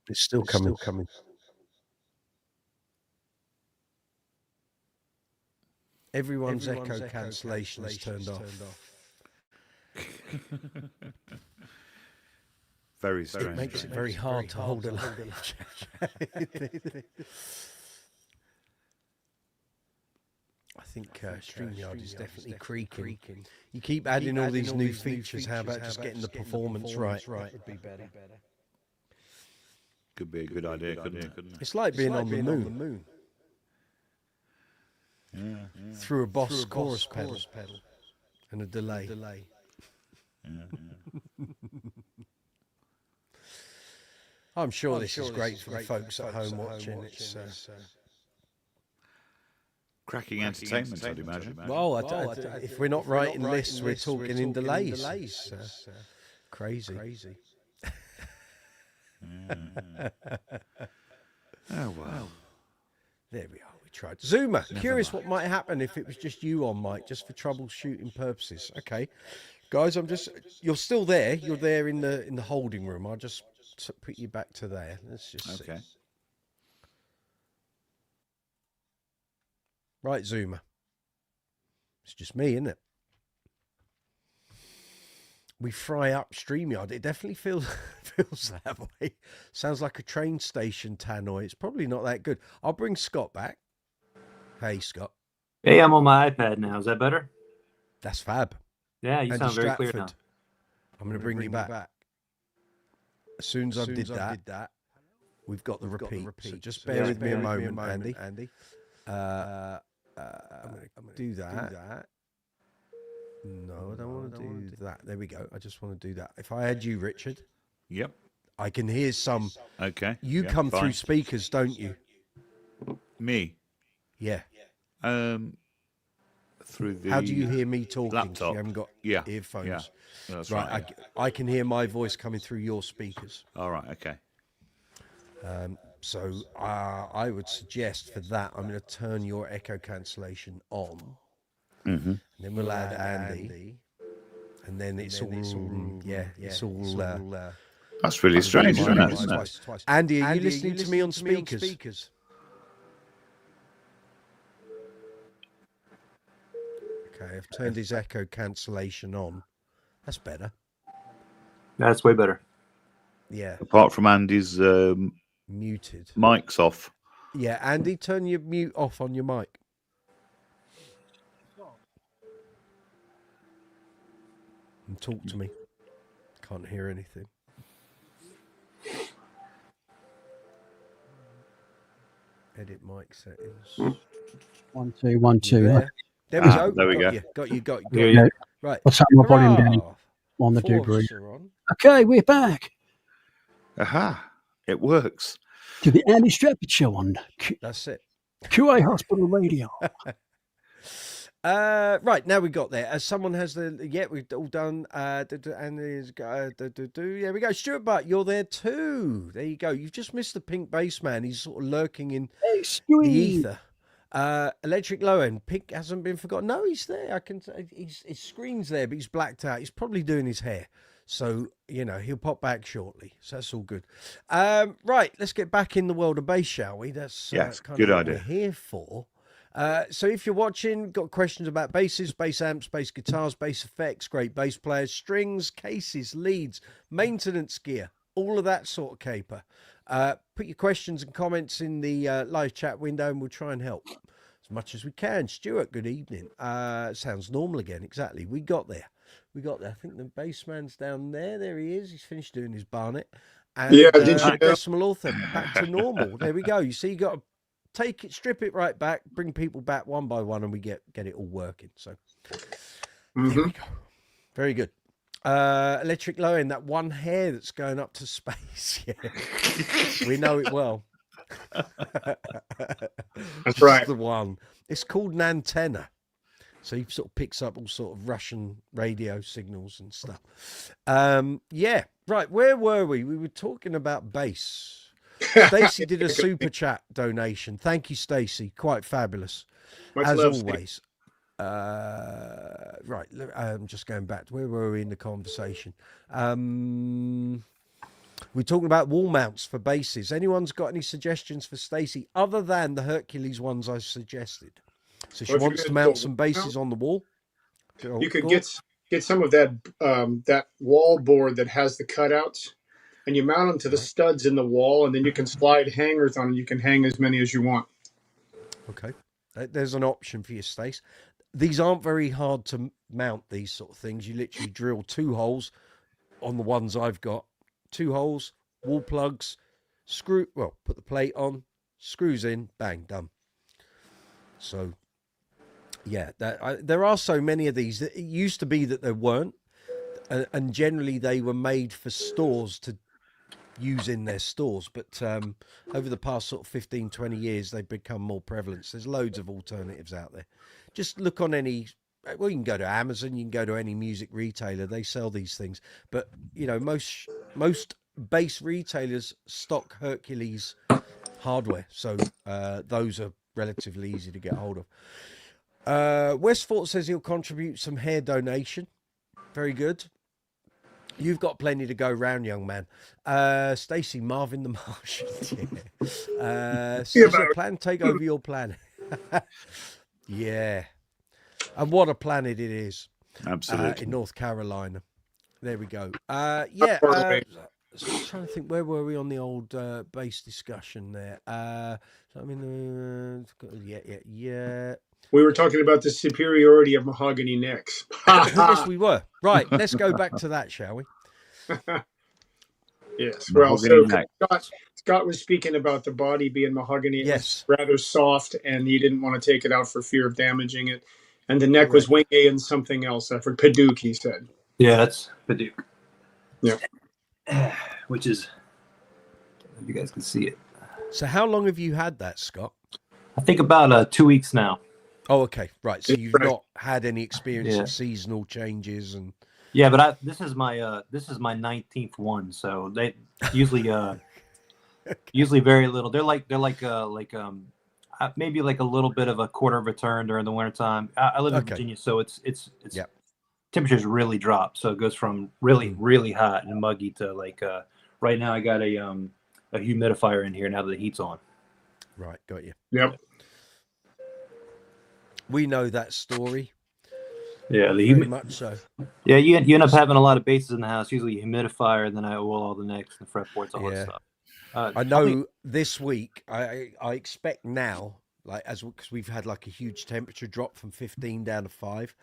It's still coming. Everyone's echo cancellation is turned off. Very strange. It makes it very hard to hold a line. I think StreamYard is definitely creaking. You keep adding all these new features. How about just getting the performance right? Would be better. Could be a good idea, couldn't it? It's like being on the moon. Yeah. Through a Boss chorus pedal and a delay. I'm sure this is great for the folks at home watching. It's Cracking entertainment, I'd imagine. well, if we're not writing lists, we're talking in delays. Crazy. Oh, wow. There we are. We tried. Zuma, curious what might happen if it was just you on mic, just for troubleshooting purposes. Okay, guys, you're still there. You're there in the holding room. I'll just put you back to there. Let's just see. Okay. Right, Zuma. It's just me, isn't it? we fry up StreamYard. It definitely feels that way. Sounds like a train station tannoy. It's probably not that good. I'll bring Scott back. Hey, Scott. Hey, I'm on my iPad now. Is that better? That's fab. Yeah, you Andy sound very clear Stratford. now. I'm going to bring you back. As soon as I did that, we've got the repeat. So just bear with me a moment, Andy. I'm going to do that. No, I don't want to do that. There we go. I just want to do that. If I had you, Richard. Yep. I can hear some. Okay. You come through speakers, don't you? Me. Yeah. Through the. How do you hear me talking? Laptop. You haven't got earphones. Yeah. That's right. right. I can hear my voice coming through your speakers. All right. Okay. So I would suggest for that, I'm going to turn your echo cancellation on. Mm-hmm. And then we'll add Andy. And then it's all. It's all. That's really strange, isn't it? Twice. Andy, are you listening to me on speakers? Okay, I've turned his echo cancellation on. That's better. That's way better. Yeah. Apart from Andy's muted. Mic's off. Yeah, Andy, turn your mute off on your mic. And talk to me. Can't hear anything. Edit mic settings. 1 2 1 2. There we go. There we go. Got you. Yeah. Right. I'll turn my volume down on the Four debris. are on. Okay, we're back Aha! It works. to the Andy Stratford Show on That's it. QA Hospital Radio. Right, now we got there. Someone has we've all done. And there we go. Stuart Butt, you're there too. There you go. You've just missed the pink bass man. He's sort of lurking in the ether. Electric Low End. Pink hasn't been forgotten. No, he's there. I can. His screen's there, but he's blacked out. He's probably doing his hair. So, he'll pop back shortly. So that's all good. Right, let's get back in the world of bass, shall we? That's kind good of what idea. we're here for. So if you're watching, got questions about basses, bass amps, bass guitars, bass effects, great bass players, strings, cases, leads, maintenance gear, all of that sort of caper, put your questions and comments in the live chat window and we'll try and help as much as we can. Stuart, good evening. Sounds normal again. Exactly. We got there. I think the bass man's down there. There he is. He's finished doing his Barnet. And Decimal Author, back to normal. There we go. You see, you got to take it, strip it right back, bring people back one by one, and we get it all working. So there we go. Very good. Electric Low End, that one hair that's going up to space. Yeah, we know it well. That's right. The one. It's called an antenna. So he sort of picks up all sort of Russian radio signals and stuff. Yeah. Right. Where were we? We were talking about bass. Stacey did a super chat donation. Thank you, Stacey. Quite fabulous. As always. Right. I'm just going back to where were we in the conversation? We're talking about wall mounts for basses. Anyone's got any suggestions for Stacey other than the Hercules ones I suggested? So she wants to mount some basses on the wall. You could get some of that that wall board that has the cutouts, and you mount them to the studs in the wall, and then you can slide hangers on, and you can hang as many as you want. Okay, there's an option for you, Stace. These aren't very hard to mount. These sort of things, you literally drill 2 holes on the ones I've got. 2 holes, wall plugs, screw. Well, put the plate on, screws in, bang, done. So. Yeah, there are so many of these. It used to be that there weren't, and generally they were made for stores to use in their stores. But over the past sort of 15, 20 years, they've become more prevalent. There's loads of alternatives out there. Just look on any, well, you can go to Amazon, you can go to any music retailer. They sell these things. But, most bass retailers stock Hercules hardware. So those are relatively easy to get hold of. Westfort says he'll contribute some hair donation. Very good. You've got plenty to go round, young man. Stacey, Marvin the Martian. Yeah. Plan take over your planet. Yeah. And what a planet it is. Absolutely. In North Carolina. There we go. Yeah. far away. So I'm trying to think, where were we on the old bass discussion there? So I mean, yeah. We were talking about the superiority of mahogany necks. Yes, we were. Right. Let's go back to that, shall we? Yes. Well, so Mahogany neck. Scott was speaking about the body being mahogany. It Yes. was rather soft, and he didn't want to take it out for fear of damaging it. And the neck was wing A and something else. I forgot. Paduke, he said. Yeah, that's Paduke. Yeah. Which is, if you guys can see it. So how long have you had that, Scott? I think about 2 weeks now. Oh, okay. Right. So you've Right. not had any experience Yeah. of seasonal changes and Yeah, but this is my 19th one, so they usually usually very little. They're like maybe like a little bit of a quarter of a turn during the wintertime. I live in Okay. Virginia, so it's Yep. temperatures really drop, so it goes from really hot and muggy to like right now I got a humidifier in here now that the heat's on. Right, got you. Yep. We know that story. Yeah, Very much so. Yeah, you end up having a lot of bases in the house, usually a humidifier, and then I oil all the necks and the fretboards, all Yeah. that stuff. I know this week, I expect now, like because we've had like a huge temperature drop from 15 down to 5.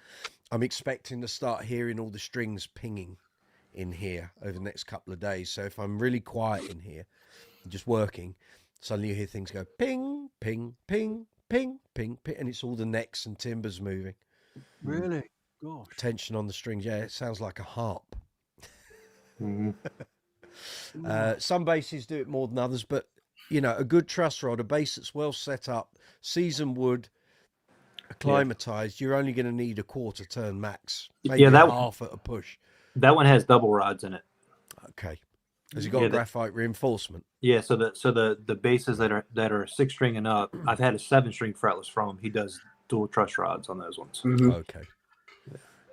I'm expecting to start hearing all the strings pinging in here over the next couple of days. So if I'm really quiet in here, just working, suddenly you hear things go ping, ping, ping, ping, ping, ping, and it's all the necks and timbers moving. Really? Gosh. Tension on the strings. Yeah, it sounds like a harp. Mhm. Some basses do it more than others, but you know, a good truss rod, a bass that's well set up, seasoned wood, acclimatized, you're only going to need a quarter turn max, maybe half at a push. That one has double rods in it. Okay. Has it got graphite reinforcement? Yeah, so the basses that are 6-string and up, I've had a 7-string fretless from him. He does dual truss rods on those ones. Mhm. Okay.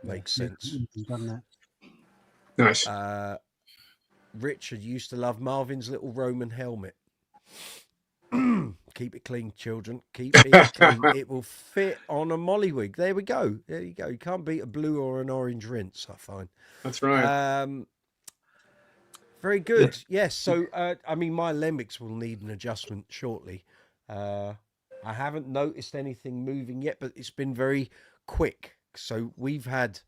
Makes sense. Nice. Richard used to love Marvin's little Roman helmet. Keep it clean, children. Keep it clean. It will fit on a mollywig. There we go. There you go. You can't beat a blue or an orange rinse, I find. That's right. Very good. Yes. So, I mean, my lembics will need an adjustment shortly. I haven't noticed anything moving yet, but it's been very quick. So we've had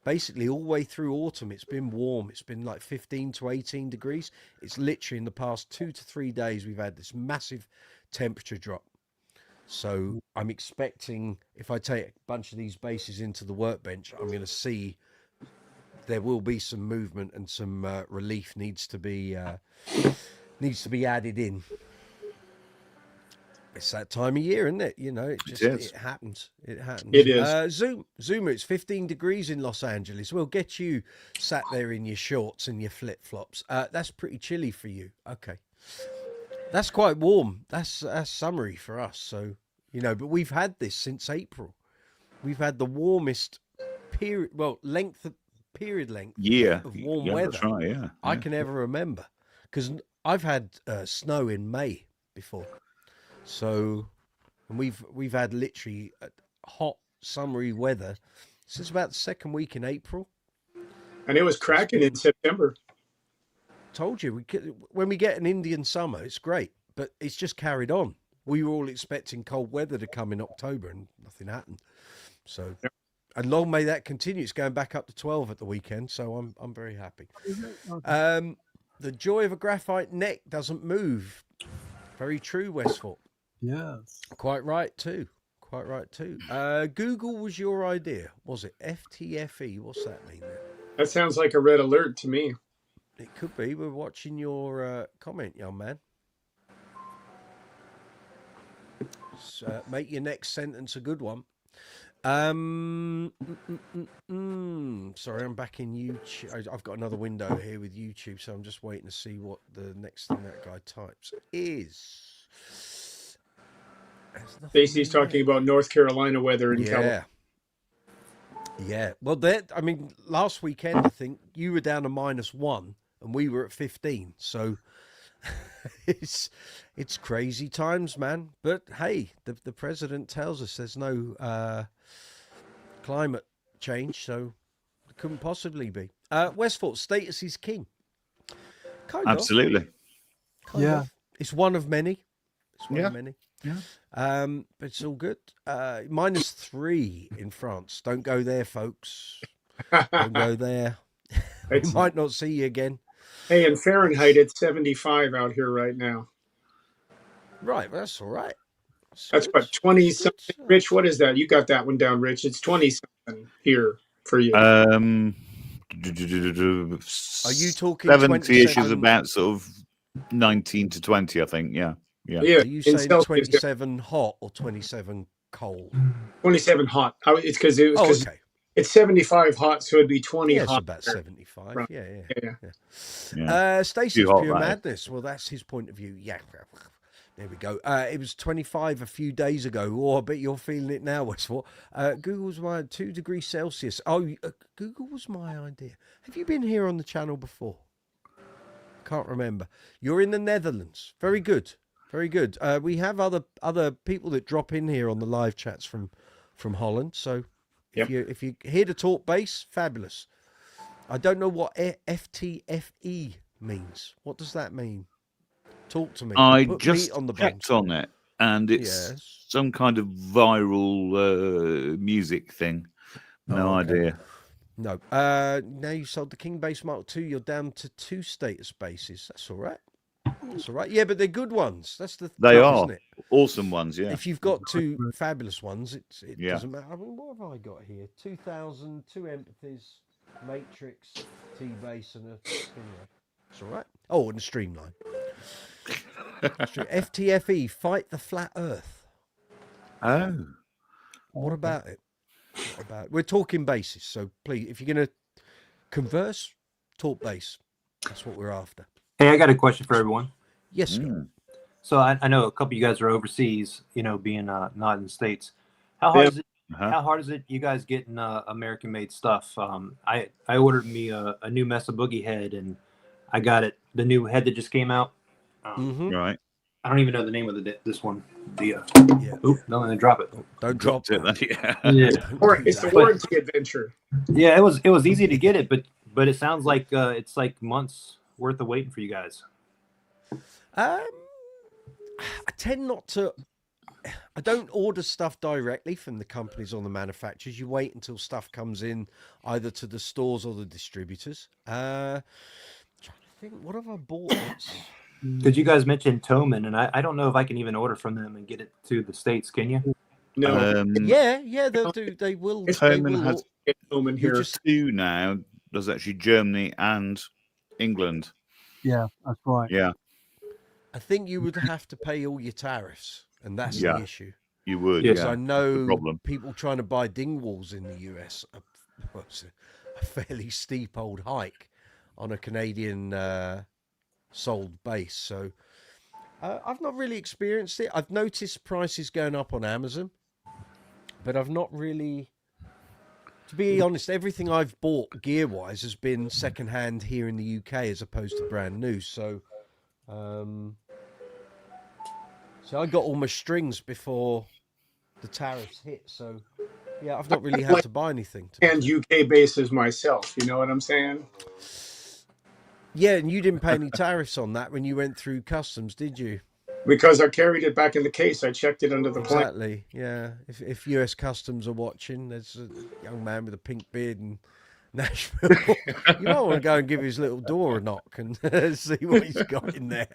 basically all the way through autumn, it's been warm. It's been like 15 to 18 degrees. It's literally in the past 2 to 3 days, we've had this massive temperature drop. So I'm expecting, if I take a bunch of these basses into the workbench, I'm going to see there will be some movement and some relief needs to be added in. It's that time of year, isn't it? You know, it happens. It happens. It is. Zoomer, it's 15 degrees in Los Angeles. We'll get you sat there in your shorts and your flip-flops. That's pretty chilly for you. Okay. That's quite warm. That's summery for us. So, you know, but we've had this since April. We've had the warmest period of warm weather that's right, I can ever remember. Because I've had snow in May before. So, and we've had literally hot summery weather since about the second week in April. And it was cracking in September. Told you, when we get an Indian summer, it's great, but it's just carried on. We were all expecting cold weather to come in October, and nothing happened. So, and long may that continue. It's going back up to 12 at the weekend, so I'm very happy. The joy of a graphite neck doesn't move. Very true, Westford. Yes. Quite right too. Google was your idea, was it? FTFE. What's that mean? That sounds like a red alert to me. It could be. We're watching your comment, young man. So, make your next sentence a good one. Sorry, I'm back in YouTube. I've got another window here with YouTube, so I'm just waiting to see what the next thing that guy types is. Stacey's talking about North Carolina weather in California. Yeah. Well, I mean, last weekend, I think you were down to -1 and we were at 15. So it's crazy times, man. But hey, the president tells us there's no climate change, so the couldn't possibly be. Westfort, status is king. Kind Absolutely. Kind Yeah. of. It's one of many. It's one Yeah. of many. Yeah. But it's all good. -3 in France. Don't go there, folks. Don't go there. We It's- might not see you again. Hey, in Fahrenheit, it's 75 out here right now. Right, well, that's all right. That's good. what, 20 That's something. good. Rich, what is that? You got that one down, Rich. It's 20 something here for you. Are you talking 70-ish is 27? about sort of 19 to 20, I think. Yeah. Yeah. Yeah, Are you in saying Celsius, 27 hot or 27 cold? 27 hot. It's because it was Oh, 'cause okay. it's 75 hot, so it'd be 20 Yeah, it's hot. about there. 75. Right. Yeah. Yeah. Stacey's Too hot, Pure that is. Madness. Well, that's his point of view. Yeah. There we go. It was 25 a few days ago. Oh, I bet you're feeling it now, Westford. Google's my 2 degrees Celsius. Oh, Google was my idea. Have you been here on the channel before? Can't remember. You're in the Netherlands. Very good. Very good. We have other people that drop in here on the live chats from Holland. So if you're here to talk bass, fabulous. I don't know what FTFE means. What does that mean? Talk to me. I Put just meat on the checked bones. on it, and it's Yes. some kind of viral music thing. No Oh, okay. idea. No. Now you sold the King Bass Mark II, you're down to 2 status bases. That's all right. That's all right. Yeah, but they're good ones. That's the They thing, are isn't it? awesome ones. Yeah. If you've got 2 fabulous ones, it Yeah. doesn't matter. I mean, what have I got here? 2000, 2 Empathies, Matrix, T-Bass, and a Stingray. It's all right. Oh, and a Streamline. FTFE, Fight the Flat Earth. Oh. What about it? We're talking basses, so please, if you're going to converse, talk bass. That's what we're after. Hey, I got a question for everyone. Yes, Scott. Mm. So I know a couple of you guys are overseas, being not in the States. How hard is it? Uh-huh. How hard is it? You guys getting American-made stuff? I ordered me a new Mesa Boogie head, and I got it. The new head that just came out. Right. I don't even know the name of this one. Yeah. Oop, don't let me drop it. Don't drop Dropped it. that. Yeah. Yeah, Or it's the warranty adventure. yeah. It was easy to get it, but it sounds like it's like months worth of waiting for you guys. I tend not to. I don't order stuff directly from the companies or the manufacturers. You wait until stuff comes in either to the stores or the distributors. Trying to think, what have I bought? Because you guys mentioned Toman, and I don't know if I can even order from them and get it to the States. Can you? No, Yeah, they'll do. They will. Toman has get home in here. just 2 now. There's actually Germany and England. Yeah, that's right. Yeah, I think you would have to pay all your tariffs, and that's Yeah. the issue. you would. Yes, Because Yeah. I the know problem. people trying to buy dingwalls in the US was a fairly steep old hike on a Canadian sold base. So I've not really experienced it. I've noticed prices going up on Amazon, but I've not really. To be honest, everything I've bought gear-wise has been second-hand here in the UK as opposed to brand new. So, so I got all my strings before the tariffs hit. So, yeah, I've not really had to buy anything. And UK bases myself. You know what I'm saying? Yeah, and you didn't pay any tariffs on that when you went through customs, did you? Because I carried it back in the case. I checked it under the plane. Exactly. Yeah. If US Customs are watching, there's a young man with a pink beard in Nashville. You might want to go and give his little door a knock and see what he's got in there.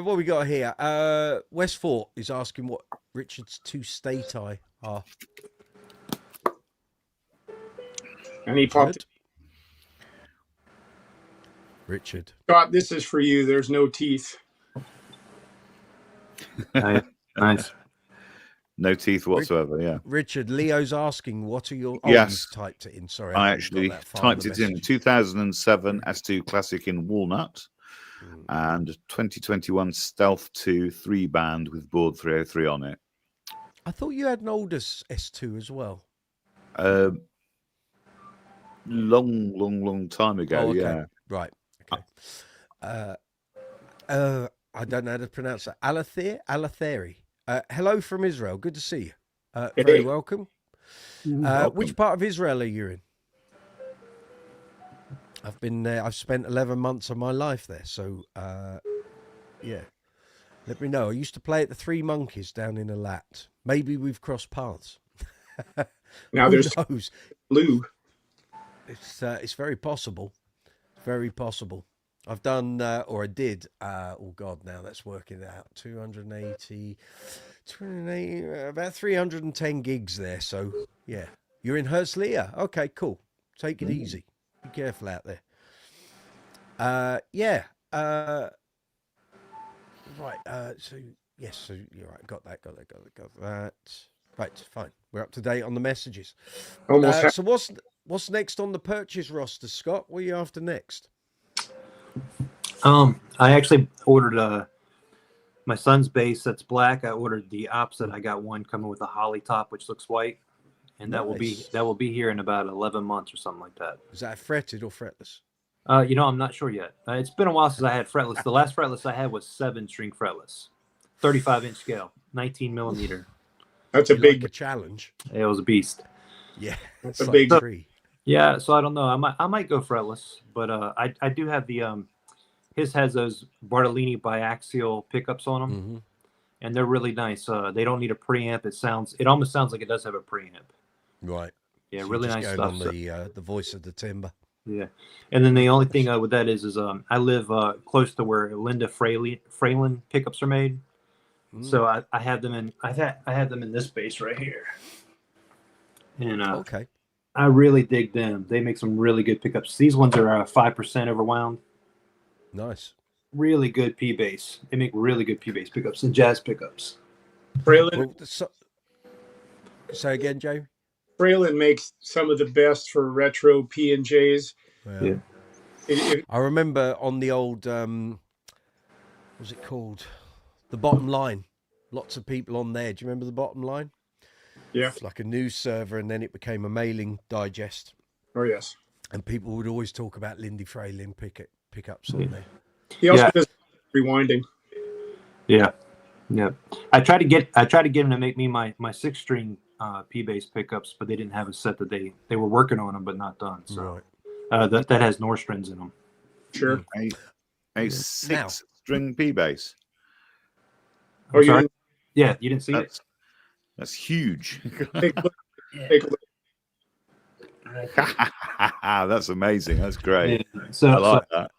What we got here? Westfort is asking what Richard's 2 state-eye are. And he popped. Good. Richard. Scott, this is for you. There's no teeth. Nice. No teeth whatsoever. Yeah. Richard, Leo's asking, what are your... Oh, Yes. you've typed it in. Sorry. I haven't actually got that far typed the it in. message. 2007 S2 Classic in walnut and 2021 Stealth 2 3-band with board 303 on it. I thought you had an older S2 as well. Long time ago. Oh, okay. Yeah. Right. Okay. I don't know how to pronounce that. Alatheri. Hello from Israel. Good to see you. Very welcome. Which part of Israel are you in? I've been there. I've spent 11 months of my life there. So, yeah, let me know. I used to play at the Three Monkeys down in Eilat. Maybe we've crossed paths. Now Who there's knows? blue. It's very possible. Very possible. I've done, or I did, oh God, now that's working out. 280, about 310 gigs there. So, yeah. You're in Herzliya? Okay, cool. Take it easy. Be careful out there. Yeah. Right. So, yes. So, you're right. Got that. Right. Fine. We're up to date on the messages. Almost So, what's next on the purchase roster, Scott? What are you after next? I actually ordered my son's bass that's black. I ordered the opposite. I got one coming with a holly top, which looks white, and that will be here in about 11 months or something like that. Is that fretted or fretless? I'm not sure yet. It's been a while since I had fretless. The last fretless I had was 7-string fretless, 35-inch scale, 19 millimeter. That's a big challenge. It was a beast. Yeah, that's a big tree. Yeah, so I don't know. I might go fretless, but I do have the his has those Bartolini biaxial pickups on them, and they're really nice. They don't need a preamp. It almost sounds like it does have a preamp. Right. Yeah, So really just nice going stuff. on the voice of the timber. Yeah, and then the only thing with that is I live close to where Linda Fralin pickups are made, so I have them in I have them in this bass right here, and okay. I really dig them. They make some really good pickups. These ones are 5% overwound. Nice. Really good P bass. They make really good P bass pickups and jazz pickups. Fralin. Well, say again, Joe. Fralin makes some of the best for retro P&Js. Yeah. I remember on the old, what was it called? The Bottom Line. Lots of people on there. Do you remember the Bottom Line? Yeah. It's like a news server, and then it became a mailing digest. Oh, yes. And people would always talk about Lindy Fralin pickups on there. He also does rewinding. Yeah. Yeah. I tried to get him to make me my 6-string P bass pickups, but they didn't have a set that they were working on them, but not done. So that has Nordstrands in them. Sure. A 6-string P bass. Oh, sorry? Yeah, you didn't see it? That's huge. Take a look. Take a look. That's amazing. That's great. Yeah. I like that.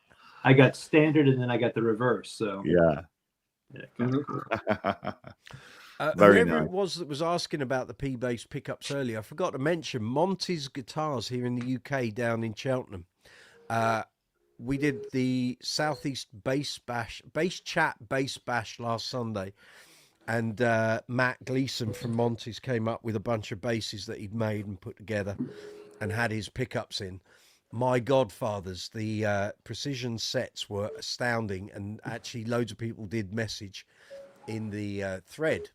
I got standard and then I got the reverse. So yeah. Very nice. It was that was asking about the P-bass pickups earlier, I forgot to mention Monty's Guitars here in the UK down in Cheltenham. We did the Southeast Bass Chat Bash last Sunday, and Matt Gleason from Monty's came up with a bunch of basses that he'd made and put together and had his pickups in. My godfathers, the precision sets were astounding, and actually loads of people did message in the thread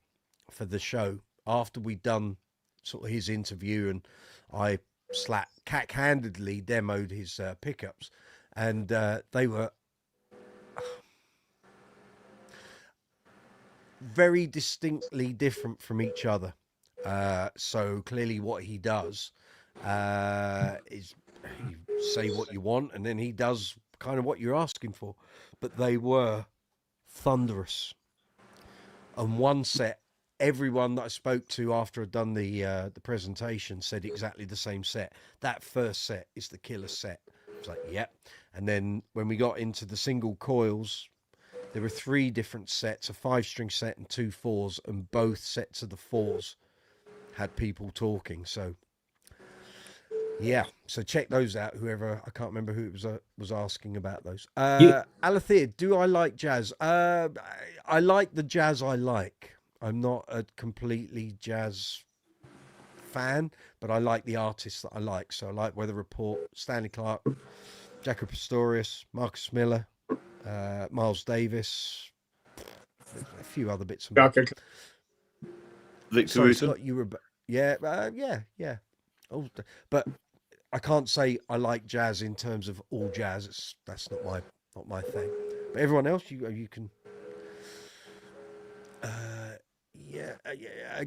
for the show after we'd done sort of his interview, and I cack-handedly demoed his pickups, and they were very distinctly different from each other. So clearly what he does is you say what you want, and then he does kind of what you're asking for. But they were thunderous. And one set, everyone that I spoke to after I'd done the presentation said exactly the same set. That first set is the killer set. I was like, yep. And then when we got into the single coils, there were 3 different sets, a 5-string set and 2 4s, and both sets of the 4s had people talking. So yeah, so check those out. Whoever, I can't remember who it was asking about those. Alethea, do I like jazz? I like the jazz I like. I'm not a completely jazz fan, but I like the artists that I like. So I like Weather Report, Stanley Clarke, Jaco Pastorius, Marcus Miller, Miles Davis, a few other bits. Victor Scott, you were, yeah. Oh, but I can't say I like jazz in terms of all jazz. That's not my thing. But everyone else, you can.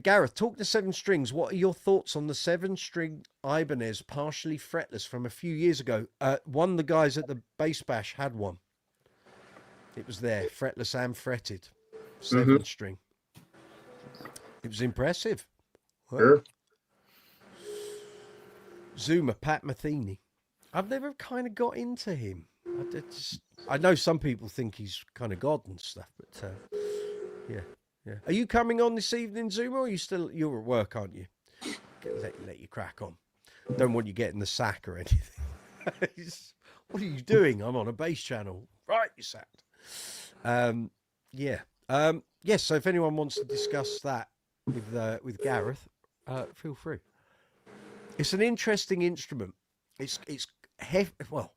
Gareth, talk to 7 strings. What are your thoughts on the 7-string Ibanez partially fretless from a few years ago? One of the guys at the Bass Bash had one. It was there, fretless and fretted, 7-string. It was impressive. Sure. Zuma, Pat Metheny. I've never kind of got into him. I know some people think he's kind of God and stuff, but yeah. Are you coming on this evening, Zuma, or you're at work, aren't you? Let you crack on. Don't want you getting the sack or anything. What are you doing? I'm on a bass channel. Right, you sacked. Yes, so if anyone wants to discuss that with Gareth, feel free. It's an interesting instrument. It's hefty. Well,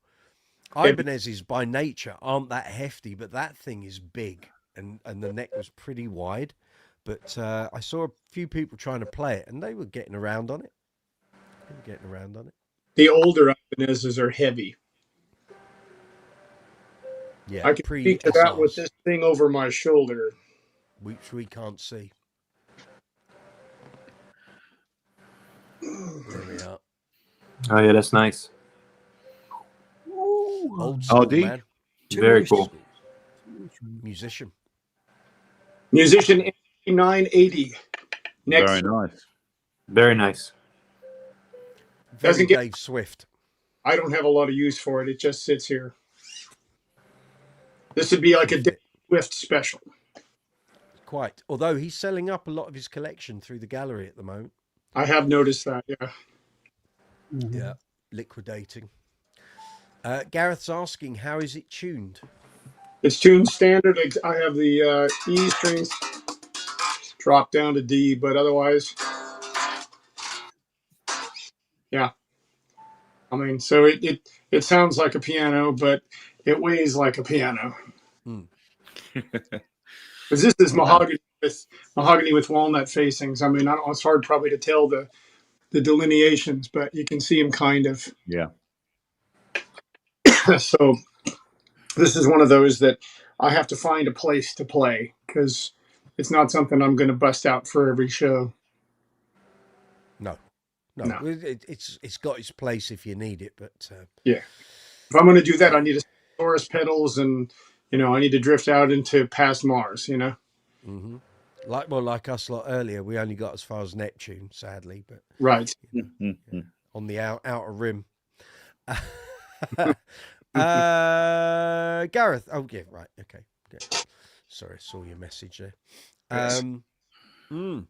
Ibanez's by nature aren't that hefty, but that thing is big, and the neck was pretty wide. But I saw a few people trying to play it, and they were getting around on it. The older Ibanez's are heavy. Yeah, I can speak to that with this thing over my shoulder, which we can't see. There we are. Oh yeah, that's nice. Old school, RD? man. Very cool. Musician. 980. Next. Very nice. Very nice. Very Dave Swift. I don't have a lot of use for it. It just sits here. This would be like a Dave Swift special. Quite. Although he's selling up a lot of his collection through the gallery at the moment. I have noticed that, yeah. Yeah, liquidating. Gareth's asking, how is it tuned? It's tuned standard. I have the E strings dropped down to D, but otherwise, yeah. I mean, so it sounds like a piano, but it weighs like a piano. Because this is mahogany with walnut facings. I mean, it's hard probably to tell the delineations, but you can see them kind of. Yeah. So this is one of those that I have to find a place to play because it's not something I'm going to bust out for every show. No. It's got its place if you need it, but yeah. If I'm going to do that, I need a Taurus pedals, and I need to drift out into past Mars. Mm-hmm. Like us lot earlier, we only got as far as Neptune, sadly, but right on the outer rim. Gareth. Oh yeah, right. Okay. Sorry, I saw your message there. Well,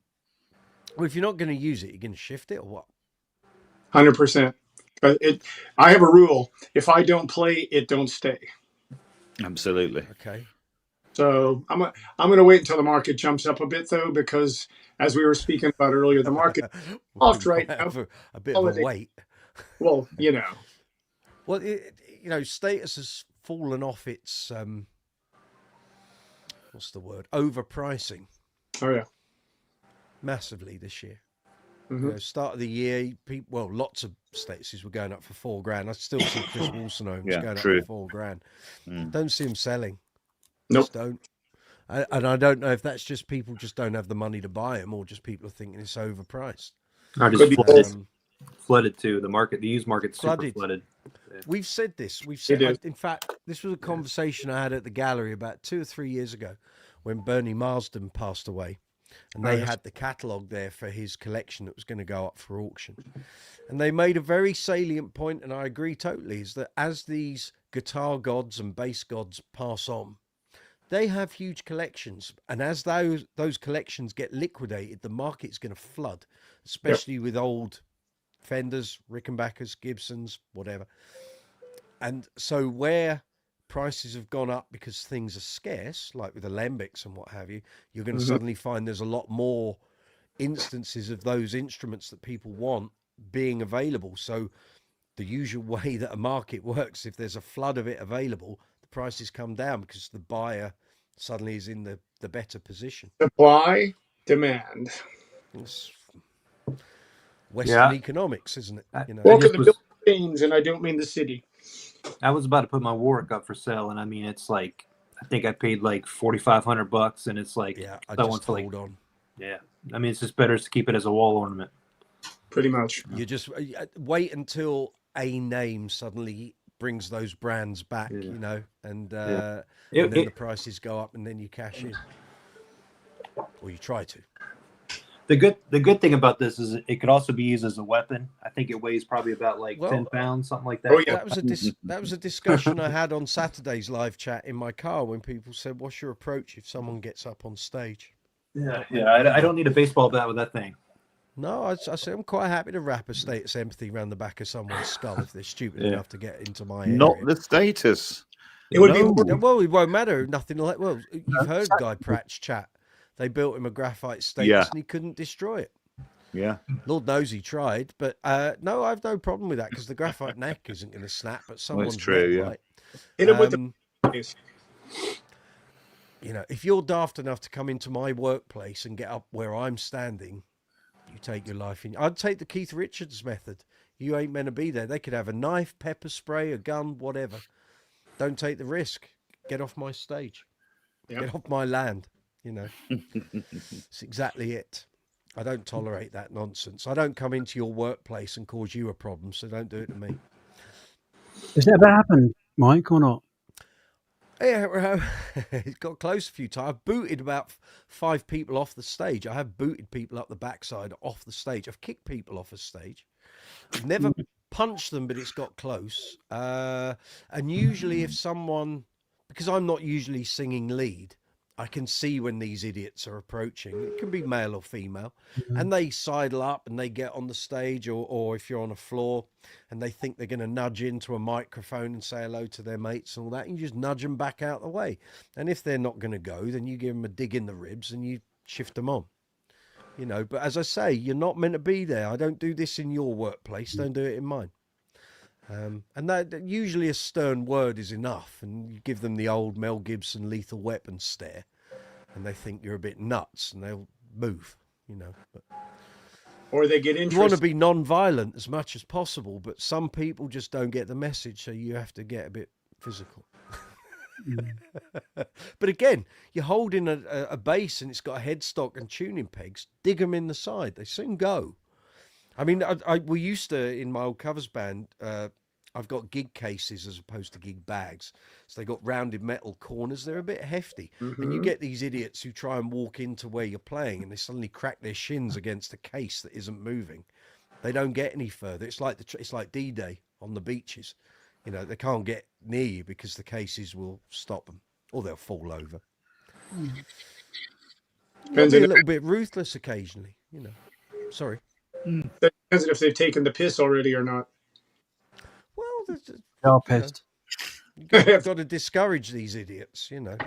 if you're not going to use it, you're going to shift it or what? 100%. I have a rule: if I don't play, it don't stay. Absolutely. Okay. So I'm going to wait until the market jumps up a bit, though, because as we were speaking about earlier, the market off right now. A bit of a wait. Well, Well, Status has fallen off its what's the word? Overpricing. Oh yeah. Massively this year. Mm-hmm. Start of the year, lots of Statuses were going up for $4,000. I still see Chris Wilson going up for $4,000. Don't see them selling. Nope. Just don't. And I don't know if that's just people just don't have the money to buy them, or just people are thinking it's overpriced. I just flooded too. The used market's super flooded. Yeah. We've said this. In fact, this was a conversation I had at the gallery about 2 or 3 years ago when Bernie Marsden passed away. And they had the catalogue there for his collection that was going to go up for auction. And they made a very salient point, and I agree totally, is that as these guitar gods and bass gods pass on, they have huge collections. And as those collections get liquidated, the market's going to flood, especially with old Fenders, Rickenbackers, Gibsons, whatever. And so where prices have gone up because things are scarce, like with Alembics and what have you, you're going to suddenly find there's a lot more instances of those instruments that people want being available. So the usual way that a market works, if there's a flood of it available, the prices come down because the buyer suddenly is in the better position. Supply, demand. It's Western economics, isn't it? Welcome to Bill James, and I don't mean the city. I was about to put my Warwick up for sale, and I mean, it's like, I think I paid like $4,500, and it's like, I that just one's hold on. Yeah, I mean, it's just better to keep it as a wall ornament. Pretty much. You just wait until a name suddenly brings those brands back, Yeah. you know, and Yeah. and then the prices go up, and then you cash in, or you try to. The good thing about this is it could also be used as a weapon. I think it weighs probably about like 10 pounds, something like that. Oh, yeah. That was a discussion I had on Saturday's live chat in my car when people said, "What's your approach if someone gets up on stage?" Yeah. I don't need a baseball bat with that thing. No, I said I'm quite happy to wrap a status empathy around the back of someone's skull if they're stupid enough to get into my area. Not the status. It would be No. more, Well, it won't matter. Nothing like. Well, you've heard Guy Pratt's chat. They built him a graphite status, Yeah. and he couldn't destroy it. Yeah. Lord knows he tried, but no, I have no problem with that because the graphite neck isn't going to snap. But someone's true, neck yeah. might. hit it with the face. You know, if you're daft enough to come into my workplace and get up where I'm standing, you take your life in. I'd take the Keith Richards method. You ain't meant to be there. They could have a knife, pepper spray, a gun, whatever. Don't take the risk. Get off my stage. Yep. Get off my land. You know, it's exactly it. I don't tolerate that nonsense. I don't come into your workplace and cause you a problem, so don't do it to me. Has that ever happened, Mike, or not? Yeah, it got close a few times. I've booted about 5 people off the stage. I have booted people up the backside off the stage. I've kicked people off a stage. I've never punched them, but it's got close. And usually if someone, because I'm not usually singing lead, I can see when these idiots are approaching. It can be male or female. And they sidle up and they get on the stage, or if you're on a floor and they think they're going to nudge into a microphone and say hello to their mates and all that, you just nudge them back out the way. And if they're not going to go, then you give them a dig in the ribs and you shift them on. You know, but as I say, you're not meant to be there. I don't do this in your workplace. Don't do it in mine. And that usually a stern word is enough, and you give them the old Mel Gibson Lethal Weapon stare, and they think you're a bit nuts, and they'll move, you know. But Or they get you want interested. to be non-violent as much as possible, but some people just don't get the message, so you have to get a bit physical. But again, you're holding a bass and it's got a headstock and tuning pegs. Dig them in the side; they soon go. I mean, we used to, in my old covers band, I've got gig cases as opposed to gig bags. So they got rounded metal corners. They're a bit hefty. And you get these idiots who try and walk into where you're playing and they suddenly crack their shins against a case that isn't moving. They don't get any further. It's like D-Day on the beaches. You know, they can't get near you because the cases will stop them or they'll fall over. They'll be a little bit ruthless occasionally, you know. Sorry. That depends on if they've taken the piss already or not. Well, They are pissed. you've got to discourage these idiots, you know.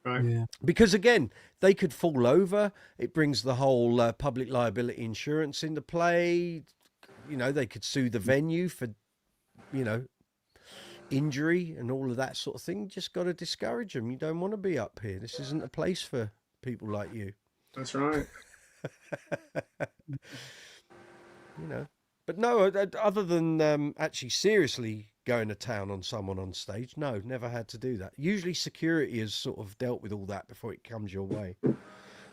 Right. Yeah. Because again, they could fall over. It brings the whole public liability insurance into play. You know, they could sue the venue for, you know, injury and all of that sort of thing. You just got to discourage them. You don't want to be up here. This isn't a place for people like you. That's right. You know, but no, other than actually seriously going to town on someone on stage, no, never had to do that. Usually security has sort of dealt with all that before it comes your way.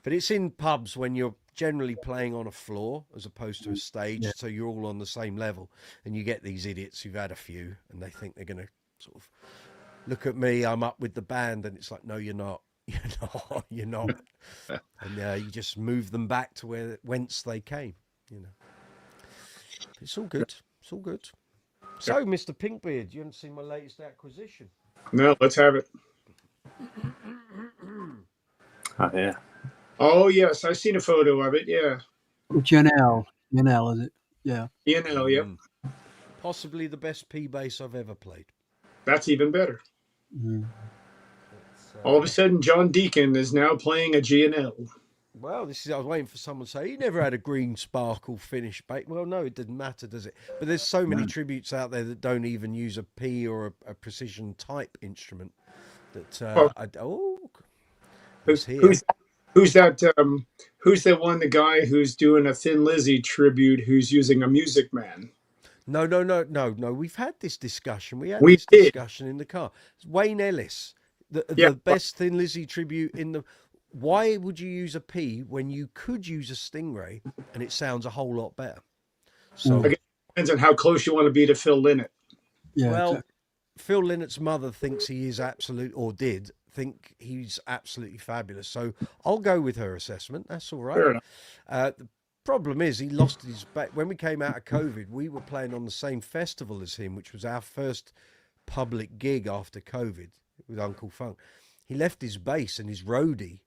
But it's in pubs when you're generally playing on a floor as opposed to a stage, so you're all on the same level, and you get these idiots who've had a few and they think they're going to sort of look at me, I'm up with the band, and it's like, no, you're not. You're not. And you just move them back to whence they came, you know. It's all good. It's all good. So, Mr. Pinkbeard, you haven't seen my latest acquisition. No, let's have it. Oh, yeah. Oh, yes. I've seen a photo of it. Yeah. Janelle, is it? Yeah. You know, yep. Possibly the best P bass I've ever played. That's even better. Mm. All of a sudden, John Deacon is now playing a G&L. Well, I was waiting for someone to say he never had a green sparkle finish bass. Well, no, it didn't matter, does it? But there's so many tributes out there that don't even use a P or a precision type instrument. That Who's here. Who's that? Who's the one? The guy who's doing a Thin Lizzy tribute, who's using a Music Man. No. We've had this discussion. We We this did. discussion in the car. It's Wayne Ellis, the best Thin Lizzy tribute in the. why would you use a P when you could use a Stingray and it sounds a whole lot better? So, I guess it depends on how close you want to be to Phil Lynott. Yeah. well, exactly. Phil Lynnott's mother thinks he is absolute, or did think he's absolutely fabulous. So I'll go with her assessment. That's all Fair right. enough. The problem is he lost his back. When we came out of COVID, we were playing on the same festival as him, which was our first public gig after COVID with Uncle Funk. He left his bass and his roadie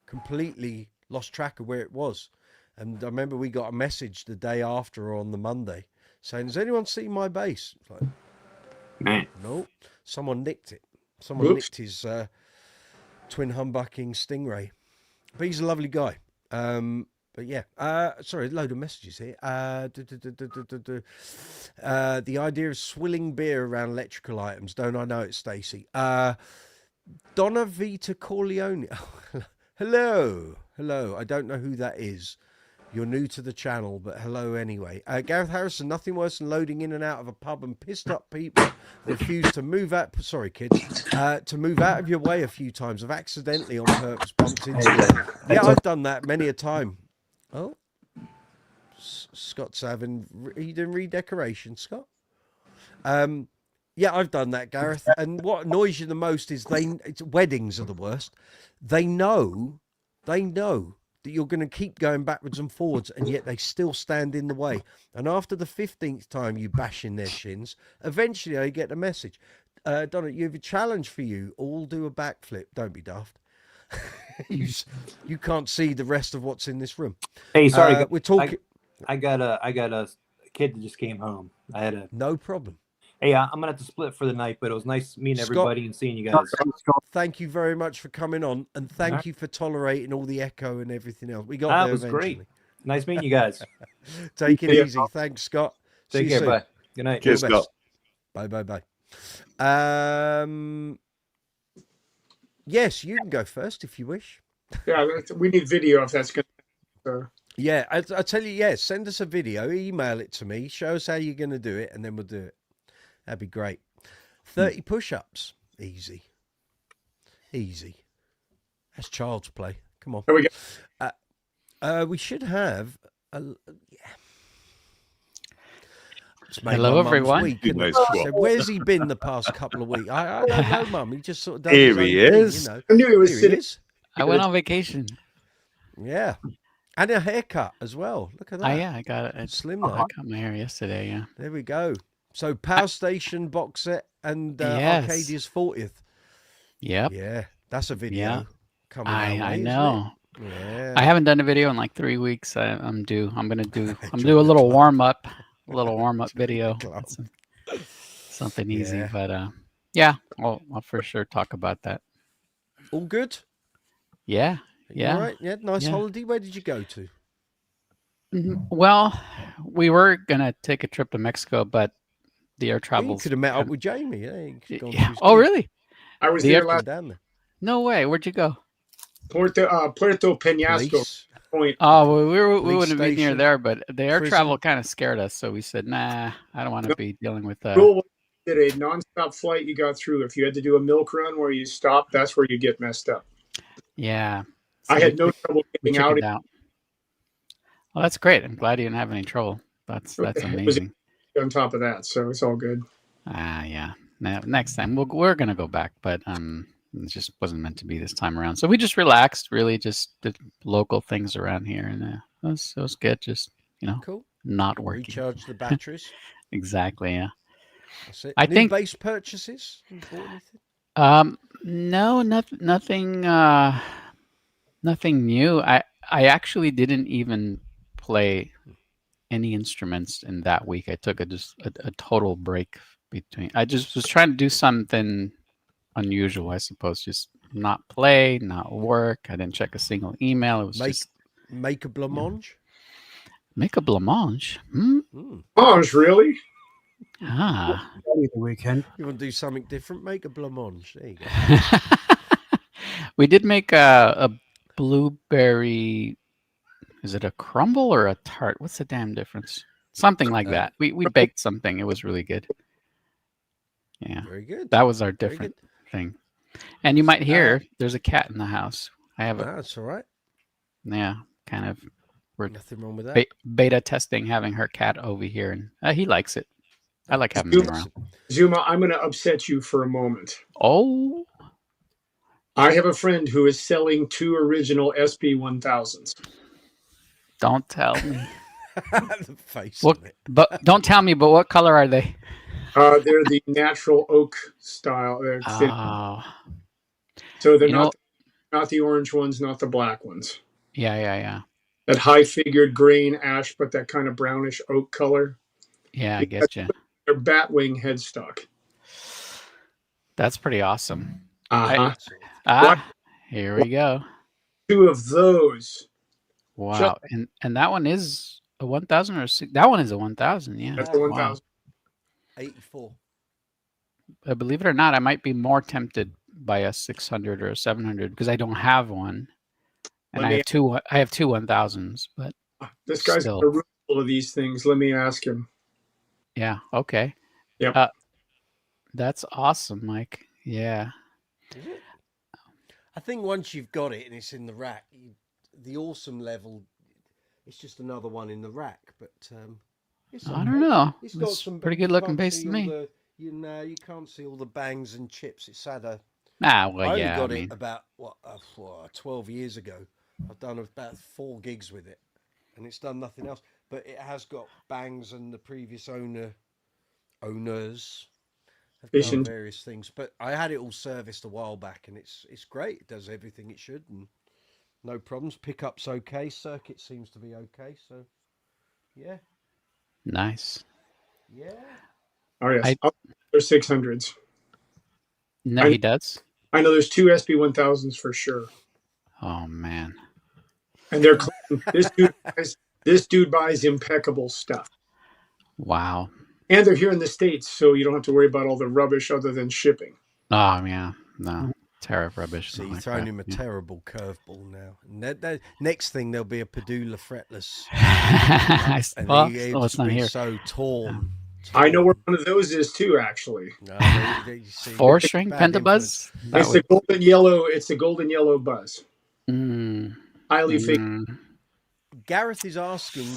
completely lost track of where it was. And I remember we got a message the day after or on the Monday saying, "Has anyone seen my bass?" It's like, Man. no, someone nicked it. Someone Whoops. nicked his twin humbucking Stingray. But he's a lovely guy. But yeah, sorry, a load of messages here. The idea of swilling beer around electrical items. Don't I know it, Stacey? Donna Vita Corleone. Hello. I don't know who that is. You're new to the channel, but hello anyway. Gareth Harrison, nothing worse than loading in and out of a pub and pissed up people refuse to move out. Sorry, kids. To move out of your way a few times. I've accidentally on purpose bumped into it. Yeah, I've done that many a time. Oh, Scott's having. Are you doing redecoration, Scott? Yeah, I've done that, Gareth. And what annoys you the most is weddings are the worst. They know that you're going to keep going backwards and forwards, and yet they still stand in the way. And after the 15th time you bash in their shins, eventually they get the message. Donna, you have a challenge for you. All do a backflip. Don't be daft. You can't see the rest of what's in this room. Hey, sorry, We're talking. I got a kid that just came home. I had a No problem. Hey, I'm gonna have to split for the night, but it was nice meeting Scott- everybody and seeing you guys. Thank you very much for coming on, and thank you for tolerating all the echo and everything else. We got That there was eventually. great. Nice meeting you guys. Take it Yeah. easy. Thanks, Scott. See Take you care. soon. Bye. Good night. Cheers, All the best. Scott. Bye. Yes, you can go first if you wish. Yeah, we need video if that's going to. Yeah, I tell you, yeah, send us a video, email it to me, show us how you're going to do it, and then we'll do it. That'd be great. 30 push-ups. Easy. That's child's play. Come on. There we go. We should have Hello, everyone. Week, Who knows so what? where's he been the past couple of weeks? I don't know, Mum. He just sort of does Here his he own thing, is. you know. I knew he was Here he sitting. is. I went on vacation. Yeah. And a haircut as well. Look at that. Oh, yeah, I got it. Slim I line. cut my hair yesterday, yeah. There we go. So Power Station box set and Yes. Arcadia's 40th. Yep. Yeah, that's a video Yeah. coming our way, I isn't know. it? Yeah. I haven't done a video in like 3 weeks. I'm due. I'm gonna do Join do a the little club. warm up, video. club. Something easy, Yeah. but yeah, I'll for sure talk about that. All good? Yeah, yeah. All right. Yeah, nice Yeah. holiday. Where did you go to? Well, we were gonna take a trip to Mexico, but the air You travel. could have met up with Jamie. Yeah, you could have gone to Yeah. his Oh, gig. really? I was The there air- last Down there. No way. Where'd you go? Puerto Penasco Police. point. Oh, well, we Police wouldn't be near station, there, but the air prison. travel kind of scared us, so we said, nah, I don't want to be dealing with that. Rule was did a nonstop flight you got through. If you had to do a milk run where you stop, that's where you get messed up. Yeah. I So had no trouble we getting out. chickened out. Well, that's great. I'm glad you didn't have any trouble. That's It was- amazing. On top of that, so it's all good. Yeah. Now, next time we're gonna go back, but it just wasn't meant to be this time around. So we just relaxed, really, just did local things around here, and it was good. Just Cool. not working. Recharge the batteries. Exactly. Yeah. That's it. I New think- base purchases. You bought anything? No, nothing. Nothing new. I actually didn't even play any instruments in that week. I took a total break between. I just was trying to do something unusual, I suppose. Just not play, not work. I didn't check a single email. It was just Make a blancmange. make a blancmange. Hmm? Mm. Oh, really? Ah. The weekend. You want to do something different? Make a blancmange. There you go. We did make a blueberry. Is it a crumble or a tart? What's the damn difference? Something like that. We baked something. It was really good. Yeah, Very good. that was our Very different thing. And you might hear there's a cat in the house. I have No, that's all right. yeah, kind of. We're Nothing wrong with that. beta testing having her cat over here, and he likes it. I like having him around. Zuma, I'm going to upset you for a moment. Oh, I have a friend who is selling 2 original SP1000s. don't tell me. The face What? of it. But don't tell me. But what color are they? They're the natural oak style. They're thin. Oh, So they're you know, not the orange ones, not the black ones. yeah. That high figured grain ash, but that kind of brownish oak color. Yeah, I guess you. They're batwing headstock. That's pretty awesome. Uh-huh. Here we go. 2 of those. Wow, and that one is a 1000 or that one is a 1000. Yeah, That's a 1000. 84. Believe it or not, I might be more tempted by a 600 or a 700 because I don't have one, and I have two 1000s. But this guy's still. got a room full of these things. Let me ask him. Yeah. Okay. Yep. That's awesome, Mike. Yeah. Is it? I think once you've got it and it's in the rack, the awesome level, it's just another one in the rack. But it's I don't know. It's got It's some pretty good looking bass to me. You can't see all the bangs and chips. It's had a. Ah, well, I only yeah. got it about 12 years ago. I've done about 4 gigs with it, and it's done nothing else. But it has got bangs, and the previous owners have done various things. But I had it all serviced a while back, and it's great. It does everything it should, and no problems. Pickup's okay. Circuit seems to be okay. So, yeah. Nice. Yeah. Oh yes, there's 600s. No, he does. I know there's 2 SP1000s for sure. Oh man. And they're clean. This dude buys impeccable stuff. Wow. And they're here in the States, so you don't have to worry about all the rubbish other than shipping. Oh yeah. No. Tariff rubbish. So you've thrown him a terrible curveball now. And next thing there'll be a Padula fretless. And it's not here. So torn. I know where one of those is too, actually. No, 4-string pentabuzz. It's the golden yellow. It's the golden yellow buzz. Highly figured. Gareth is asking,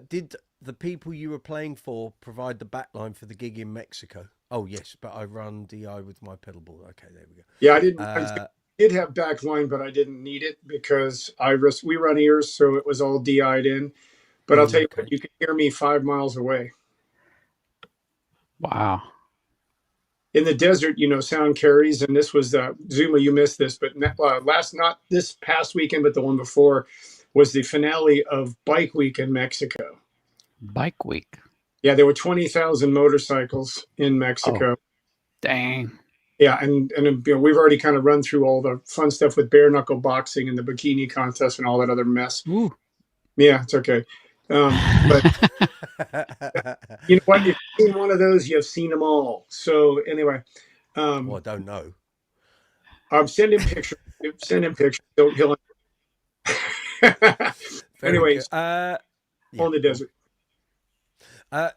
did the people you were playing for provide the backline for the gig in Mexico? Oh yes, but I run DI with my pedal board. Okay, there we go. Yeah, I didn't. I did have backline, but I didn't need it because we run ears, so it was all DI'd in. But I'll tell you what, you can hear me 5 miles away. Wow. In the desert, sound carries, and this was Zuma. You missed this, but not this past weekend, but the one before was the finale of Bike Week in Mexico. Bike Week. Yeah, there were 20,000 motorcycles in Mexico. Oh, dang. Yeah, and we've already kind of run through all the fun stuff with bare knuckle boxing and the bikini contest and all that other mess. Ooh. Yeah, it's okay. But you know what? If you've seen one of those, you've seen them all. So anyway, well, I don't know. I'm sending pictures. Don't kill him. Anyways, on the desert. I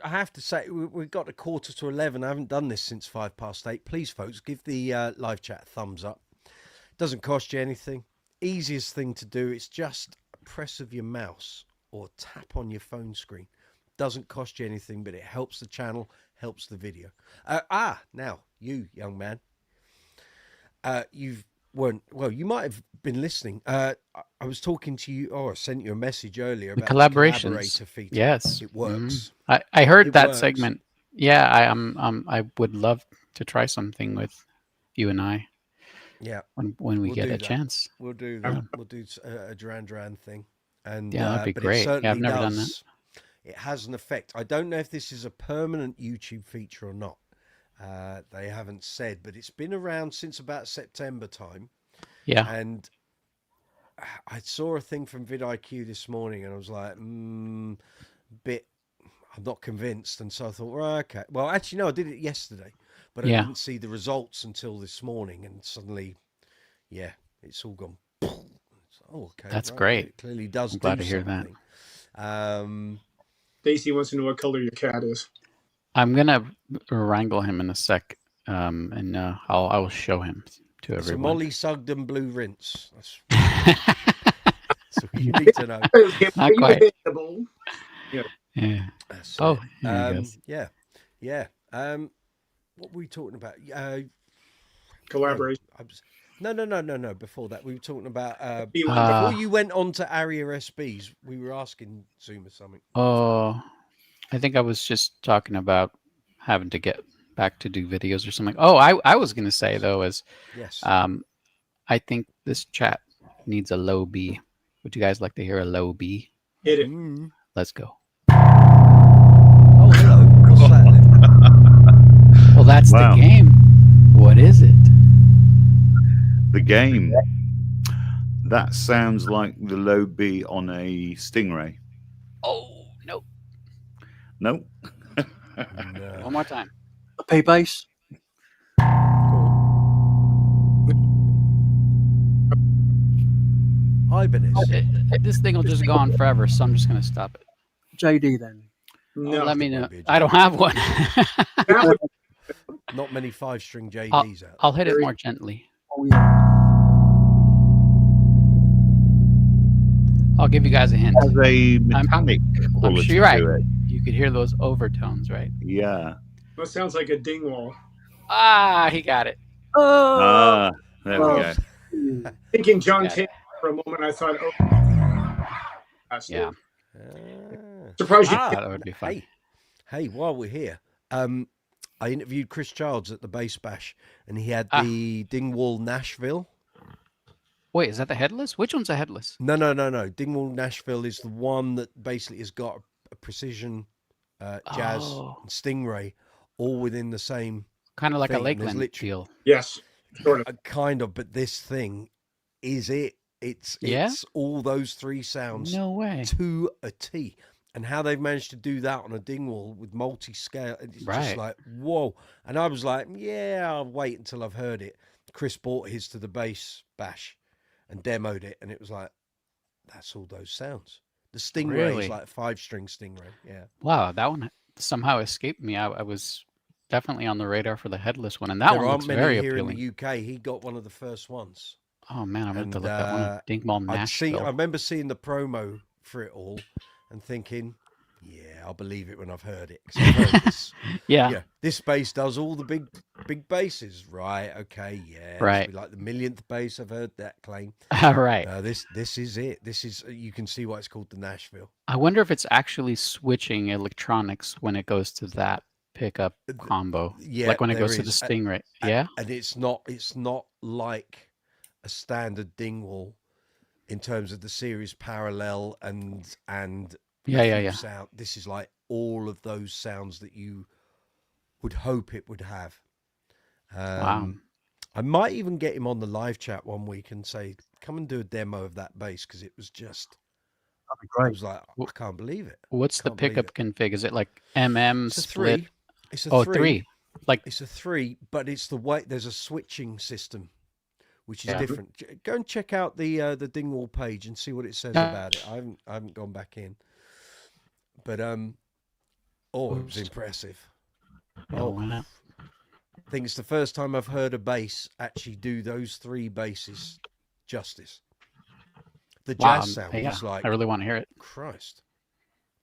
have to say, we've got 11:15. I haven't done this since 8:05. Please, folks, give the live chat a thumbs up. Doesn't cost you anything. Easiest thing to do. It's just a press of your mouse or tap on your phone screen. Doesn't cost you anything, but it helps the channel, helps the video. Now, you, young man, you might have been listening. I was talking to you, I sent you a message earlier about collaborations. Collaborator feature. Yes, it works. I heard that works. segment. Yeah, I would love to try something with you and I. Yeah, when we get a chance, we'll do that. We'll do a Duran thing, and yeah, that'd be great. Yeah, I've never done that. It has an effect. I don't know if this is a permanent YouTube feature or not. They haven't said, but it's been around since about September time. Yeah, and I saw a thing from vidIQ this morning, and I was like, I'm not convinced, and so I thought, well, okay. Well, actually, no, I did it yesterday. But I didn't see the results until this morning, and suddenly, it's all gone. Oh, okay. That's great. It clearly does. I'm glad to hear that. Stacy wants to know what color your cat is. I'm gonna wrangle him in a sec, and I will show him. to It's a everyone. Molly Sugden blue rinse. That's all you need to know. Not quite. Debatable. Yeah. That's Oh, it. here he goes. Yeah. What were we talking about? Collaboration. No. Before that, we were talking about B1. before you went on to ARIA SBs. We were asking Zuma something. Oh, I think I was just talking about having to get back to do videos or something. Oh, I was gonna say though is Yes. I think this chat needs a low B. Would you guys like to hear a low B? Hit it. Let's go. Oh, hello. What's that then? Well, that's Wow. the game. What is it? The game. That sounds like the low B on a Stingray. Oh no! No. No. One more time. A P bass. Ibanez. This thing will just go on forever, so I'm just gonna stop it. JD then. No. Let me know. Won't be a I don't have one. Not many 5-string JDs out. I'll hit it more gently. Oh yeah. I'll give you guys a hint. Has a metallic quality sure you're right. to it. You could hear those overtones, right? Yeah. That sounds like a dingwall. Ah, he got it. Ah, there we go. Thinking John Yeah. Taylor for a moment, I thought, that's Yeah. Surprised you. That would be fun. Hey, while we're here, I interviewed Chris Childs at the Bass Bash, and he had the Dingwall Nashville. Wait, is that the headless? Which one's a headless? No. Dingwall Nashville is the one that basically has got a precision jazz and Stingray all within the same Kind of like a thing, and there's Lakeland literally- feel. Yes. Sort of. kind of, but this thing is it. It's all those three sounds No way. to a T. And how they've managed to do that on a Dingwall with multi-scale, it's just Right. like, whoa. And I was like, yeah, I'll wait until I've heard it. Chris brought his to the Bass Bash and demoed it, and it was like, that's all those sounds. The Stingray Really? is like a 5-string Stingray, yeah. Wow, that one somehow escaped me. I was definitely on the radar for the headless one, and that There one aren't looks many very here appealing. in the UK. He got one of the first ones. Oh man, I'm going to And, look that one up. Dinkball I Nashville. remember seeing the promo for it all and thinking, yeah, I'll believe it when I've heard it. 'Cause I've heard this. Yeah. This bass does all the big basses, right? Okay, yeah, Right. This will be like the millionth bass. I've heard that claim. All right. This is it. This is, you can see why it's called the Nashville. I wonder if it's actually switching electronics when it goes to that pickup combo. Yeah, like when it there goes to the is. Stingray. Yeah. And it's not like a standard Dingwall in terms of the series parallel and Yeah. sound. This is like all of those sounds that you would hope it would have. Wow. I might even get him on the live chat one week and say, come and do a demo of that bass, because it was just, That'd be I great. was like, I can't believe it. What's the Can't believe pickup config? Is it like It's a split? 3. It's a Oh, 3. 3. Like It's a 3, but it's the way there's a switching system, which is Yeah. different. Go and check out the Dingwall page and see what it says about it. I haven't gone back in, but it was impressive. oh, wow. I think it's the first time I've heard a bass actually do those 3 basses justice. The Wow, jazz sound yeah, was like, I really want to hear it. Christ,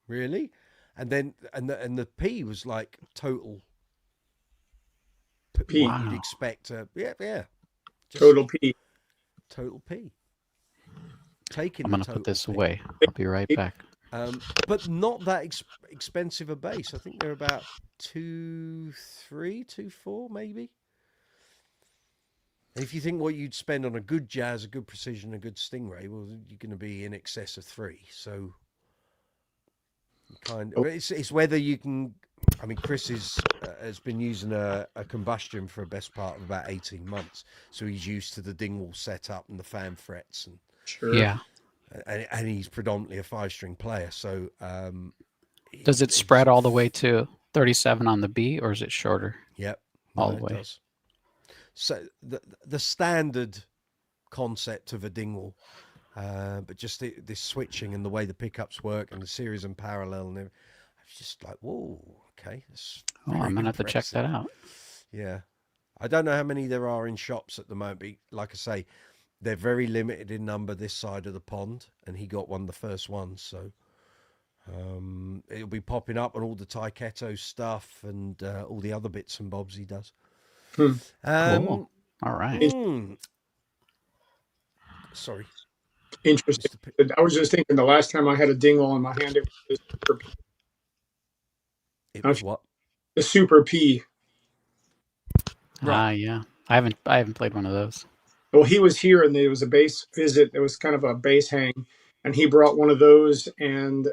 really? And then and the P was like total P. what you'd Wow. expect. Yeah. Just Total P. total P. Taking I'm the going to put total this P. away. I'll be right back. But not that expensive a bass. I think they're about 2.3, 2.4 maybe. And if you think what you'd spend on a good jazz, a good precision, a good Stingray, well, you're going to be in excess of 3. So, it's whether you can. I mean, Chris has been using a combustion for a best part of about 18 months, so he's used to the Dingwall setup and the fan frets, and Sure. Yeah. and he's predominantly a 5-string player. So, Does it spread all the way to 37 on the B, or is it shorter? Yep, all no, the it way? does. So the standard concept of a Dingwall, but just this switching and the way the pickups work and the series and parallel and everything, I was just like, whoa, okay. Oh, I'm going to have to check that out. Yeah, I don't know how many there are in shops at the moment. But like I say, they're very limited in number this side of the pond, and he got one of the first ones. So it'll be popping up on all the Taiketo stuff and all the other bits and bobs he does. Hmm. Cool. All right. Sorry. Interesting. I was just thinking the last time I had a dingwall in my hand, it was It was what? the Super P. Right. Yeah. I haven't played one of those. Well, he was here and there was a bass visit. There was kind of a bass hang, and he brought one of those. And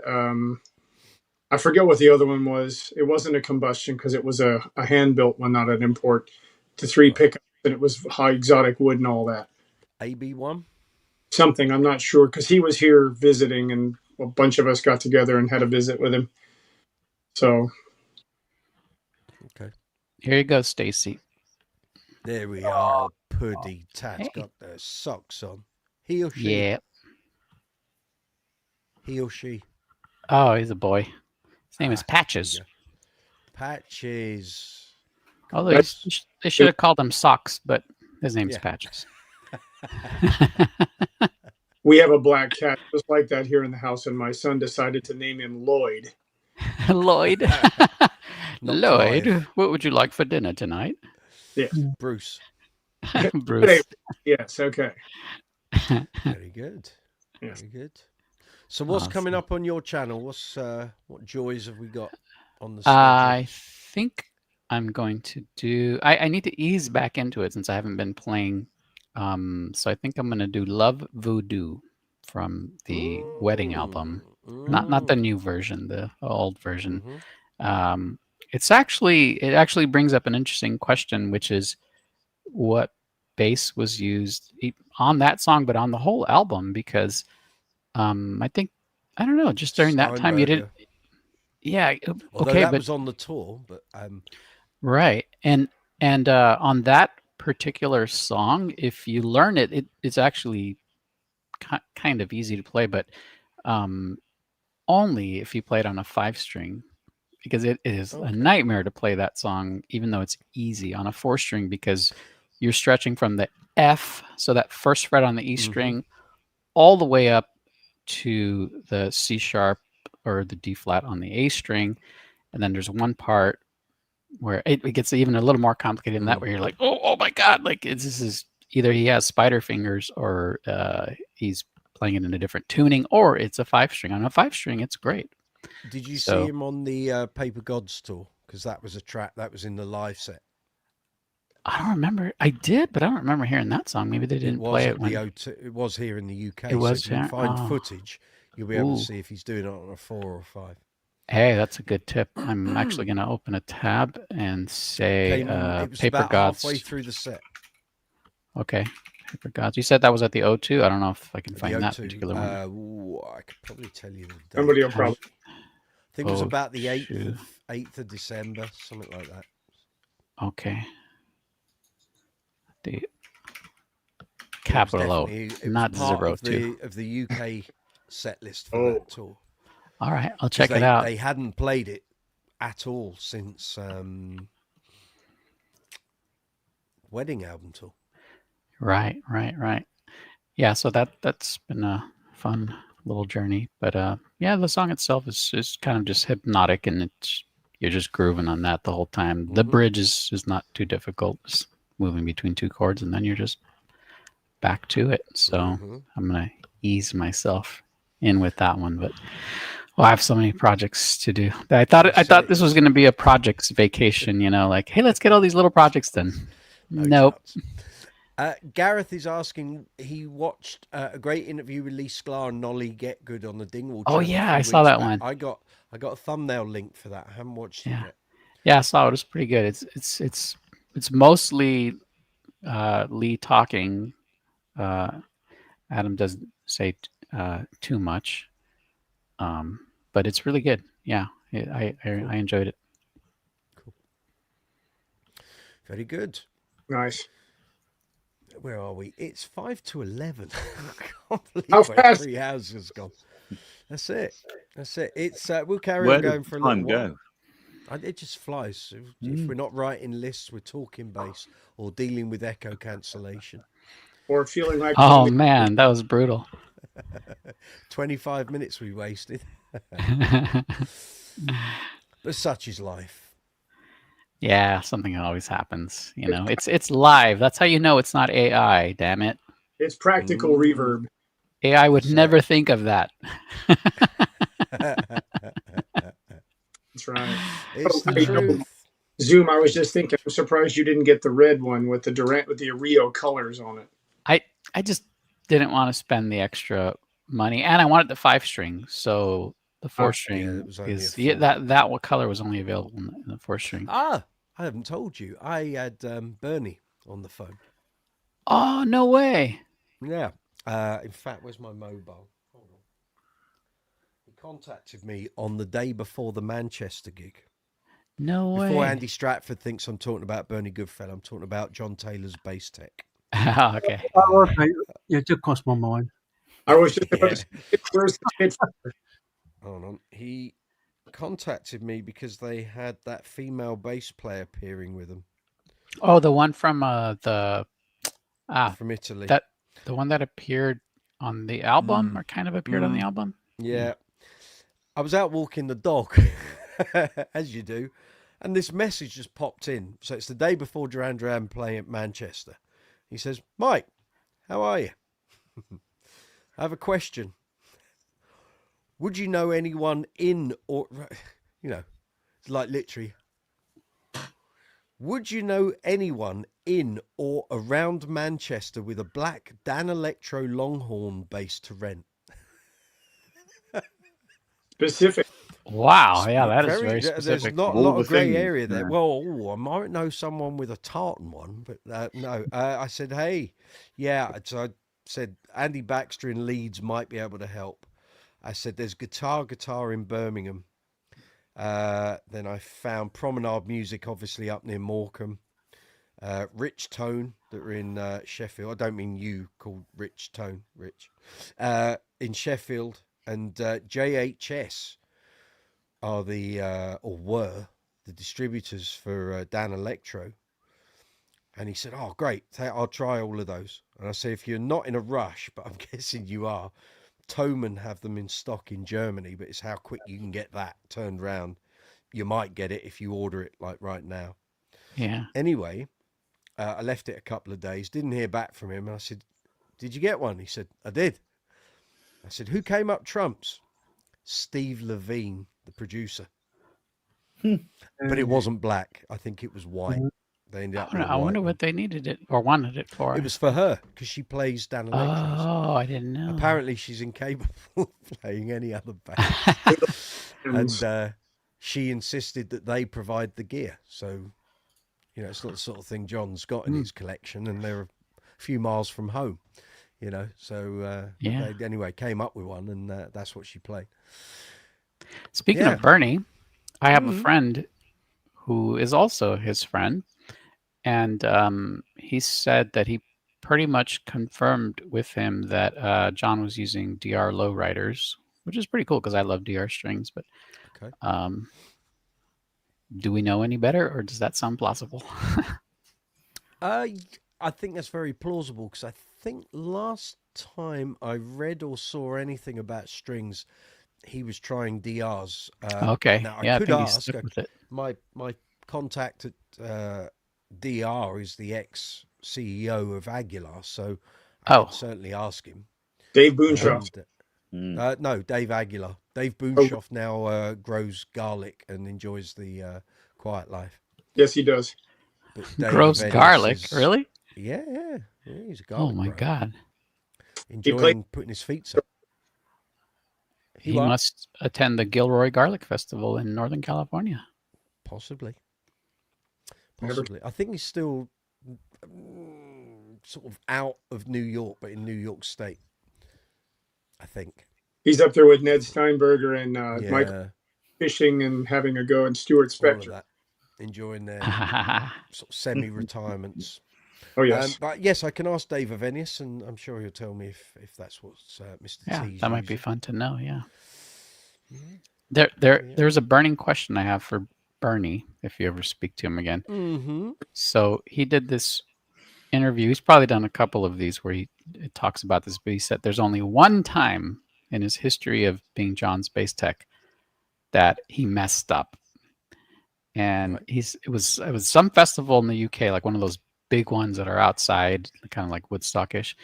I forget what the other one was. It wasn't a combustion because it was a hand built one, not an import. To 3 pickups, and it was high exotic wood and all that. AB1? Something, I'm not sure, because he was here visiting, and a bunch of us got together and had a visit with him. So, okay. Here you go, Stacy. There we are. Puddy Tat's got their socks on. He or she? Yeah. He or she? Oh, he's a boy. His name is Patches. Patches. Although they should have called him Socks, but his name's Patches. we have a black cat just like that here in the house, and my son decided to name him Lloyd. Lloyd. Lloyd, Clive. what would you like for dinner tonight? Yes. Bruce. Bruce. Yes, okay. Very good. Yes. Very good. So what's coming up on your channel? What joys have we got on the schedule? I think I'm going to do... I need to ease back into it since I haven't been playing. So I think I'm going to do Love Voodoo from the Wedding album. Not the new version, the old version. It actually brings up an interesting question, which is what bass was used on that song, but on the whole album, because I think, I don't know, just during that time you didn't... Yeah. Although okay, that but was on the tour, but right, and on that particular song, if you learn it, it's actually kind of easy to play, but only if you play it on a 5-string, because it is a nightmare to play that song, even though it's easy on a 4-string, because you're stretching from the F, so that first fret on the E string, all the way up to the C sharp or the D flat on the A string, and then there's one part where it gets even a little more complicated than that, where you're like, oh my God, like this is either he has spider fingers or he's playing it in a different tuning, or it's a 5-string. On a 5-string, it's great. Did you see him on the Paper Gods tour? Because that was a track that was in the live set. I don't remember. I did, but I don't remember hearing that song. Maybe they didn't play it when... It was here in the UK. It was so if you here? find footage, you'll be able to see if he's doing it on a 4 or 5. Hey, that's a good tip. I'm actually going to open a tab and say it was Paper about Gods. halfway through the set. Okay. Paper Gods. You said that was at the O2? I don't know if I can find that O2, particular one. I could probably tell you the date. Somebody will probably... I think it was about the 8th of December, something like that. Okay. The capital O, not 02. Of the UK set list for that tour. All right, I'll check it out. They hadn't played it at all since Wedding album tour. Right. Yeah, so that's been a fun little journey. But yeah, the song itself is kind of just hypnotic, and you're just grooving on that the whole time. The bridge is not too difficult, just moving between 2 chords, and then you're just back to it. So I'm gonna ease myself in with that one. But I have so many projects to do. I thought this was gonna be a projects vacation, like, hey, let's get all these little projects done. Nope. Gareth is asking, he watched a great interview with Lee Sklar and Nolly Get Good on the Dingwall channel. Oh yeah, I saw that one. I got a thumbnail link for that. I haven't watched it yet. Yeah, I saw it. It's pretty good. It's mostly Lee talking. Adam doesn't say too much, but it's really good. Yeah, I enjoyed it. Cool. Very good. Nice. Where are we? It's 5 to 11. I can't believe How where fast? 3 hours has gone. That's it. It's we'll carry on going for a little while. It just flies. If we're not writing lists, we're talking bass or dealing with echo cancellation. Or feeling like Oh man, that was brutal. 25 minutes we wasted. But such is life. Yeah, something always happens. You know, it's live. That's how you know it's not AI. Damn it. it's practical reverb. AI would never think of that. That's right. It's the you know, truth. Zoom, I was just thinking, I'm surprised you didn't get the red one with the Dirnt with the Rio colors on it. I just didn't want to spend the extra money, and I wanted the 5-string. So the 4-string it was only is a 4. that what color was only available in the 4-string. I haven't told you. I had Bernie on the phone. Oh no way! Yeah. In fact, where's my mobile? Hold on. He contacted me on the day before the Manchester gig. No way. Before Andy Stratford thinks I'm talking about Bernie Goodfellow, I'm talking about John Taylor's bass tech. Okay. Oh, okay. Yeah, it did cross my mind. I was just about to say, where's the picture? Hold on. He contacted me because they had that female bass player appearing with them Oh, the one from from Italy. The one that appeared on the album, or kind of appeared on the album. Yeah. I was out walking the dog, as you do, and this message just popped in. So it's the day before Duran Duran playing at Manchester. He says, Mike, how are you? I have a question. Would you know anyone in or, like literally, would you know anyone in or around Manchester with a black Dan Electro Longhorn bass to rent? Specific. Wow, yeah, that is very specific. There's not a All lot the of grey things, area there. yeah. Well, I might know someone with a tartan one, but no. I said, hey, yeah. So I said, Andy Baxter in Leeds might be able to help. I said, there's guitar in Birmingham. Then I found Promenade Music, obviously up near Morecambe. Rich Tone, that are in Sheffield. I don't mean you called Rich Tone, Rich. In Sheffield. And JHS are or were the distributors for Dan Electro. And he said, oh, great, I'll try all of those. And I say, if you're not in a rush, but I'm guessing you are, Thomann have them in stock in Germany, but it's how quick you can get that turned around. You might get it if you order it like right now. Yeah. Anyway, I left it a couple of days, didn't hear back from him. And I said, did you get one? He said, I did. I said, who came up trumps? Steve Levine, the producer. But it wasn't black. I think it was white. They ended up with a I wonder white what they needed it or wanted it for. It was for her because she plays Dan Electros. Oh, I didn't know. Apparently, she's incapable of playing any other bass. And she insisted that they provide the gear. So, it's not the sort of thing John's got in his collection, and they're a few miles from home. So Yeah. they anyway came up with one, and that's what she played. Speaking of Bernie, I have a friend who is also his friend, and he said that he pretty much confirmed with him that John was using DR lowriders, which is pretty cool because I love DR strings. But do we know any better, or does that sound plausible? I think that's very plausible because I think last time I read or saw anything about strings, he was trying DRs. Okay. Now Yeah, I could I think he's ask. stuck with it. My contact at DR is the ex-CEO of Aguilar, so I could certainly ask him. Dave Boonshoff. No, Dave Aguilar. Dave Boonshoff now grows garlic and enjoys the quiet life. Yes, he does. Grows garlic, really? Yeah, he's a garlic. Oh my God! Enjoying putting his feet up. He must attend the Gilroy Garlic Festival in Northern California. Possibly. I think he's still sort of out of New York, but in New York State. I think he's up there with Ned Steinberger and Michael Fishing and having a go, and Stuart Spector. Enjoying their sort of semi-retirements. Oh yes, but yes, I can ask Dave Avenius, and I'm sure he'll tell me if that's what Mr. T's that might be fun to know. Yeah. There's a burning question I have for Bernie, if you ever speak to him again. Mm-hmm. So he did this interview. He's probably done a couple of these where he talks about this, but he said there's only one time in his history of being John's bass tech that he messed up. And Right. it was some festival in the UK, like one of those big ones that are outside, kind of like Woodstockish.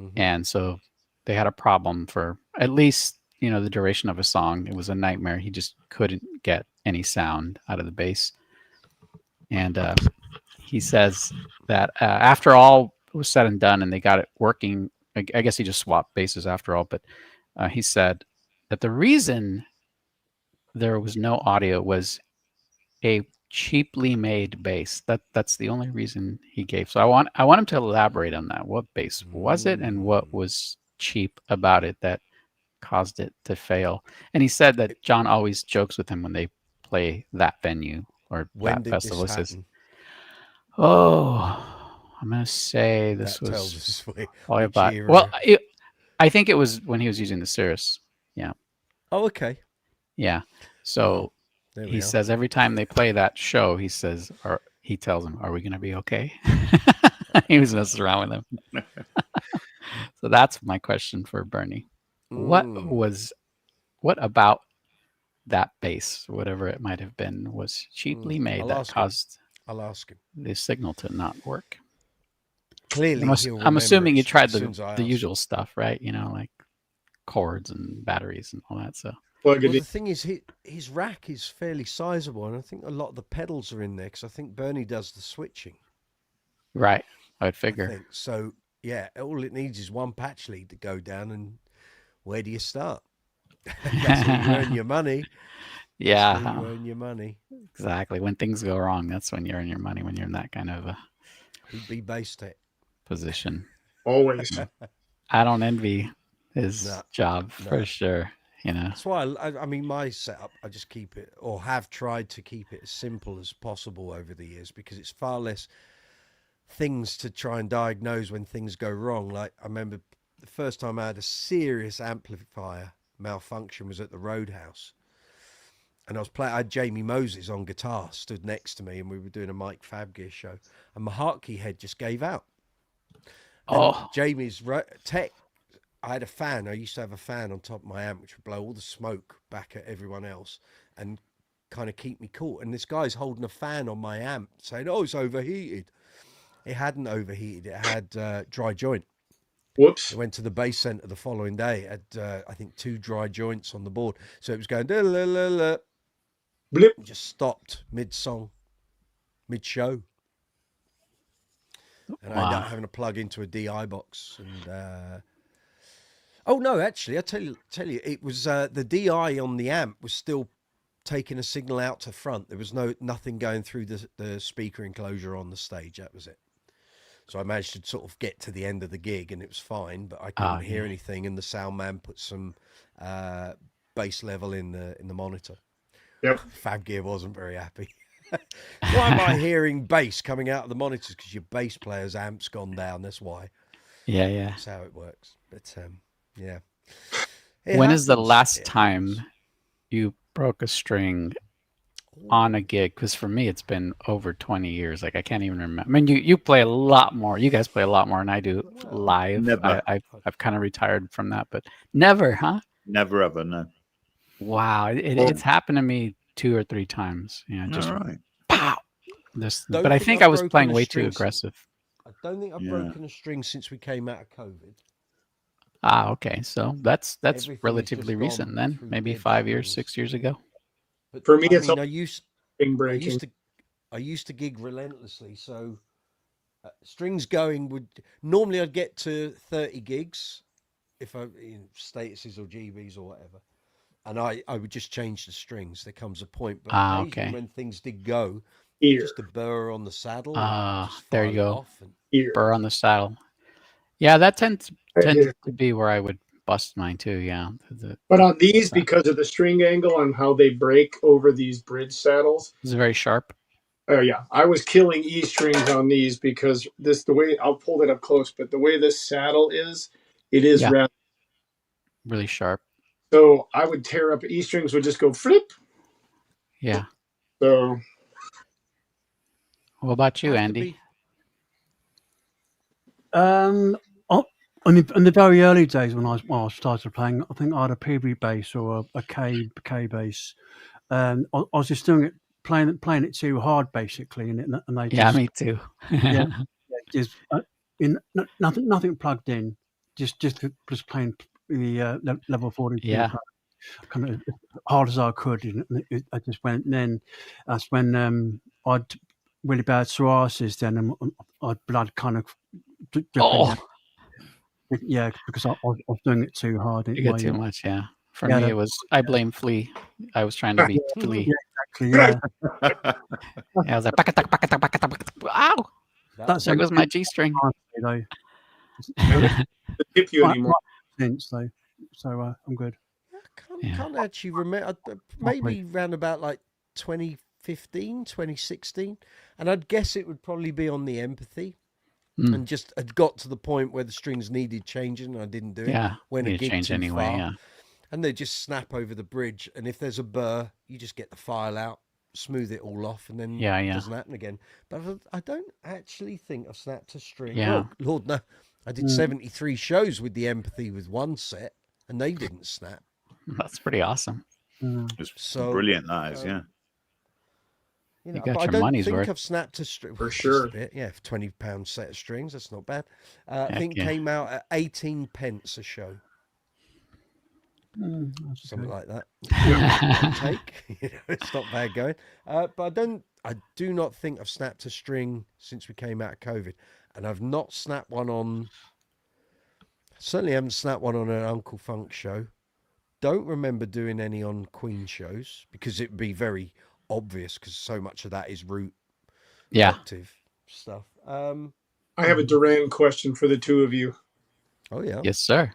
Mhm. And so they had a problem for at least, the duration of a song. It was a nightmare. He just couldn't get any sound out of the bass. And he says that after all was said and done and they got it working, I guess he just swapped basses after all, but he said that the reason there was no audio was a cheaply made bass. That's the only reason he gave. So I want him to elaborate on that. What bass was it, and what was cheap about it that caused it to fail? And he said that John always jokes with him when they play that venue or When that did festival. this Says, happen? I'm gonna say this That tells was us probably which about. era. Well, I think it was when he was using the Cirrus. Yeah. Oh, okay. Yeah. So There we he are. says every time they play that show, he says, or he tells them, "Are we going to be okay?" He was messing around with him. So that's my question for Bernie. What about that bass, whatever it might have been, was cheaply made that caused I'll ask him. the signal to not work? Clearly, I'm assuming you tried as soon as I the ask. usual stuff, right? Like cords and batteries and all that. So Well, the thing is, his rack is fairly sizable, and I think a lot of the pedals are in there because I think Bernie does the switching. Right, I'd figure. I think. So, yeah, all it needs is one patch lead to go down, and where do you start? That's where you earn your money. Yeah. That's where you earn your money. Exactly. When things go wrong, that's when you earn your money, when you're in that kind of a He'd be bass tech. position. Always. I don't envy his job for sure. That's why I mean, my setup, I just keep it, or have tried to keep it as simple as possible over the years, because it's far less things to try and diagnose when things go wrong. Like, I remember the first time I had a serious amplifier malfunction was at the Roadhouse, and I had Jamie Moses on guitar stood next to me, and we were doing a Mike Fabgear show, and my Hartkey head just gave out. And Jamie's tech, I had a fan. I used to have a fan on top of my amp, which would blow all the smoke back at everyone else and kind of keep me cool. And this guy's holding a fan on my amp saying, "Oh, it's overheated." It hadn't overheated. It had dry joint. Whoops. It went to the bass center the following day. It had, I think, 2 dry joints on the board. So it was going, blip. It just stopped mid-song, mid-show. And I ended up having to plug into a DI box. And oh no, actually, I tell you, it was the DI on the amp was still taking a signal out to front. There was nothing going through the speaker enclosure on the stage. That was it. So I managed to sort of get to the end of the gig, and it was fine, but I couldn't hear anything. And the sound man put some bass level in the monitor. Yep. Fabgear wasn't very happy. Why am I hearing bass coming out of the monitors? Because your bass player's amp's gone down. That's why. Yeah. That's how it works. But yeah. When is the last time you broke a string on a gig? Because for me, it's been over 20 years. Like, I can't even remember. I mean, you play a lot more. You guys play a lot more than I do live. Never. I've kind of retired from that, but never, huh? Never ever, no. Wow, it's happened to me 2 or 3 times. Just all right. pow. But I think I was playing way too aggressive. I don't think I've broken a string since we came out of COVID. Okay. So that's relatively recent then. Maybe 5 years, 6 years ago. But for me, it's I used to gig relentlessly. So strings going would normally I'd get to 30 gigs if I statuses or GBs or whatever, and I would just change the strings. There comes a point, but occasionally when things did go, just a burr on the saddle. There you go. Burr on the saddle. Yeah, that tends to be where I would bust mine too. Yeah. But on these, because of the string angle and how they break over these bridge saddles, it's very sharp. Oh yeah, I was killing E strings on these because the way I'll pull it up close, but the way this saddle is, it is rather really sharp. So I would tear up E strings, would just go flip. Yeah. So What about you, Have to Andy? be- In the very early days when I started playing, I think I had a PB bass or a K bass, and I was just doing it, playing it too hard, basically, and they Yeah, just me too. yeah, just nothing plugged in, just playing the level 42 Yeah. kind of hard as I could. And I just went. And then that's when I'd really bad psoriasis. Then and I'd blood kind of dripping Oh, down. Yeah, because I was doing it too hard. you get too much. Yeah. For Yeah, me, it was, I blame Flea. I was trying to beat Flea. exactly. Yeah, Yeah, I was like, "Pakatak, pakatak, pakatak, pakatak." Ow! that's There goes my G string. though. to tip you anymore. Since though, so I'm good. Can't actually remember. Maybe around about like 2015, 2016. And I'd guess it would probably be on the Empathy. Mm. And just had got to the point where the strings needed changing and I didn't do it. Yeah. When Need a to gig change too anyway. far. Yeah. And they just snap over the bridge. And if there's a burr, you just get the file out, smooth it all off, and then Yeah, it yeah. doesn't happen again. But I don't actually think I've snapped a string. Yeah. Well, Lord, no. I did 73 shows with the Empathy with one set, and they didn't snap. That's pretty awesome. It's So, brilliant, that is, yeah. You know, got but I your don't money's think worth. I've snapped a string. For sure. Yeah, £20 set of strings. That's not bad. I Heck think yeah. came out at 18 pence a show. That's Something okay. like that. Take. You know, it's not bad going. But I do not think I've snapped a string since we came out of COVID. And I've not snapped one on, certainly haven't snapped one on an Uncle Funk show. Don't remember doing any on Queen shows because it would be very obvious because so much of that is root Yeah. octave stuff. I have a Duran question for the two of you. Oh yeah. Yes, sir.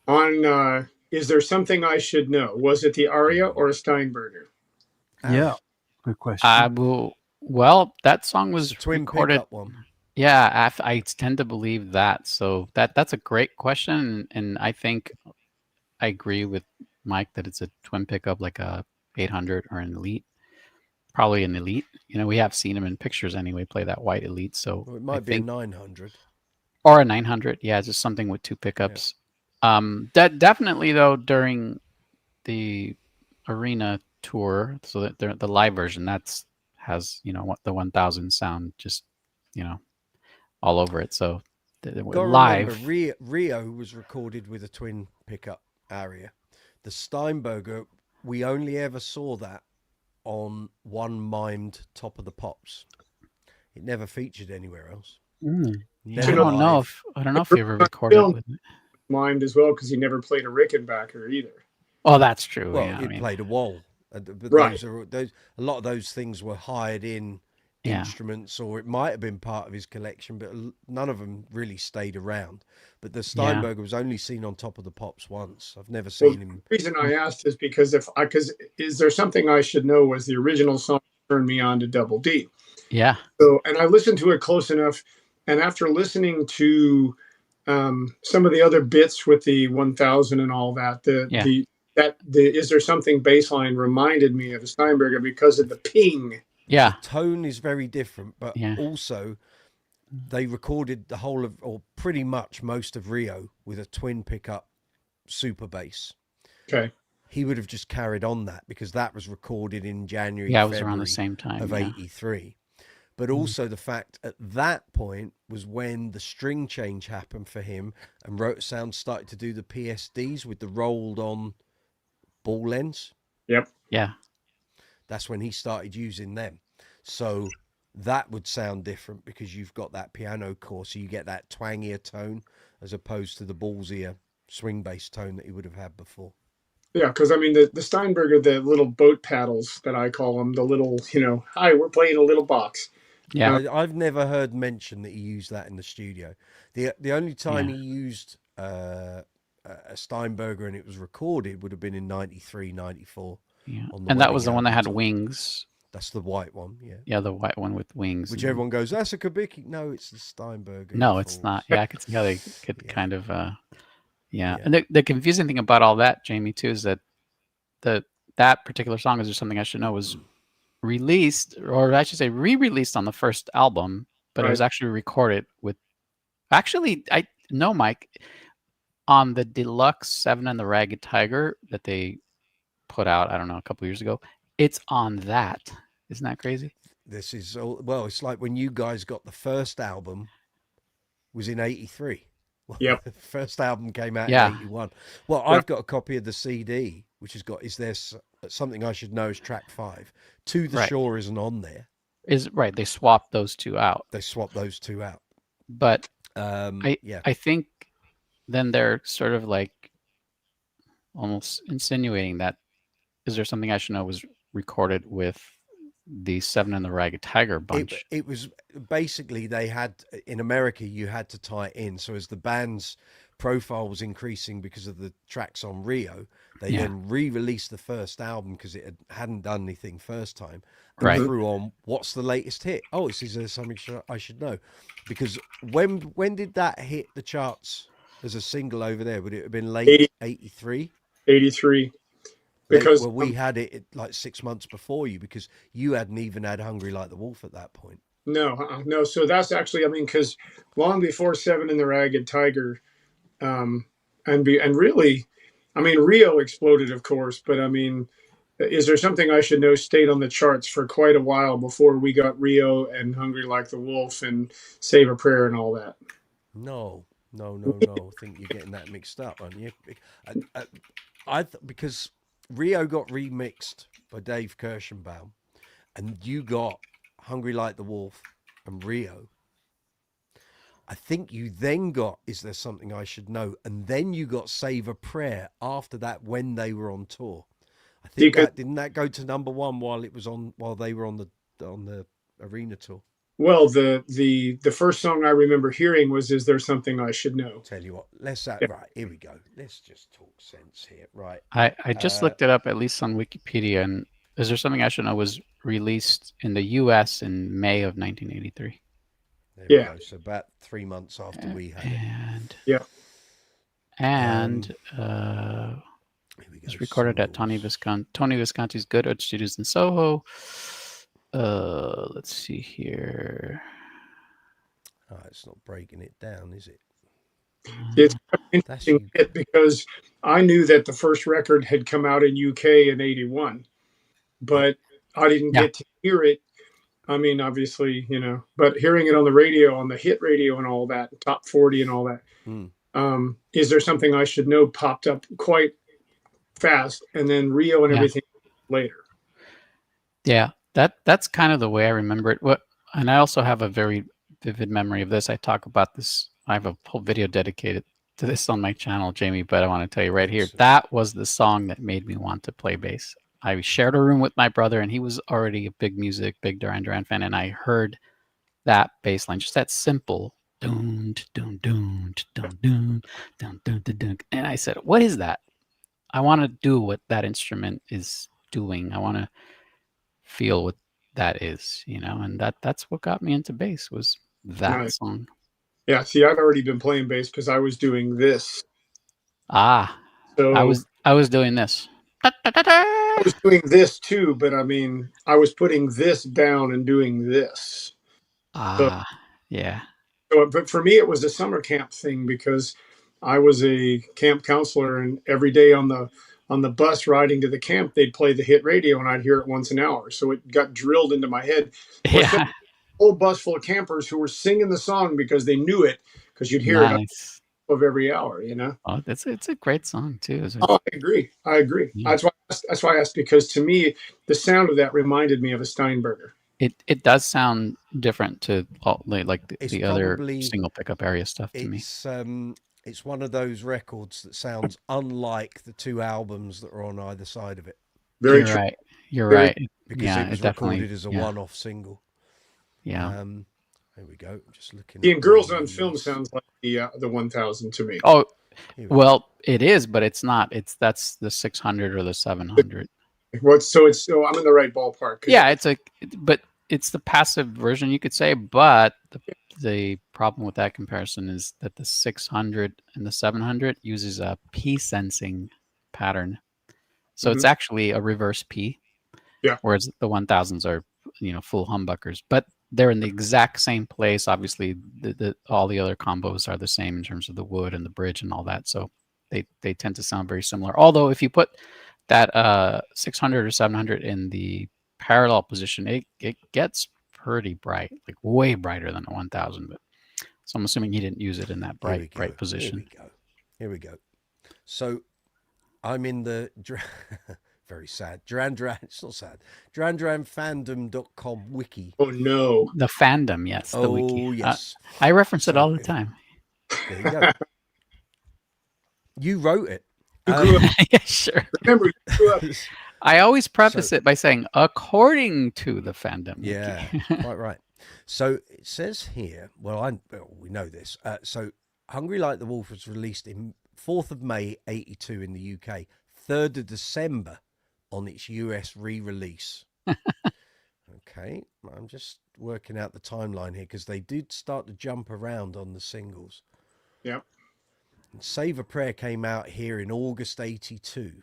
On is there something I should know? Was it the Aria or a Steinberger? Yeah, good question. Well, that song was It's a twin recorded. pickup one. Yeah, I tend to believe that. So that's a great question, and I think I agree with Mike that it's a twin pickup, like a 800 or an Elite. Probably an Elite. You know, we have seen him in pictures anyway. Play that white Elite. So Well, it might be a 900. or a 900. Yeah, just something with two pickups. That definitely though during the arena tour, so that the live version has the 1000 sound just all over it. So live. Remember, Rio was recorded with a twin pickup Aria. The Steinberger, we only ever saw that on one mimed Top of the Pops. It never featured anywhere else. I don't know if he ever recorded with it. Mimed as well because he never played a Rickenbacker either. Oh, that's true. Well, yeah, he played a wall. But Right. a lot of those things were hired in instruments, or it might have been part of his collection, but none of them really stayed around. But the Steinberger was only seen on Top of the Pops once. I've never seen him. The reason I asked is because is there something I should know? Was the original song Turned Me On to Double D? Yeah. So, and I listened to it close enough, and after listening to some of the other bits with the 1000 and all that, is there something baseline reminded me of the Steinberger because of the ping. Yeah. The tone is very different, but also they recorded the whole of, or pretty much most of Rio with a twin pickup super bass. Okay. He would have just carried on that because that was recorded in January. Yeah, it was around the same time of '83. But also the fact at that point was when the string change happened for him and Rotor Sound started to do the PSDs with the rolled on ball ends. Yep. Yeah. That's when he started using them. So that would sound different because you've got that piano core. So you get that twangier tone as opposed to the ballsier swing bass tone that he would have had before. Yeah, because I mean the Steinberger, the little boat paddles that I call them, the little, hi, we're playing a little box. Yeah, I've never heard mention that he used that in the studio. The only time he used a Steinberger and it was recorded would have been in 93, 94. Yeah, and that was the one that had wings. That's the white one, yeah. Yeah, the white one with wings. Which everyone goes, that's a Kabiki. No, it's the Steinberger. No, it's not. Yeah, I could see how they could kind of, And the confusing thing about all that, Jamie, too, is that that particular song, is there something I should know, was released, or I should say re-released on the first album, but it was Right. actually recorded with. Actually, I no, Mike, on the deluxe Seven and the Ragged Tiger that they put out, I don't know, a couple years ago. It's on that. Isn't that crazy? This is all, well, it's like when you guys got the first album was in 83. Well, Yep. the first album came out Yeah. in 81. Well, I've got a copy of the CD, which has got Is There Something I Should Know is track 5. To the Right. Shore isn't on there. Is right. They swapped those two out. They swapped those two out. But Yeah. I think then they're sort of like almost insinuating that Is There Something I Should Know was recorded with the Seven and the Ragged Tiger bunch. It was basically, they had, in America, you had to tie it in. So as the band's profile was increasing because of the tracks on Rio, they then re-released the first album because it hadn't done anything first time, and Right. threw on What's the Latest Hit. Oh, Is There Something I Should Know? Because when did that hit the charts as a single over there? Would it have been late 83? 83. Because we had it like 6 months before you, because you hadn't even had Hungry Like the Wolf at that point. no. So that's actually, I mean, because long before Seven and the Ragged Tiger, and really, I mean, Rio exploded, of course, but I mean, Is There Something I Should Know stayed on the charts for quite a while before we got Rio and Hungry Like the Wolf and Save a Prayer and all that. No. I think you're getting that mixed up, aren't you? Because Rio got remixed by Dave Kirschenbaum, and you got Hungry Like the Wolf and Rio. I think you then got Is There Something I Should Know, and then you got Save a Prayer after that when they were on tour. I think didn't that go to number 1 while they were on the arena tour? Well, the first song I remember hearing was Is There Something I Should Know? Tell you what, right, here we go. Let's just talk sense here, right? I just looked it up, at least on Wikipedia, and Is There Something I Should Know was released in the U.S. in May of 1983. There we go. So about 3 months after we had it. And it's recorded at Tony Visconti's Good Art Studios in Soho. Let's see here. Oh, it's not breaking it down, is it? It's interesting because I knew that the first record had come out in UK in 81, but I didn't get to hear it. I mean, obviously, but hearing it on the radio, on the hit radio and all that, top 40 and all that. Is There Something I Should Know popped up quite fast, and then Rio and everything later. Yeah, that's kind of the way I remember it. And I also have a very vivid memory of this. I talk about this. I have a whole video dedicated to this on my channel, Jamie, but I want to tell you right here, that was the song that made me want to play bass. I shared a room with my brother, and he was already a big Duran Duran fan, and I heard that bass line, just that simple dun dun dun dun dun dun dun dun, and I said, "What is that? I want to do what that instrument is doing. I want to feel what that is, and that's what got me into bass, was that song." Yeah, see, I'd already been playing bass because I was doing this. So I was doing this. I was doing this too, but I mean, I was putting this down and doing this. Yeah. So, but for me, it was a summer camp thing because I was a camp counselor, and every day on the bus riding to the camp, they'd play the hit radio, and I'd hear it once an hour. So it got drilled into my head. Yeah. Whole bus full of campers who were singing the song because they knew it, because you'd hear it of every hour, Oh, it's a great song too. Oh, I agree. Yeah. That's why I asked, because to me, the sound of that reminded me of a Steinberger. It does sound different to like the other single pickup area stuff to me. It's one of those records that sounds unlike the 2 albums that are on either side of it. Very true. Right. You're right. Because it was recorded as a one-off single. Yeah. There we go. I'm just looking. And Girls on Film sounds like the 1000 to me. Oh, well, it is, but it's not. That's the 600 or the 700. So I'm in the right ballpark. Yeah, but it's the passive version, you could say. But the problem with that comparison is that the 600 and the 700 uses a P sensing pattern, so it's actually a reverse P. Yeah. Whereas the 1000s are, full humbuckers, but they're in the exact same place. Obviously, all the other combos are the same in terms of the wood and the bridge and all that. So they tend to sound very similar. Although if you put that 600 or 700 in the parallel position, it gets pretty bright, like way brighter than a 1000. But so I'm assuming he didn't use it in that bright position. Here we go. So I'm in the very sad Duran, it's not sad, duranduranfandom.com wiki. Oh no, the fandom. Yes. The wiki. Yes, I reference it all the time. There you go. You wrote it. Yeah, sure. Remember, you grew up. I always preface it by saying, according to the fandom. Yeah, quite right. So it says here, we know this. So Hungry Like the Wolf was released in 4th of May, 82 in the UK, 3rd of December on its US re-release. Okay, I'm just working out the timeline here because they did start to jump around on the singles. Yeah. And Save a Prayer came out here in August 82.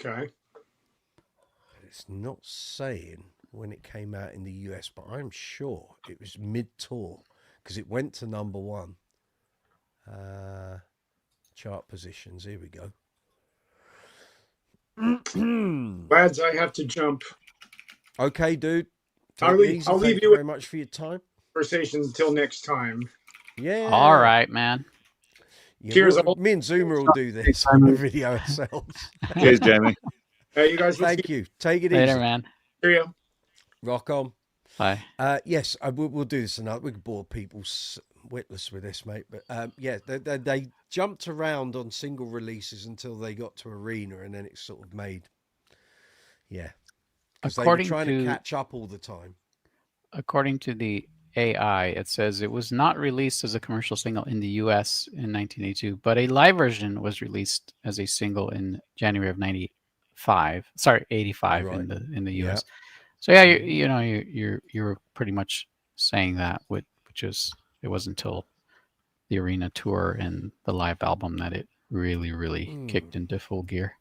Okay. It's not saying when it came out in the US, but I'm sure it was mid-tour because it went to number 1. Chart positions, here we go. Lads, I have to jump. Okay, dude. I'll leave Thank you very much for your time. Conversations until next time. Yeah. All right, man. Yeah, Cheers. Me and Zoomer will do this video ourselves. Cheers, Jamie. You guys. Thank you. Take it Later, easy, man. Cheerio. Rock on. Bye. Yes, we'll do this another. We could bore people witless with this, mate. But yeah, they jumped around on single releases until they got to Arena, and then it's sort of made. Yeah, because they were trying to catch up all the time. According to the AI, it says it was not released as a commercial single in the US in 1982, but a live version was released as a single in January of 85. Sorry, 85 Right. in the US. So yeah, you're pretty much saying that, which is it wasn't until the Arena tour and the live album that it really kicked into full gear.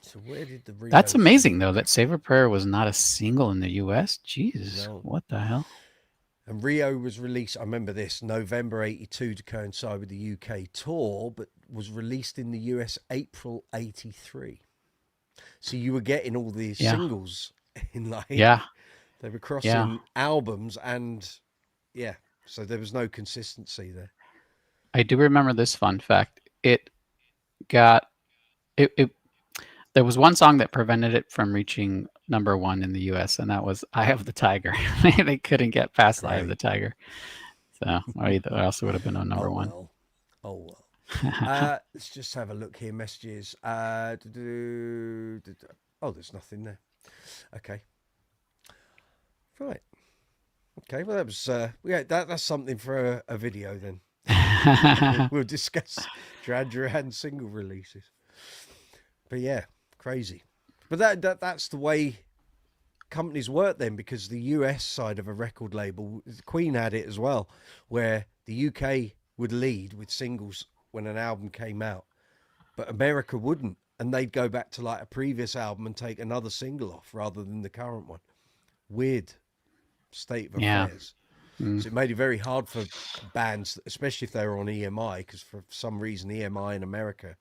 So where did the That's amazing though that Save a Prayer was not a single in the US. Jesus, No. what the hell? And Rio was released, I remember this, November 82 to coincide with the UK tour, but was released in the US April 83. So you were getting all these singles in they were crossing albums and so there was no consistency there. I do remember this fun fact. It got there was one song that prevented it from reaching number 1 in the US, and that was Eye of the Tiger. They couldn't get past Eye of the Tiger. So or else it would have been on number 1. Oh well. Let's just have a look here. Messages. Oh, there's nothing there. Okay. Right. Okay. Well, that was that's something for a video then. We'll discuss Duran single releases. But yeah, crazy. But that's the way companies work then, because the US side of a record label, Queen had it as well, where the UK would lead with singles when an album came out, but America wouldn't, and they'd go back to like a previous album and take another single off rather than the current one. Weird state of affairs. So it made it very hard for bands, especially if they were on EMI, because for some reason EMI in America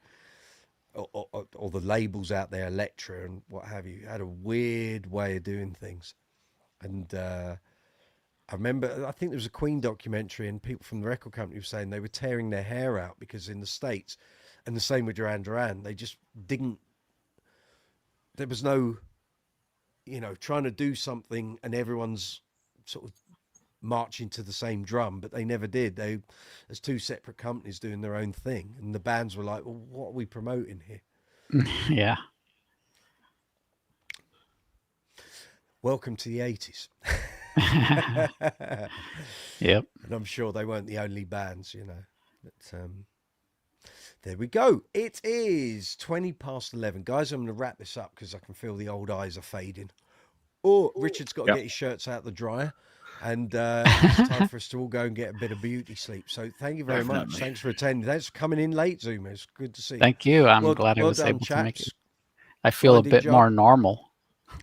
or the labels out there, Elektra and what have you, had a weird way of doing things. And I remember, I think there was a Queen documentary, and people from the record company were saying they were tearing their hair out because in the States, and the same with Duran, they just didn't, there was no, trying to do something and everyone's sort of marching to the same drum, but they never did. They, as two separate companies doing their own thing, and the bands were like, well, what are we promoting here? Yeah. Welcome to the 80s. Yep. And I'm sure they weren't the only bands, but there we go. It is 20 past 11. Guys, I'm going to wrap this up because I can feel the old eyes are fading. Oh, Richard's got to get his shirts out the dryer. And it's time for us to all go and get a bit of beauty sleep. So thank you very much. Thanks for attending. Thanks for coming in late, Zoom. It's good to see you. Thank you. I'm glad I was able to make it. I feel a bit more normal.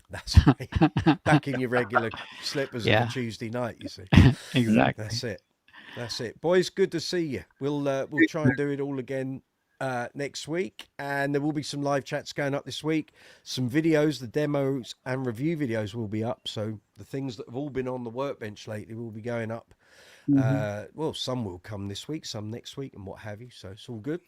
That's right. Back in your regular slippers of Yeah. a Tuesday night, you see. Exactly. That's it. That's it. Boys, good to see you. We'll try and do it all again next week, and there will be some live chats going up this week, some videos, the demos and review videos will be up, so the things that have all been on the workbench lately will be going up. Well, some will come this week, some next week, and what have you, so it's all good.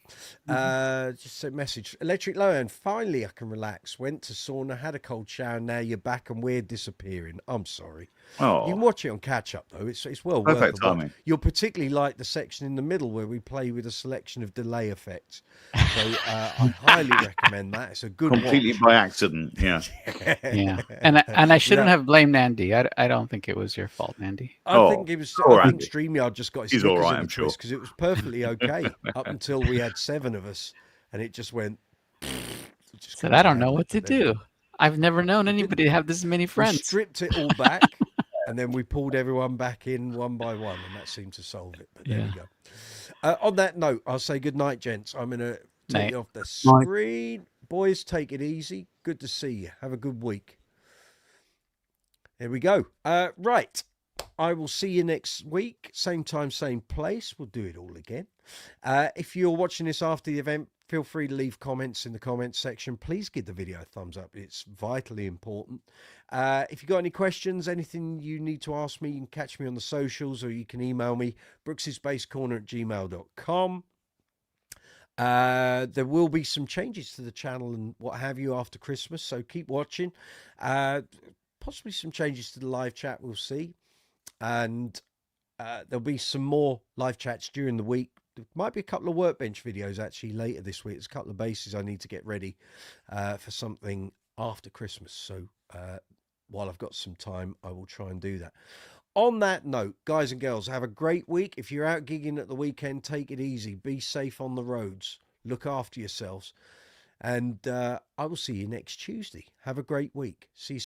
Just a message. Electric Lohan, finally I can relax. Went to sauna, had a cold shower, now you're back and we're disappearing. I'm sorry. You can watch it on catch up though. It's well worth Perfect a watch. timing. You'll particularly like the section in the middle where we play with a selection of delay effects. So I highly recommend that. It's a good Completely watch. by accident. Yeah. Yeah, and I shouldn't Without- have blamed Andy. I don't think it was your fault, Andy. I think it was. poor I think Andy. StreamYard just got his He's all knickers right, in a I'm sure. twist because it was perfectly okay up until we had 7 of us, and it just went. It just Said couldn't I don't know handle what it, to but then do. I've never known anybody to have this many We friends. stripped it all back, and then we pulled everyone back in one by one, and that seemed to solve it. But there we go. On that note, I'll say good night, gents. I'm going to take Night. you off the screen. Boys, take it easy. Good to see you. Have a good week. There we go. Right. I will see you next week. Same time, same place. We'll do it all again. If you're watching this after the event, feel free to leave comments in the comments section. Please give the video a thumbs up. It's vitally important. If you've got any questions, anything you need to ask me, you can catch me on the socials or you can email me, brooksysbasscorner@gmail.com. There will be some changes to the channel and what have you after Christmas, so keep watching. Possibly some changes to the live chat, we'll see. And there'll be some more live chats during the week. There might be a couple of workbench videos actually later this week. There's a couple of basses I need to get ready for something after Christmas. So while I've got some time, I will try and do that. On that note, guys and girls, have a great week. If you're out gigging at the weekend, take it easy. Be safe on the roads. Look after yourselves. And I will see you next Tuesday. Have a great week. See you soon.